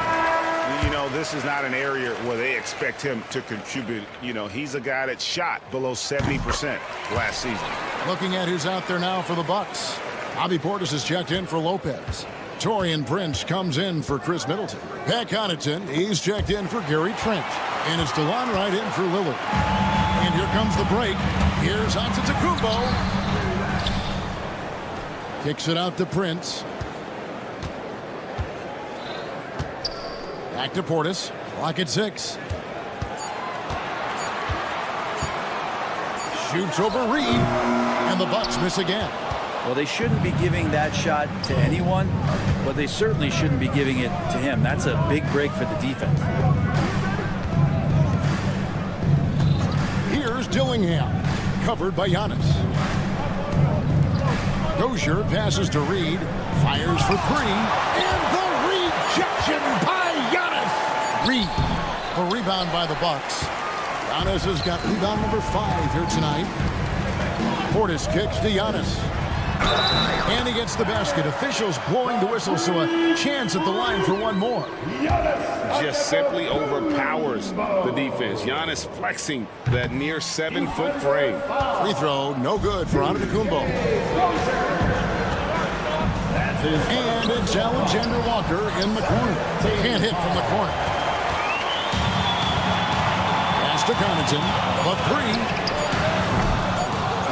You know, this is not an area where they expect him to contribute. You know, he's a guy that shot below 70% last season. Looking at who's out there now for the Bucks. Bobby Portis has checked in for Lopez. Torian Prince comes in for Chris Middleton. Pat Connaughton, he's checked in for Gary Trent. And it's DeLon Wright in for Lillard. And here comes the break. Here's Antetokounmpo. Kicks it out to Prince. Back to Portis. Clock at 6. Shoots over Reed. And the Bucks miss again. Well, they shouldn't be giving that shot to anyone, but they certainly shouldn't be giving it to him. That's a big break for the defense. Here's Dillingham, covered by Giannis. Dozier passes to Reed, fires for 3, and the rejection by Giannis. Reed, a rebound by the Bucks. Giannis has got rebound number 5 here tonight. Portis kicks to Giannis. And he gets the basket. Officials blowing the whistle, so a chance at the line for one more. Just simply overpowers the defense. Giannis flexing that near 7-foot frame. Free throw, no good for Antetokounmpo. And it's Alexander Walker in the corner. Can't hit from the corner. Pass to Connaughton, the 3.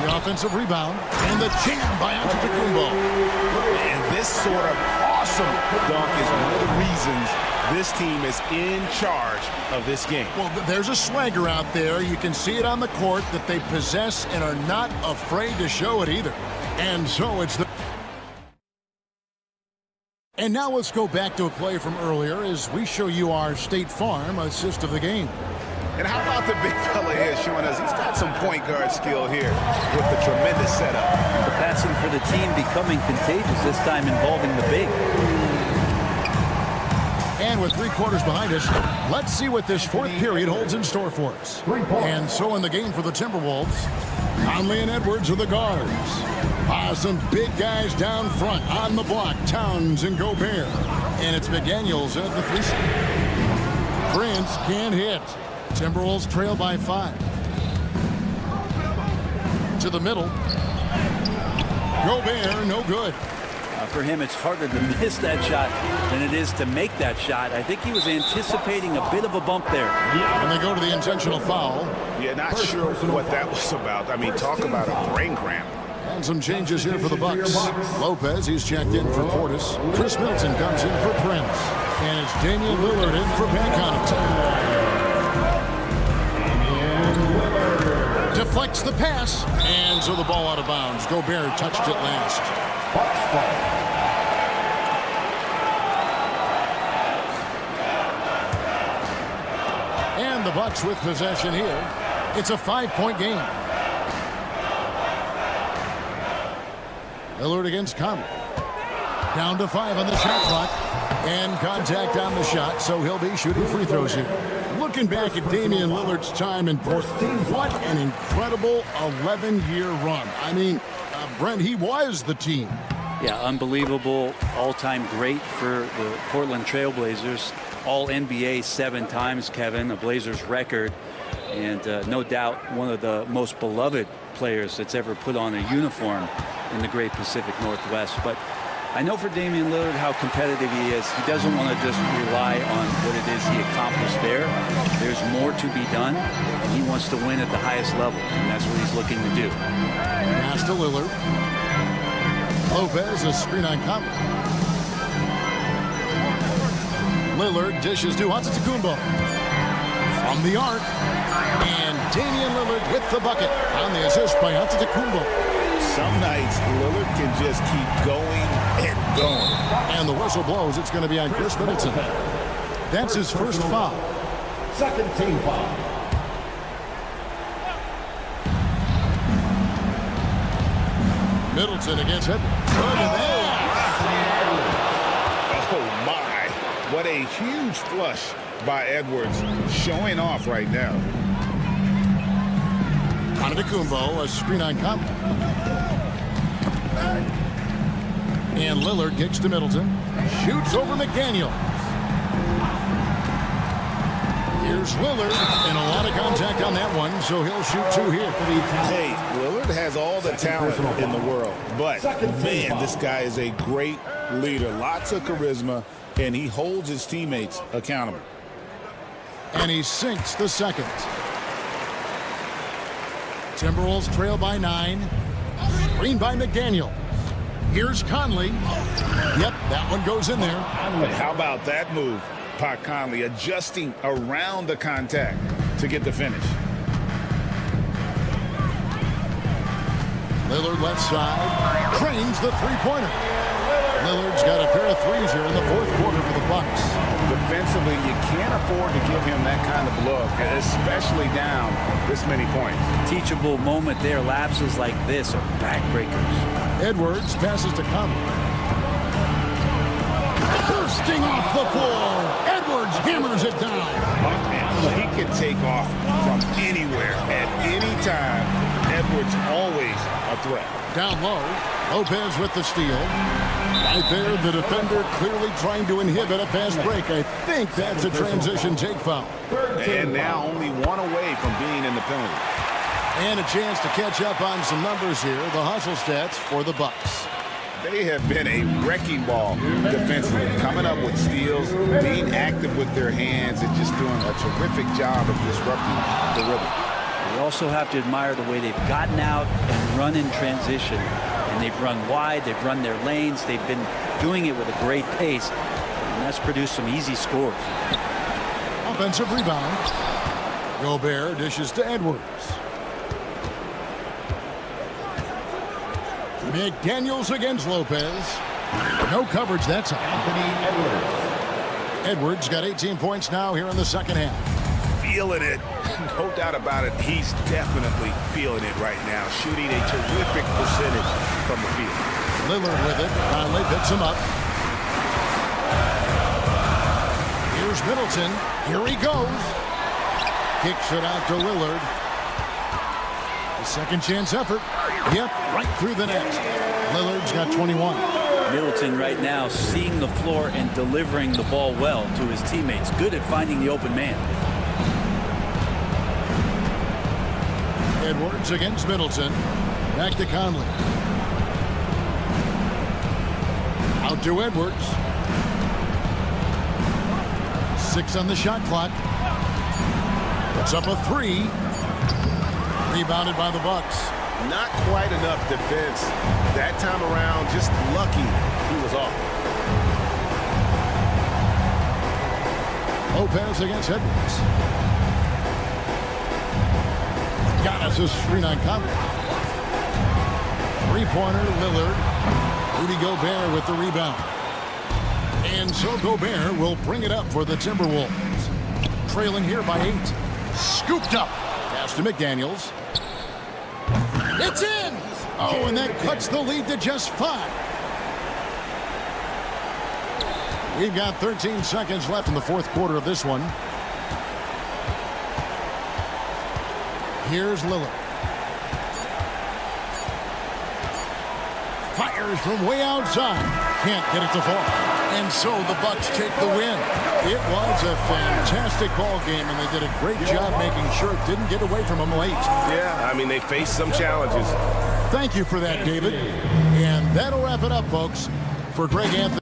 Offensive rebound and the jam by Antetokounmpo. And this sort of awesome dunk is one of the reasons this team is in charge of this game. Well, there's a swagger out there. You can see it on the court that they possess and are not afraid to show it either. And so it's the... And now let's go back to a play from earlier as we show you our State Farm assist of the game. And how about the big fella here showing us he's got some point guard skill here with the tremendous setup. The passing for the team becoming contagious, this time involving the big. And with 3 quarters behind us, let's see what this 4th period holds in store for us. And so in the game for the Timberwolves, Conley and Edwards are the guards. Some big guys down front on the block, Towns and Gobert. And it's McDaniels at the 3 seed. Prince can't hit. Timberwolves trail by 5. To the middle. Gobert, no good. For him, it's harder to miss that shot than it is to make that shot. I think he was anticipating a bit of a bump there. And they go to the intentional foul. Yeah, not sure what that was about. I mean, talk about a brain cramp. And some changes here for the Bucks. Lopez, he's checked in for Portis. Chris Middleton comes in for Prince. And it's Damian Lillard in for Pat Connaughton. Deflects the pass. And so the ball out of bounds. Gobert touched it last. And the Bucks with possession here. It's a 5-point game. Lillard against Conley. Down to 5 on the shot clock. And contact on the shot, so he'll be shooting free throws here. Looking back at Damian Lillard's time in Portland, what an incredible 11-year run. I mean, Brent, he was the team. Yeah, unbelievable, all-time great for the Portland Trailblazers. All NBA 7 times, Kevin, a Blazers record. And no doubt one of the most beloved players that's ever put on a uniform in the great Pacific Northwest. But I know for Damian Lillard how competitive he is. He doesn't want to just rely on what it is he accomplished there. There's more to be done. He wants to win at the highest level, and that's what he's looking to do. Pass to Lillard. Lopez, a screen on Conley. Lillard dishes to Antetokounmpo. From the arc. And Damian Lillard with the bucket on the assist by Antetokounmpo. Some nights, Lillard can just keep going and going. And the whistle blows. It's going to be on Chris Middleton. That's his first foul. Second team foul. Middleton against Edwards. Look at that. Oh, my. What a huge flush by Edwards. Showing off right now. Antetokounmpo, a screen on Conley. And Lillard kicks to Middleton. Shoots over McDaniel. Here's Lillard, and a lot of contact on that one, so he'll shoot 2 here. Hey, Lillard has all the talent in the world, but, man, this guy is a great leader. Lots of charisma, and he holds his teammates accountable. And he sinks the second. Timberwolves trail by 9. Screen by McDaniel. Here's Conley. Yep, that one goes in there. How about that move? Pat Conley adjusting around the contact to get the finish. Lillard left side. Cranes the three-pointer. Lillard's got a pair of threes here in the 4th quarter for the Bucks. Defensively, you can't afford to give him that kind of look, especially down this many points. Teachable moment there. Lapses like this are backbreakers. Edwards passes to Conley. Bursting off the floor. Edwards hammers it down. He can take off from anywhere at any time. Edwards always a threat. Down low. Lopez with the steal. Right there, the defender clearly trying to inhibit a fast break. I think that's a transition take foul. And now only 1 away from being in the penalty. And a chance to catch up on some numbers here. The hustle stats for the Bucks. They have been a wrecking ball defensively, coming up with steals, being active with their hands, and just doing a terrific job of disrupting the rhythm. We also have to admire the way they've gotten out and run in transition. And they've run wide, they've run their lanes, they've been doing it with a great pace, and that's produced some easy scores. Offensive rebound. Gobert dishes to Edwards. McDaniels against Lopez. No coverage that time. Edwards got 18 points now here in the second half. Feeling it. No doubt about it. He's definitely feeling it right now. Shooting a terrific percentage from the field. Lillard with it. Conley picks him up. Here's Middleton. Here he goes. Kicks it out to Lillard. The second chance effort. Yep, right through the net. Lillard's got 21. Middleton right now seeing the floor and delivering the ball well to his teammates. Good at finding the open man. Edwards against Middleton. Back to Conley. Out to Edwards. 6 on the shot clock. Puts up a 3. Rebounded by the Bucks. Not quite enough defense. That time around, just lucky he was off. Lopez against Edwards. Giannis is screen on Conley. Three-pointer, Lillard. Rudy Gobert with the rebound. And so Gobert will bring it up for the Timberwolves. Trailing here by 8. Scooped up. Pass to McDaniels. It's in! Oh, and that cuts the lead to just 5. We've got 13 seconds left in the fourth quarter of this one. Here's Lillard. Fires from way outside. Can't get it to fall. And so the Bucks take the win. It was a fantastic ball game, and they did a great job making sure it didn't get away from them late. Yeah, I mean, they faced some challenges. Thank you for that, David. And that'll wrap it up, folks. For Greg Anthony.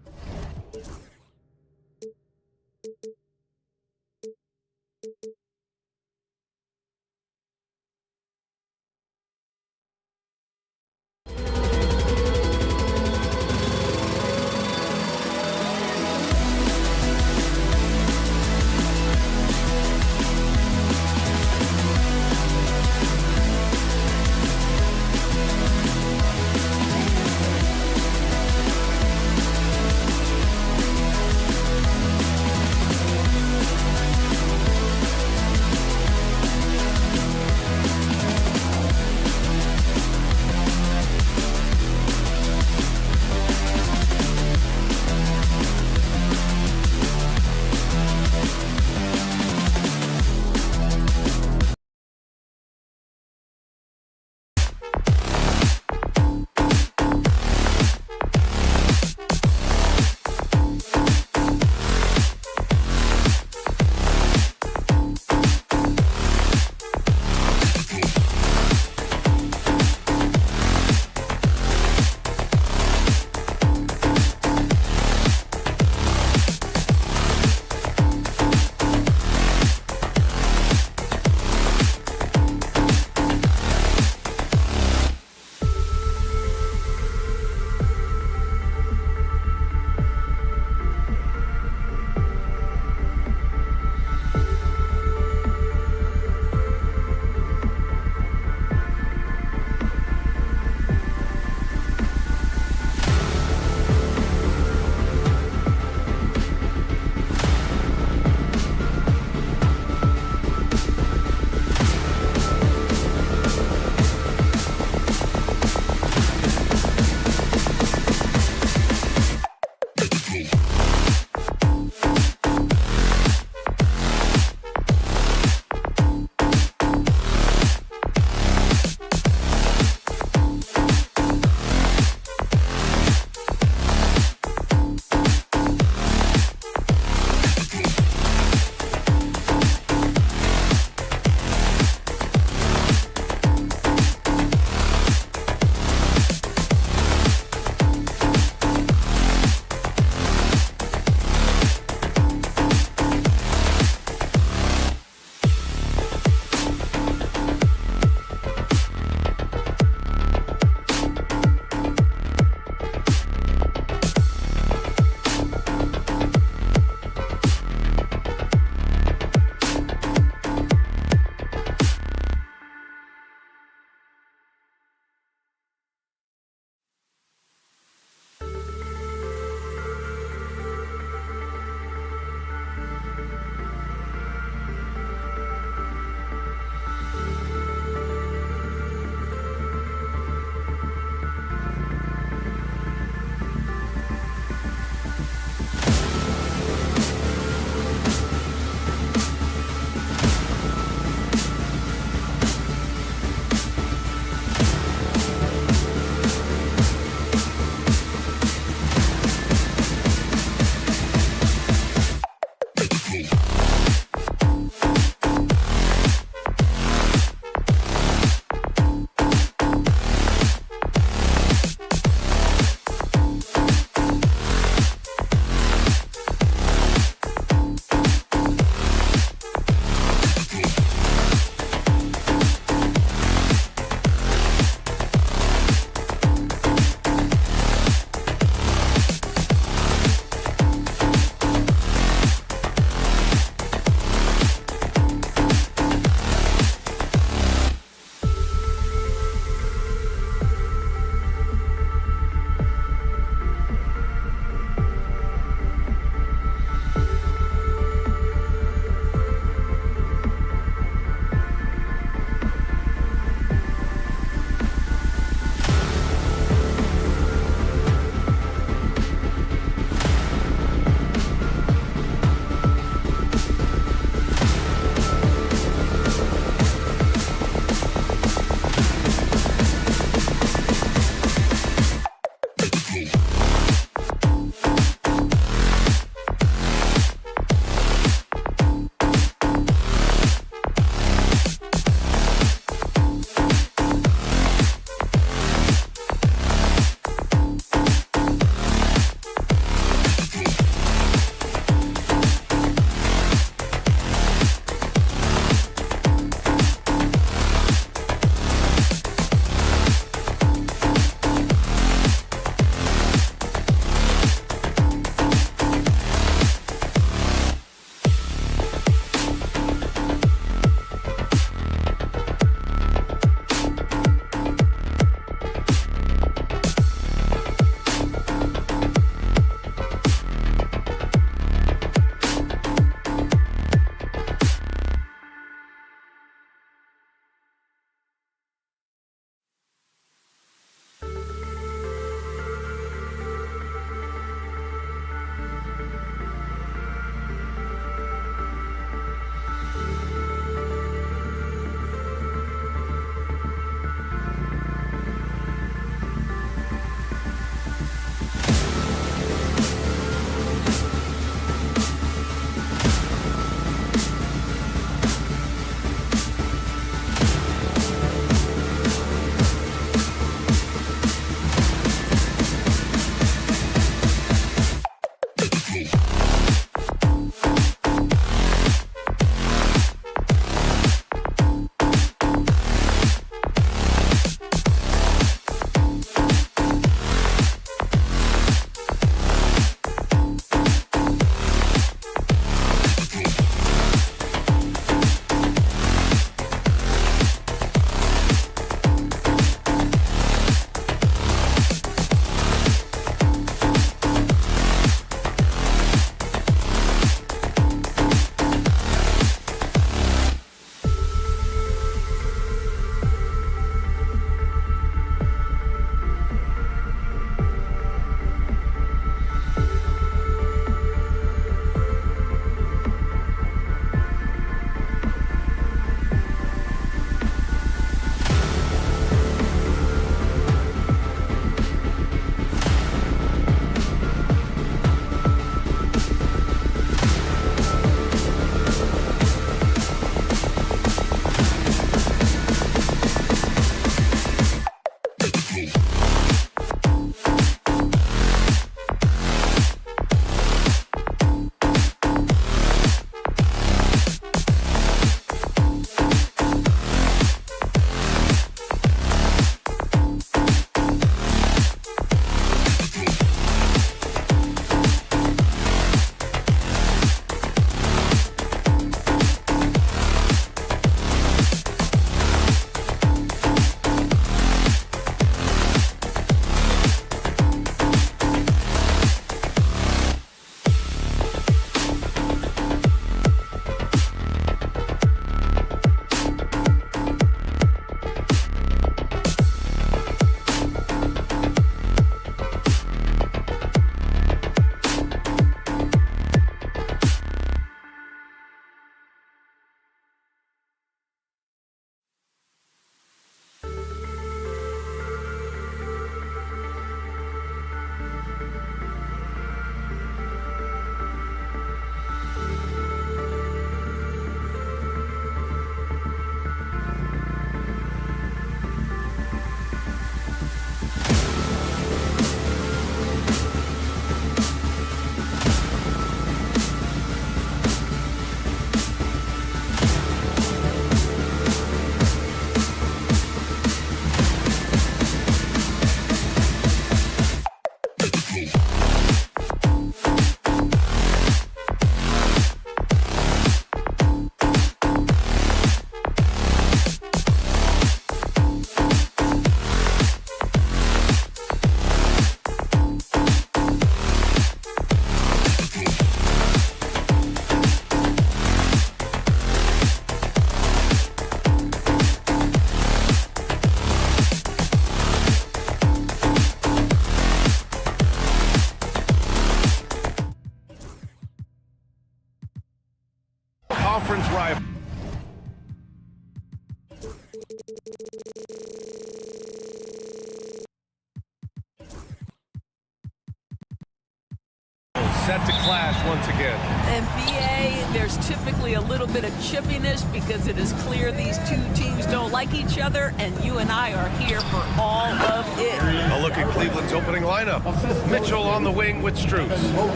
set to clash once again. And BA, there's typically a little bit of chippiness because it is clear these two teams don't like each other, and you and I are here for all of it. A look at Cleveland's opening lineup. Mitchell on the wing with Strus.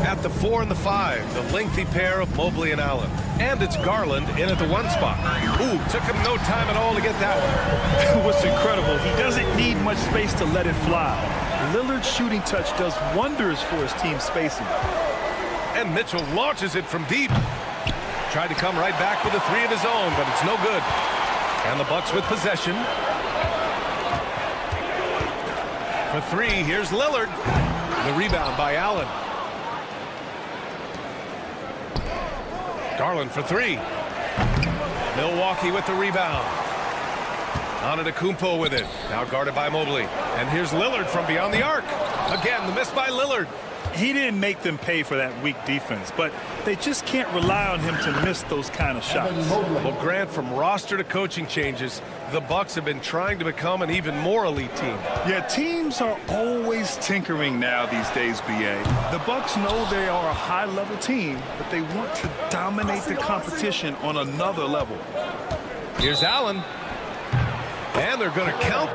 At the 4 and the 5, the lengthy pair of Mobley and Allen. And it's Garland in at the 1 spot. Ooh, took him no time at all to get that one. What's incredible, he doesn't need much space to let it fly. Lillard's shooting touch does wonders for his team spacing. And Mitchell launches it from deep. Tried to come right back with a 3 of his own, but it's no good. And the Bucks with possession. For 3, here's Lillard. The rebound by Allen. Garland for 3. Milwaukee with the rebound. Antetokounmpo with it. Now guarded by Mobley. And here's Lillard from beyond the arc. Again, the miss by Lillard. He didn't make them pay for that weak defense, but they just can't rely on him to miss those kind of shots. Well, Grant, from roster to coaching changes, the Bucks have been trying to become an even more elite team. Yeah, teams are always tinkering now these days, BA. The Bucks know they are a high-level team, but they want to dominate the competition on another level. Here's Allen. And they're going to count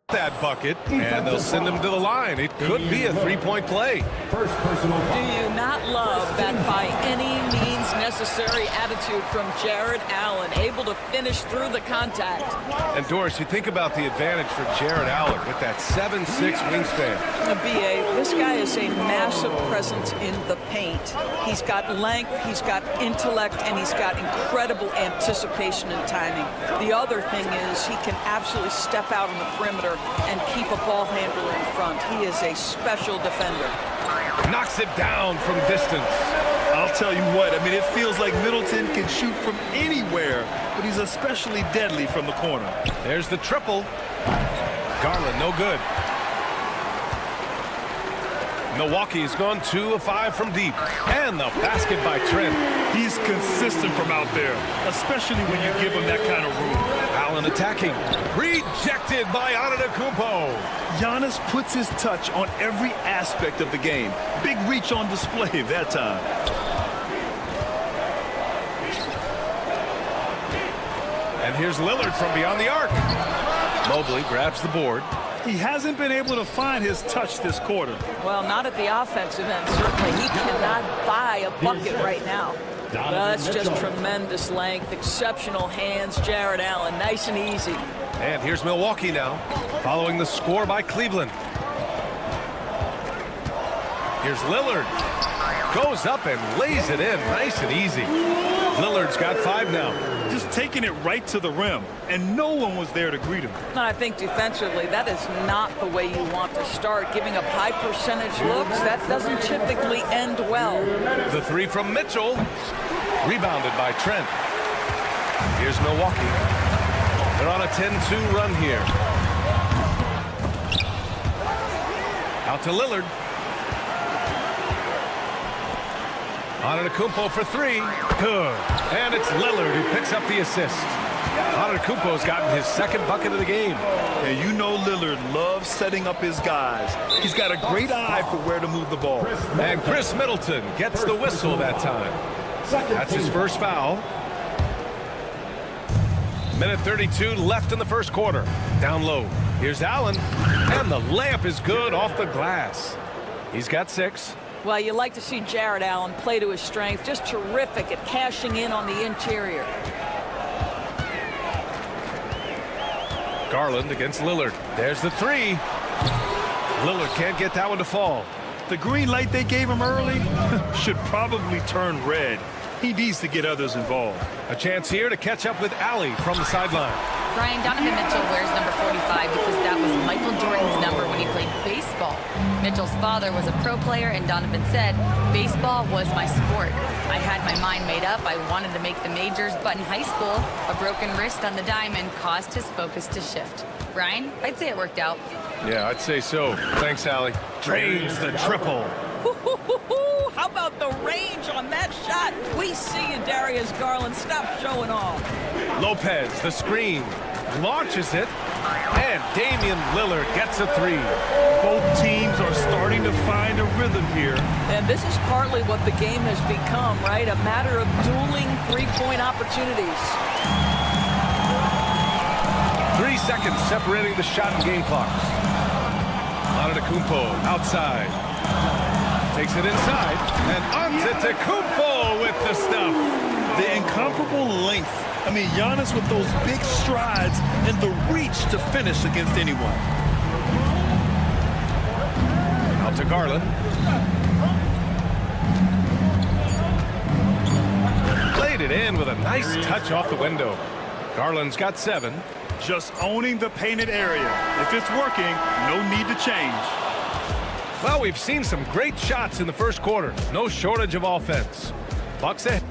that bucket, and they'll send him to the line. It could be a 3-point play. Do you not love that by any means necessary attitude from Jared Allen, able to finish through the contact? And Doris, you think about the advantage for Jared Allen with that 7'6" wingspan. BA, this guy is a massive presence in the paint. He's got length, he's got intellect, and he's got incredible anticipation and timing. The other thing is he can absolutely step out on the perimeter and keep a ball handler in front. He is a special defender. Knocks it down from distance. I'll tell you what, I mean, it feels like Middleton can shoot from anywhere, but he's especially deadly from the corner. There's the triple. Garland, no good. Milwaukee's gone 2 of 5 from deep. And the basket by Trent. He's consistent from out there, especially when you give him that kind of room. Allen attacking. Rejected by Antetokounmpo. Giannis puts his touch on every aspect of the game. Big reach on display that time. And here's Lillard from beyond the arc. Mobley grabs the board. He hasn't been able to find his touch this quarter. Well, not at the offensive end, certainly. He cannot buy a bucket right now. That's just tremendous length, exceptional hands. Jared Allen, nice and easy. And here's Milwaukee now, following the score by Cleveland. Here's Lillard. Goes up and lays it in, nice and easy. Lillard's got 5 now. Just taking it right to the rim, and no one was there to greet him. I think defensively, that is not the way you want to start. Giving up high percentage looks, that doesn't typically end well. The 3 from Mitchell, rebounded by Trent. Here's Milwaukee. They're on a 10-2 run here. Out to Lillard. Antetokounmpo for 3. Good. And it's Lillard who picks up the assist. Antetokounmpo's gotten his 2nd bucket of the game. And you know Lillard loves setting up his guys. He's got a great eye for where to move the ball. And Chris Middleton gets the whistle that time. That's his first foul. Minute 32 left in the first quarter. Down low. Here's Allen. And the layup is good off the glass. He's got 6. Well, you like to see Jared Allen play to his strength. Just terrific at cashing in on the interior. Garland against Lillard. There's the 3. Lillard can't get that one to fall. The green light they gave him early should probably turn red. He needs to get others involved. A chance here to catch up with Allie from the sideline. Brian, Donovan Mitchell wears number 45 because that was Michael Jordan's number when he played baseball. Mitchell's father was a pro player, and Donovan said, baseball was my sport. I had my mind made up. I wanted to make the majors, but in high school, a broken wrist on the diamond caused his focus to shift. Brian, I'd say it worked out. Yeah, I'd say so. Thanks, Allie. Drains the triple. How about the range on that shot? We see you, Darius Garland. Stop showing off. Lopez, the screen, launches it, And Damian Lillard gets a three. Both teams are starting to find a rhythm here. And this is partly what the game has become, right? A matter of dueling three-point opportunities. 3 seconds separating the shot and game clocks. Antetokounmpo outside. Takes it inside. And Antetokounmpo with the stuff. The incomparable length. I mean, Giannis with those big strides and the reach to finish against anyone. Out to Garland. Played it in with a nice touch off the window. Garland's got 7. Just owning the painted area. If it's working, no need to change. Well, we've seen some great shots in the first quarter. No shortage of offense. Bucks ahead.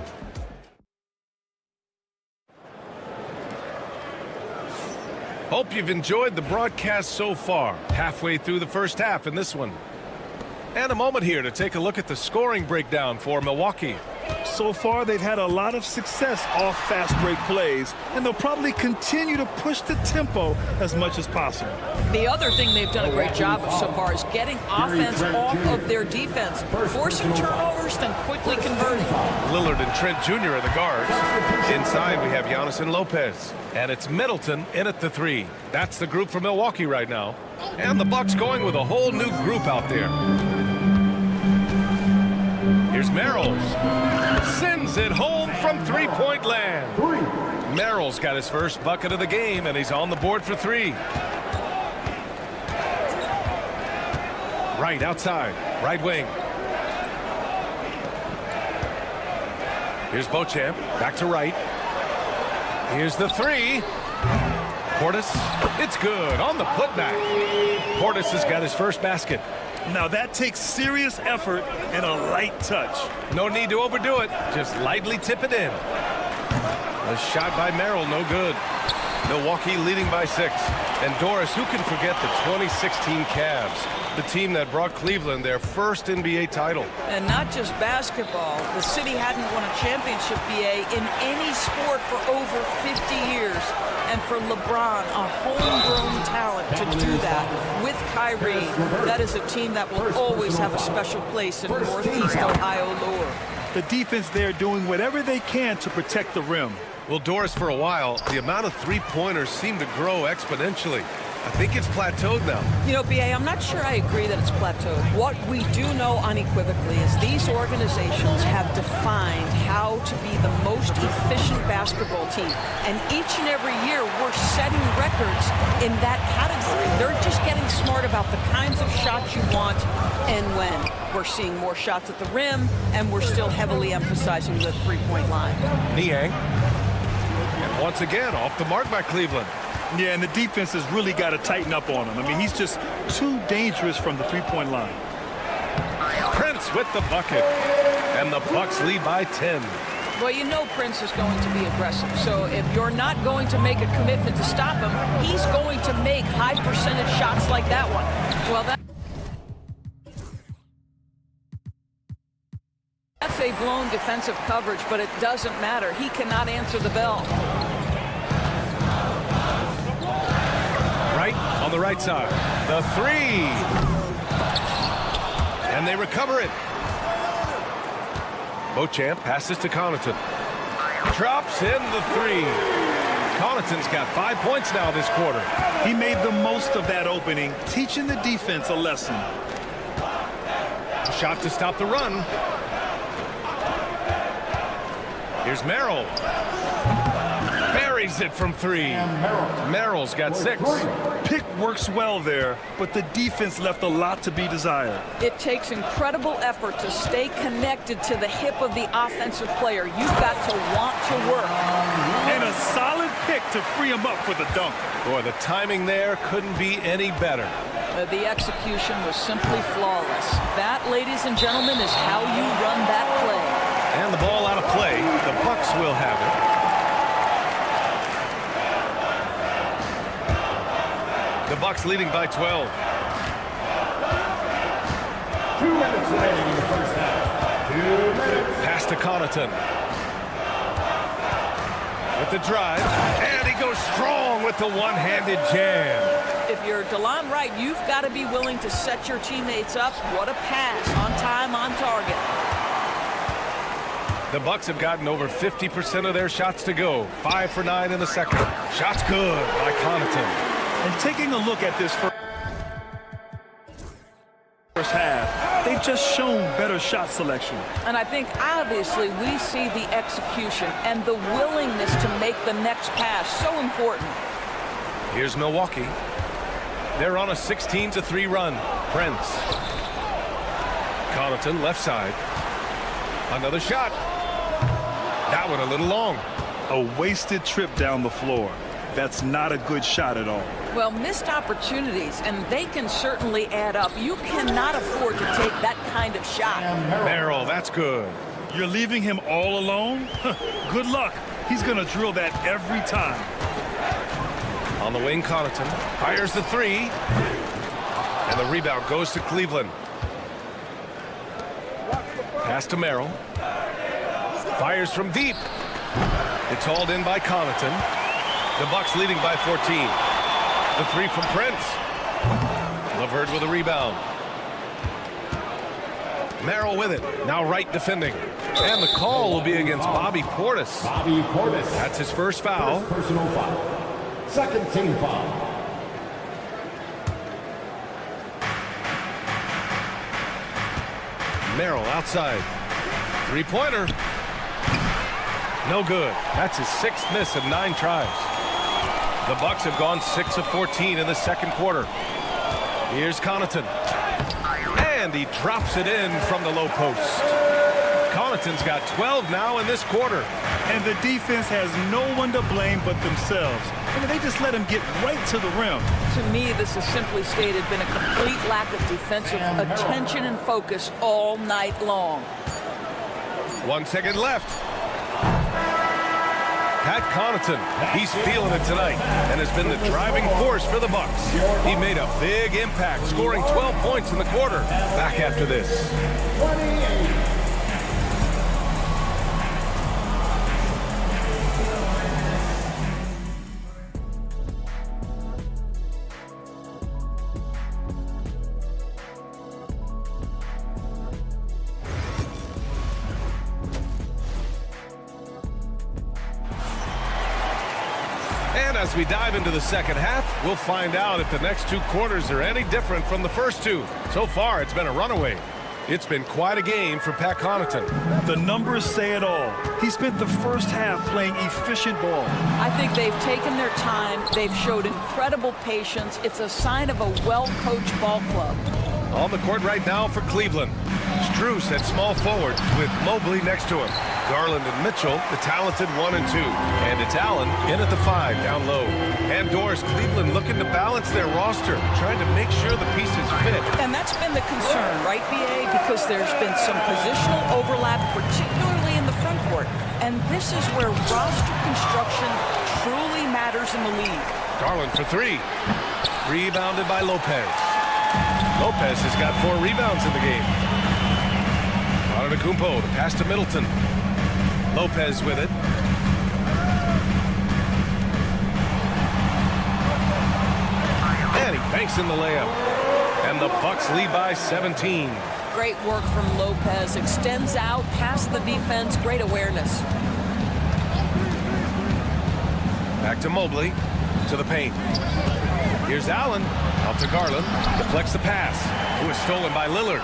Hope you've enjoyed the broadcast so far. Halfway through the first half in this one. And a moment here to take a look at the scoring breakdown for Milwaukee. So far, they've had a lot of success off fast break plays, and they'll probably continue to push the tempo as much as possible. The other thing they've done a great job of so far is getting offense off of their defense, forcing turnovers, then quickly converting. Lillard and Trent Jr. are the guards. Inside, we have Giannis and Lopez. And it's Middleton in at the 3. That's the group for Milwaukee right now. And the Bucks going with a whole new group out there. Here's Merrill. Sends it home from three-point land. Merrill's got his first bucket of the game, and he's on the board for 3. Right outside, right wing. Here's Beauchamp, back to right. Here's the 3. Portis, it's good on the putback. Portis has got his first basket. Now that takes serious effort and a light touch. No need to overdo it. Just lightly tip it in. A shot by Merrill, no good. Milwaukee leading by 6. And Doris, who can forget the 2016 Cavs, the team that brought Cleveland their first NBA title. And not just basketball. The city hadn't won a championship, BA, in any sport for over 50 years. And for LeBron, a homegrown talent to do that with Kyrie, that is a team that will always have a special place in Northeast Ohio lore. The defense there doing whatever they can to protect the rim. Well, Doris, for a while, the amount of three-pointers seemed to grow exponentially. I think it's plateaued now. You know, BA, I'm not sure I agree that it's plateaued. What we do know unequivocally is these organizations have defined how to be the most efficient basketball team. And each and every year, we're setting records in that category. They're just getting smart about the kinds of shots you want and when. We're seeing more shots at the rim, and we're still heavily emphasizing the three-point line. Niang. And once again, off the mark by Cleveland. Yeah, and the defense has really got to tighten up on him. I mean, he's just too dangerous from the three-point line. Prince with the bucket. And the Bucks lead by 10. Well, you know Prince is going to be aggressive. So if you're not going to make a commitment to stop him, he's going to make high-percentage shots like that one. Well, that's a blown defensive coverage, but it doesn't matter. He cannot answer the bell. Right on the right side. The 3. And they recover it. Beauchamp passes to Connaughton. Drops in the 3. Connaughton's got 5 points now this quarter. He made the most of that opening, teaching the defense a lesson. Shot to stop the run. Here's Merrill. Buries it from 3. Merrill's got 6. Pick works well there, but the defense left a lot to be desired. It takes incredible effort to stay connected to the hip of the offensive player. You've got to want to work. And a solid pick to free him up for the dunk. Boy, the timing there couldn't be any better. The execution was simply flawless. That, ladies and gentlemen, is how you run that play. And the ball out of play. The Bucks will have it. The Bucks leading by 12. 2 minutes remaining in the first half. 2 minutes. Pass to Connaughton. With the drive. And he goes strong with the one-handed jam. If you're DeLon Wright, you've got to be willing to set your teammates up. What a pass, on time, on target. The Bucks have gotten over 50% of their shots to go. 5 for 9 in the second. Shots good by Connaughton. And taking a look at this first half, they've just shown better shot selection. And I think obviously we see the execution and the willingness to make the next pass so important. Here's Milwaukee. They're on a 16-3 run. Prince. Connaughton left side. Another shot. That one a little long. A wasted trip down the floor. That's not a good shot at all. Well, missed opportunities, and they can certainly add up. You cannot afford to take that kind of shot. Merrill, that's good. You're leaving him all alone? Good luck. He's going to drill that every time. On the wing, Connaughton fires the three. And the rebound goes to Cleveland. Pass to Merrill. Fires from deep. It's hauled in by Connaughton. The Bucks leading by 14. The three from Prince. LeVert with a rebound. Merrill with it. Now Wright defending. And the call will be against Bobby Portis. That's his first foul. Personal foul. Second team foul. Merrill outside. Three-pointer. No good. That's his 6th miss of 9 tries. The Bucks have gone 6 of 14 in the second quarter. Here's Connaughton. And he drops it in from the low post. Connaughton's got 12 now in this quarter. And the defense has no one to blame but themselves. I mean, they just let him get right to the rim. To me, this has simply stated been a complete lack of defensive attention and focus all night long. 1 second left. Pat Connaughton, he's feeling it tonight and has been the driving force for the Bucks. He made a big impact, scoring 12 points in the quarter. Back after this. 28. As we dive into the second half, we'll find out if the next 2 quarters are any different from the first 2. So far, it's been a runaway. It's been quite a game for Pat Connaughton. The numbers say it all. He spent the first half playing efficient ball. I think they've taken their time. They've showed incredible patience. It's a sign of a well-coached ball club. On the court right now for Cleveland. Strus at small forward with Mobley next to him. Garland and Mitchell, the talented 1 and 2. And it's Allen in at the 5 down low. And Doris, Cleveland looking to balance their roster, trying to make sure the pieces fit. And that's been the concern, right, BA? Because there's been some positional overlap, particularly in the front court. And this is where roster construction truly matters in the league. Garland for 3. Rebounded by Lopez. Lopez has got 4 rebounds in the game. Antetokounmpo, the pass to Middleton. Lopez with it. And he banks in the layup. And the Bucks lead by 17. Great work from Lopez. Extends out past the defense. Great awareness. Back to Mobley. To the paint. Here's Allen. Out to Garland. Deflects the pass. Who is stolen by Lillard.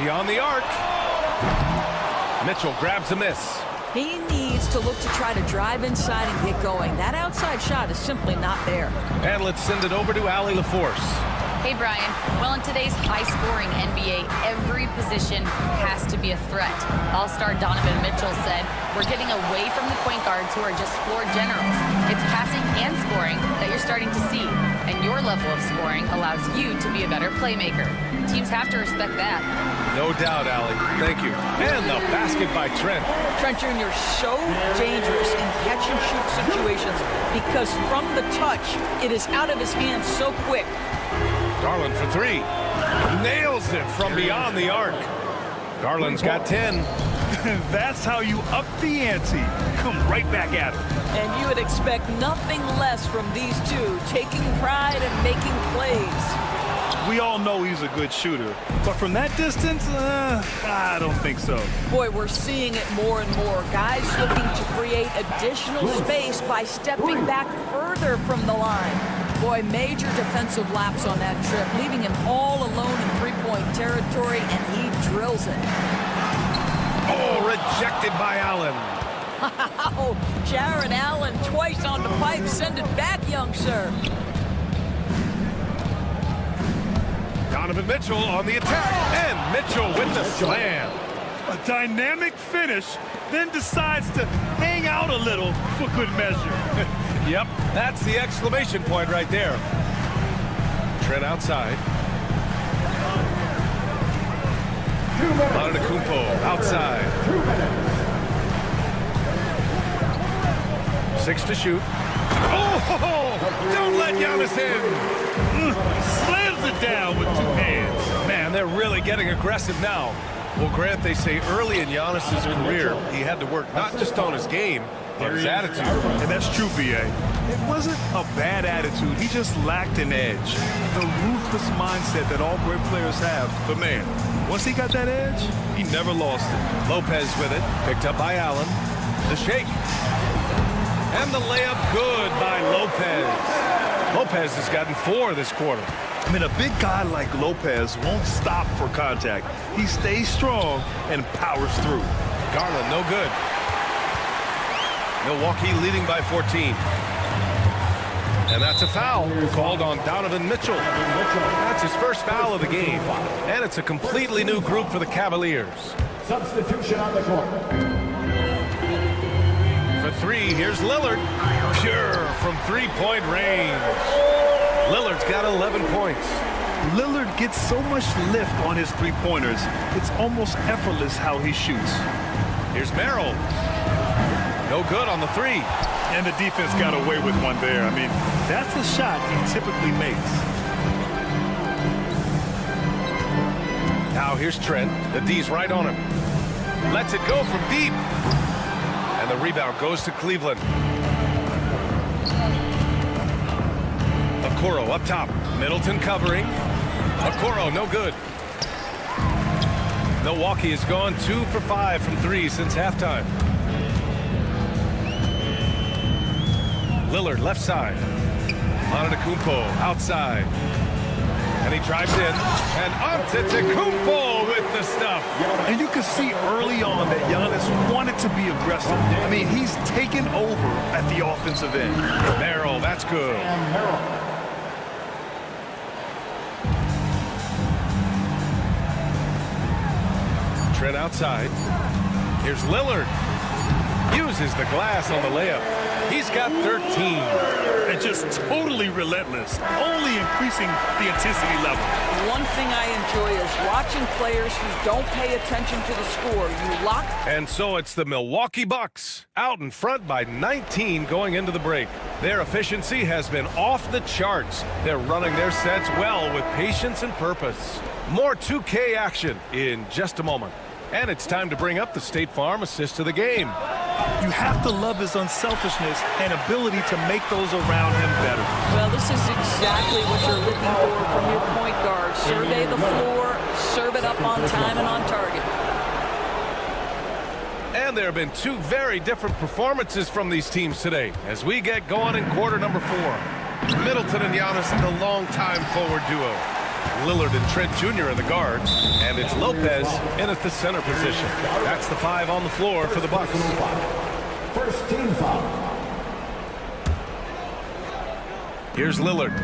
Beyond the arc. Mitchell grabs a miss. He needs to look to try to drive inside and get going. That outside shot is simply not there. And let's send it over to Allie LaForce. Hey, Brian. Well, in today's high-scoring NBA, every position has to be a threat. All-star Donovan Mitchell said, "We're getting away from the point guards who are just floor generals. It's passing and scoring that you're starting to see, and your level of scoring allows you to be a better playmaker. Teams have to respect that." No doubt, Allie. Thank you. And the basket by Trent. Trent Jr. so dangerous in catch-and-shoot situations because from the touch, it is out of his hands so quick. Garland for 3. Nails it from beyond the arc. Garland's got 10. That's how you up the ante. Come right back at him. And you would expect nothing less from these two, taking pride and making plays. We all know he's a good shooter, but from that distance, I don't think so. Boy, we're seeing it more and more. Guys looking to create additional space by stepping back further from the line. Boy, major defensive lapse on that trip, leaving him all alone in three-point territory, and he drills it. Oh, rejected by Allen. Wow, Jared Allen twice on the pipe. Send it back, young sir. Donovan Mitchell on the attack, and Mitchell with the slam. A dynamic finish, then decides to hang out a little for good measure. Yep, that's the exclamation point right there. Trent outside. Antetokounmpo outside. 6 to shoot. Oh, don't let Giannis in. Slams it down with 2 hands. Man, they're really getting aggressive now. Well, Grant, they say early in Giannis's career, he had to work not just on his game, but his attitude. And that's true, B.A. It wasn't a bad attitude. He just lacked an edge. The ruthless mindset that all great players have. But, man, once he got that edge, he never lost it. Lopez with it, picked up by Allen. The shake. And the layup good by Lopez. Lopez has gotten 4 this quarter. I mean, a big guy like Lopez won't stop for contact. He stays strong and powers through. Garland, no good. Milwaukee leading by 14. And that's a foul called on Donovan Mitchell. That's his first foul of the game. And it's a completely new group for the Cavaliers. Substitution on the court. For 3, here's Lillard. Pure from three-point range. Lillard's got 11 points. Lillard gets so much lift on his three-pointers, it's almost effortless how he shoots. Here's Merrill. No good on the 3. And the defense got away with one there. I mean, that's a shot he typically makes. Now here's Trent. The D's right on him. Lets it go from deep. And the rebound goes to Cleveland. Okoro up top. Middleton covering. Okoro, no good. Milwaukee has gone 2 for 5 from 3 since halftime. Lillard left side. Antetokounmpo outside. And he drives in. And Antetokounmpo with the stuff. And you can see early on that Giannis wanted to be aggressive. I mean, he's taken over at the offensive end. Merrill, that's good. Trent outside. Here's Lillard. Uses the glass on the layup. He's got 13. And just totally relentless, only increasing the intensity level. One thing I enjoy is watching players who don't pay attention to the score. You lock. And so it's the Milwaukee Bucks out in front by 19 going into the break. Their efficiency has been off the charts. They're running their sets well with patience and purpose. More 2K action in just a moment. And it's time to bring up the State Farm assist to the game. You have to love his unselfishness and ability to make those around him better. Well, this is exactly what you're looking for from your point guard. Survey the floor, serve it up on time and on target. And there have been 2 very different performances from these teams today as we get going in quarter number 4. Middleton and Giannis, the longtime forward duo. Lillard and Trent Jr. in the guards, and it's Lopez in at the center position. That's the 5 on the floor for the Bucks. First team foul. Here's Lillard.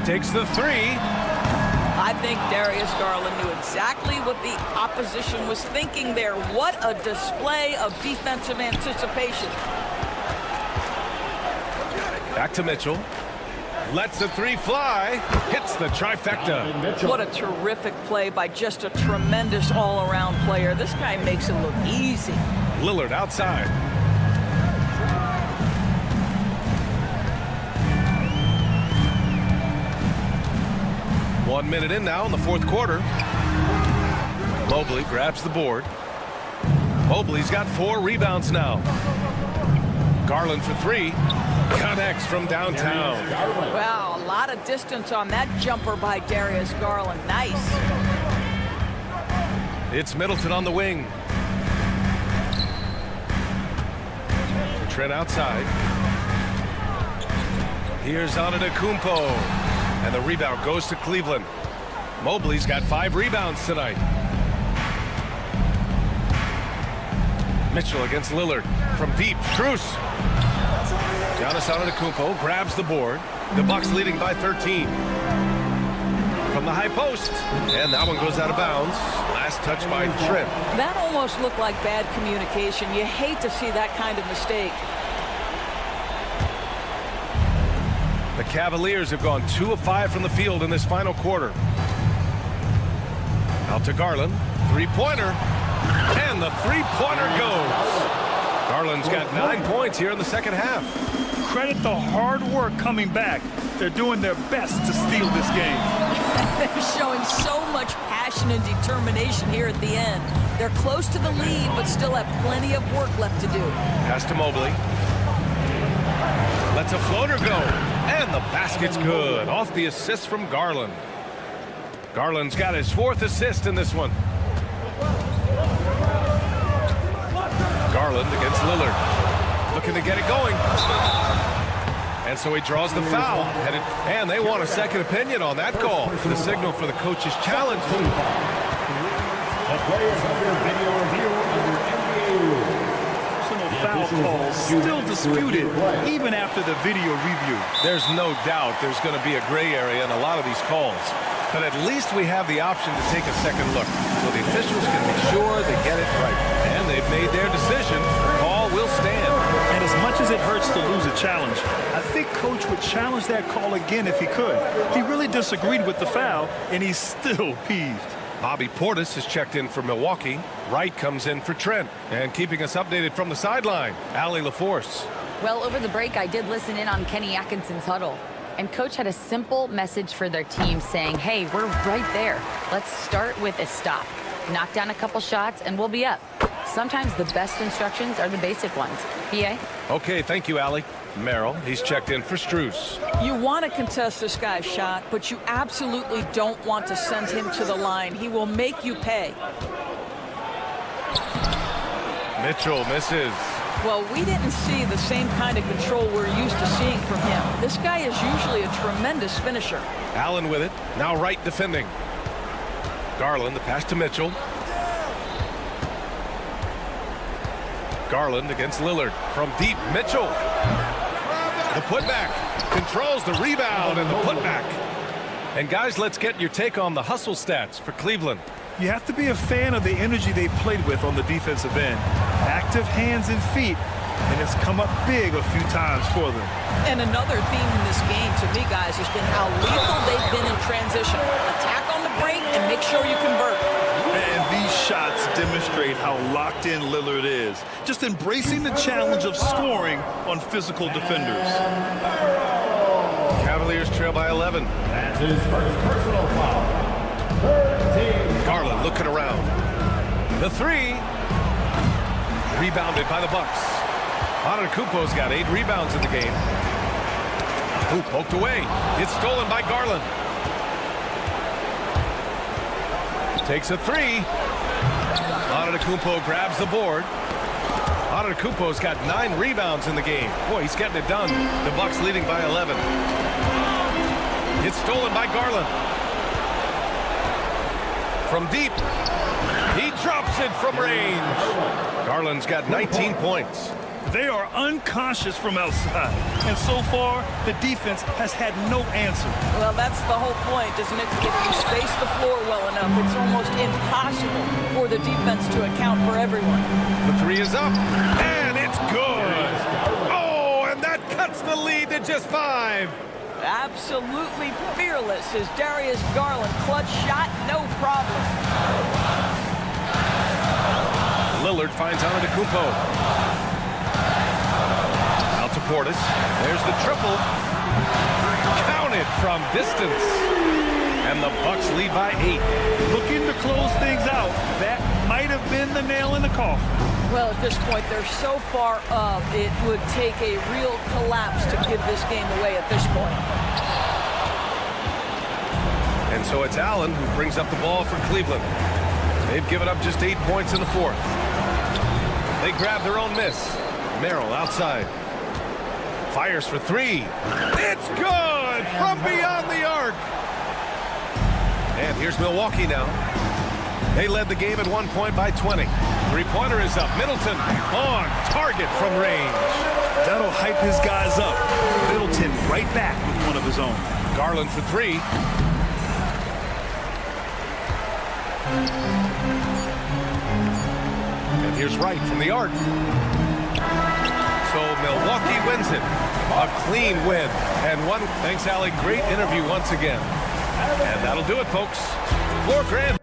Takes the 3. I think Darius Garland knew exactly what the opposition was thinking there. What a display of defensive anticipation. Back to Mitchell. Lets the 3 fly. Hits the trifecta. What a terrific play by just a tremendous all-around player. This guy makes it look easy. Lillard outside. One minute in now in the fourth quarter. Mobley grabs the board. Mobley's got 4 rebounds now. Garland for 3. Connects from downtown. Wow, a lot of distance on that jumper by Darius Garland. Nice. It's Middleton on the wing. Trent outside. Here's Antetokounmpo. And the rebound goes to Cleveland. Mobley's got 5 rebounds tonight. Mitchell against Lillard. From deep, Strus. Giannis Antetokounmpo grabs the board. The Bucks leading by 13. From the high post. And that one goes out of bounds. Last touch by Trent. That almost looked like bad communication. You hate to see that kind of mistake. The Cavaliers have gone 2 of 5 from the field in this final quarter. Out to Garland. 3-pointer. And the 3-pointer goes. Garland's got 9 points here in the second half. Credit the hard work coming back. They're doing their best to steal this game. They're showing so much passion and determination here at the end. They're close to the lead, but still have plenty of work left to do. Pass to Mobley. Lets a floater go. And the basket's good. Off the assist from Garland. Garland's got his 4th assist in this one. Garland against Lillard. Looking to get it going. And so he draws the foul. And they want a second opinion on that call. The signal for the coach's challenge. The players under video review under NBA rules. Foul calls still disputed even after the video review. There's no doubt there's going to be a gray area in a lot of these calls. But at least we have the option to take a second look. So the officials can be sure they get it right. And they've made their decision. The call will stand. And as much as it hurts to lose a challenge, I think Coach would challenge that call again if he could. He really disagreed with the foul, and he's still peeved. Bobby Portis has checked in for Milwaukee. Wright comes in for Trent. And keeping us updated from the sideline, Allie LaForce. Well, over the break, I did listen in on Kenny Atkinson's huddle. And Coach had a simple message for their team saying, hey, we're right there. Let's start with a stop. Knock down a couple shots, and we'll be up. Sometimes the best instructions are the basic ones. PA? Okay, thank you, Allie. Merrill, he's checked in for Strus. You want to contest this guy's shot, but you absolutely don't want to send him to the line. He will make you pay. Mitchell misses. Well, we didn't see the same kind of control we're used to seeing from him. This guy is usually a tremendous finisher. Allen with it. Now Wright defending. Garland, the pass to Mitchell. Garland against Lillard. From deep, Mitchell. The putback. Controls the rebound and the putback. And guys, let's get your take on the hustle stats for Cleveland. You have to be a fan of the energy they've played with on the defensive end. Active hands and feet, and it's come up big a few times for them. And another theme in this game, to me, guys, has been how lethal they've been in transition. Attack on the break and make sure you convert. And these shots demonstrate how locked in Lillard is. Just embracing the challenge of scoring on physical defenders. Cavaliers trail by 11. That's his first personal foul. 13. Garland looking around. The 3. Rebounded by the Bucks. Antetokounmpo's got 8 rebounds in the game. Ooh, poked away. It's stolen by Garland. Takes a 3. Antetokounmpo grabs the board. Antetokounmpo's got 9 rebounds in the game. Boy, he's getting it done. The Bucks leading by 11. It's stolen by Garland. From deep. He drops it from range. Garland's got 19 points. They are unconscious from outside, and so far, the defense has had no answer. Well, that's the whole point, isn't it? If you space the floor well enough, it's almost impossible for the defense to account for everyone. The 3 is up, and it's good. Oh, and that cuts the lead to just 5. Absolutely fearless is Darius Garland. Clutch shot, no problem. Lillard finds Antetokounmpo. Out to Portis. There's the triple. Counted from distance. And the Bucks lead by 8. Looking to close things out. That might have been the nail in the coffin. Well, at this point, they're so far up, it would take a real collapse to give this game away at this point. And so it's Allen who brings up the ball for Cleveland. They've given up just 8 points in the fourth. They grab their own miss. Merrill outside. Fires for 3. It's good from beyond the arc. And here's Milwaukee now. They led the game at 1 point by 20. Three-pointer is up. Middleton on target from range. That'll hype his guys up. Middleton right back with one of his own. Garland for 3. And here's Wright from the arc. So Milwaukee wins it. A clean win. And one. Thanks, Allie. Great interview once again. And that'll do it, folks. For Grand.